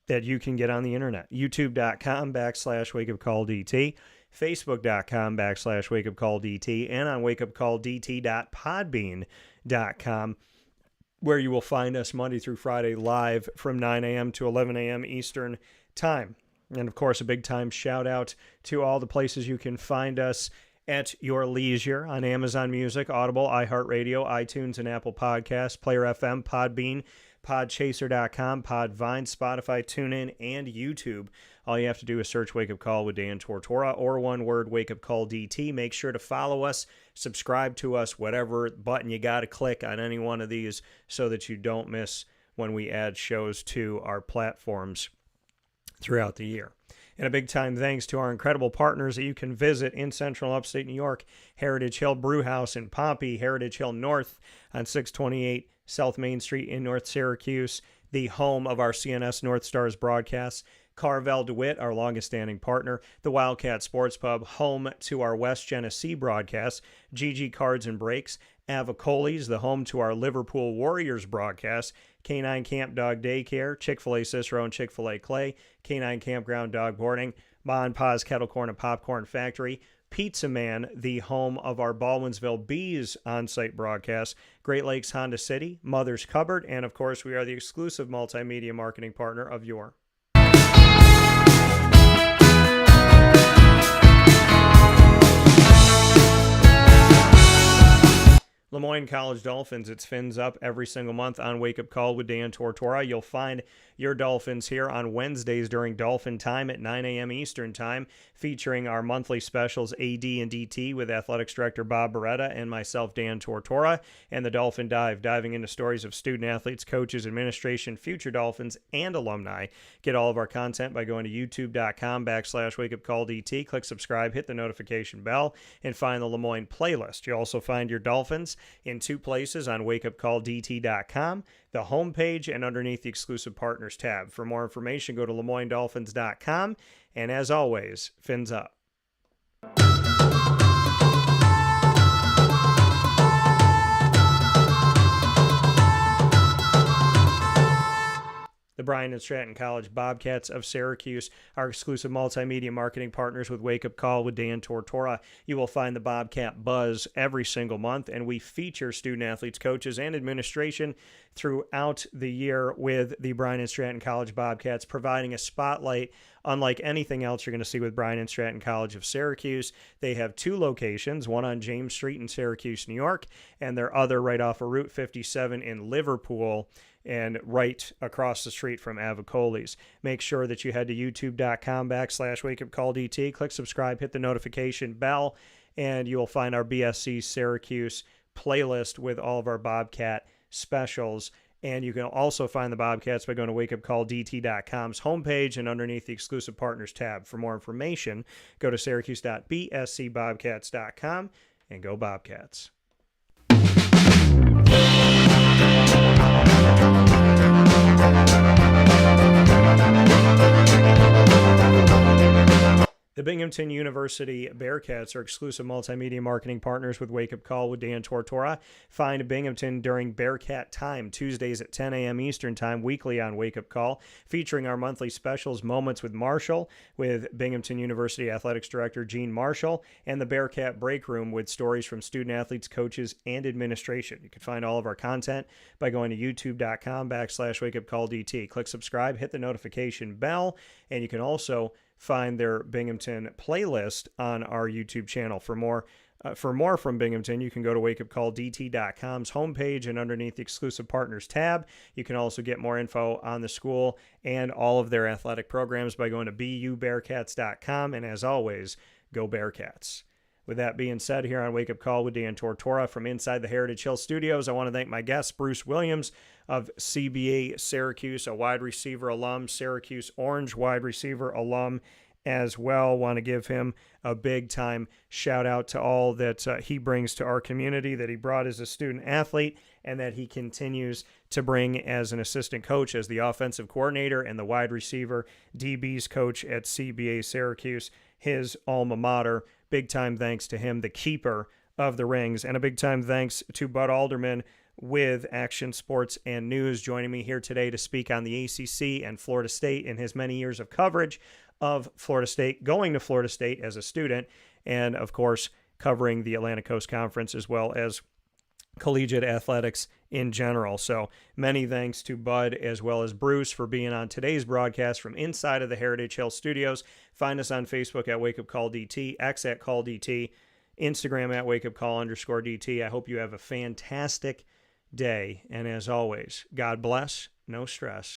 that you can get on the internet. YouTube.com/WakeUpCallDT. Facebook.com/WakeUpCallDT, and on WakeUpCallDT.podbean.com, where you will find us Monday through Friday live from 9 a.m. to 11 a.m. Eastern Time. And, of course, a big-time shout-out to all the places you can find us at your leisure on Amazon Music, Audible, iHeartRadio, iTunes, and Apple Podcasts, Player FM, Podbean, Podchaser.com, Podvine, Spotify, TuneIn, and YouTube. All you have to do is search Wake Up Call with Dan Tortora, or one word, Wake Up Call DT. Make sure to follow us, subscribe to us, whatever button you got to click on any one of these so that you don't miss when we add shows to our platforms throughout the year. And a big time thanks to our incredible partners that you can visit in Central Upstate New York: Heritage Hill Brewhouse in Pompey, Heritage Hill North on 628 South Main Street in North Syracuse, the home of our CNS North Stars broadcasts; Carvel DeWitt, our longest-standing partner; the Wildcat Sports Pub, home to our West Genesee broadcasts; GG Cards and Breaks; Avicoli's, the home to our Liverpool Warriors broadcasts; Canine Camp Dog Daycare; Chick-fil-A Cicero and Chick-fil-A Clay; Canine Campground Dog Boarding; Ma and Pa's Kettle Corn and Popcorn Factory; Pizza Man, the home of our Baldwinsville Bees on-site broadcasts; Great Lakes Honda City; Mother's Cupboard; and, of course, we are the exclusive multimedia marketing partner of your Lemoyne College Dolphins. It's Fins Up every single month on Wake Up Call with Dan Tortora. You'll find your Dolphins here on Wednesdays during Dolphin Time at 9 a.m. Eastern Time, featuring our monthly specials AD and DT with Athletics Director Bob Beretta and myself, Dan Tortora, and the Dolphin Dive, diving into stories of student athletes, coaches, administration, future Dolphins, and alumni. Get all of our content by going to youtube.com/WakeUpCallDT. Click subscribe, hit the notification bell, and find the Lemoyne playlist. You'll also find your Dolphins in two places on WakeUpCallDT.com, the homepage, and underneath the exclusive partners tab. For more information, go to LeMoyneDolphins.com, and as always, Fins Up. The Bryan and Stratton College Bobcats of Syracuse are exclusive multimedia marketing partners with Wake Up Call with Dan Tortora. You will find the Bobcat Buzz every single month, and we feature student-athletes, coaches, and administration throughout the year with the Bryan and Stratton College Bobcats, providing a spotlight unlike anything else you're going to see with Bryan and Stratton College of Syracuse. They have 2 locations, one on James Street in Syracuse, New York, and their other right off of Route 57 in Liverpool, and right across the street from Avicoles. Make sure that you head to youtube.com/wakeupcalldt, click subscribe, hit the notification bell, and you will find our BSC Syracuse playlist with all of our Bobcat specials. And you can also find the Bobcats by going to wakeupcalldt.com's homepage and underneath the exclusive partners tab. For more information, go to syracuse.bscbobcats.com and go Bobcats. The Binghamton University Bearcats are exclusive multimedia marketing partners with Wake Up Call with Dan Tortora. Find Binghamton during Bearcat Time, Tuesdays at 10 a.m. Eastern Time, weekly on Wake Up Call, featuring our monthly specials, Moments with Marshall, with Binghamton University Athletics Director Gene Marshall, and the Bearcat Break Room with stories from student-athletes, coaches, and administration. You can find all of our content by going to youtube.com/wakeupcalldt. Click subscribe, hit the notification bell, and you can also find their Binghamton playlist on our YouTube channel. For more from Binghamton, you can go to wakeupcalldt.com's homepage and underneath the exclusive partners tab. You can also get more info on the school and all of their athletic programs by going to bubearcats.com. And as always, go Bearcats. With that being said, here on Wake Up Call with Dan Tortora from inside the Heritage Hill Studios, I want to thank my guest, Bruce Williams of CBA Syracuse, a wide receiver alum, Syracuse Orange wide receiver alum as well. Want to give him a big-time shout-out to all that he brings to our community, that he brought as a student-athlete, and that he continues to bring as an assistant coach, as the offensive coordinator and the wide receiver DBs coach at CBA Syracuse, his alma mater. Big-time thanks to him, the keeper of the rings. And a big-time thanks to Bud Alderman with Action Sports and News, joining me here today to speak on the ACC and Florida State in his many years of coverage of Florida State, going to Florida State as a student, and, of course, covering the Atlantic Coast Conference as well as collegiate athletics in general. So many thanks to Bud as well as Bruce for being on today's broadcast from inside of the Heritage Hill Studios. Find us on Facebook at Wake Up Call DT, X at Call DT, Instagram at Wake Up Call _DT. I hope you have a fantastic day. And as always, God bless, no stress.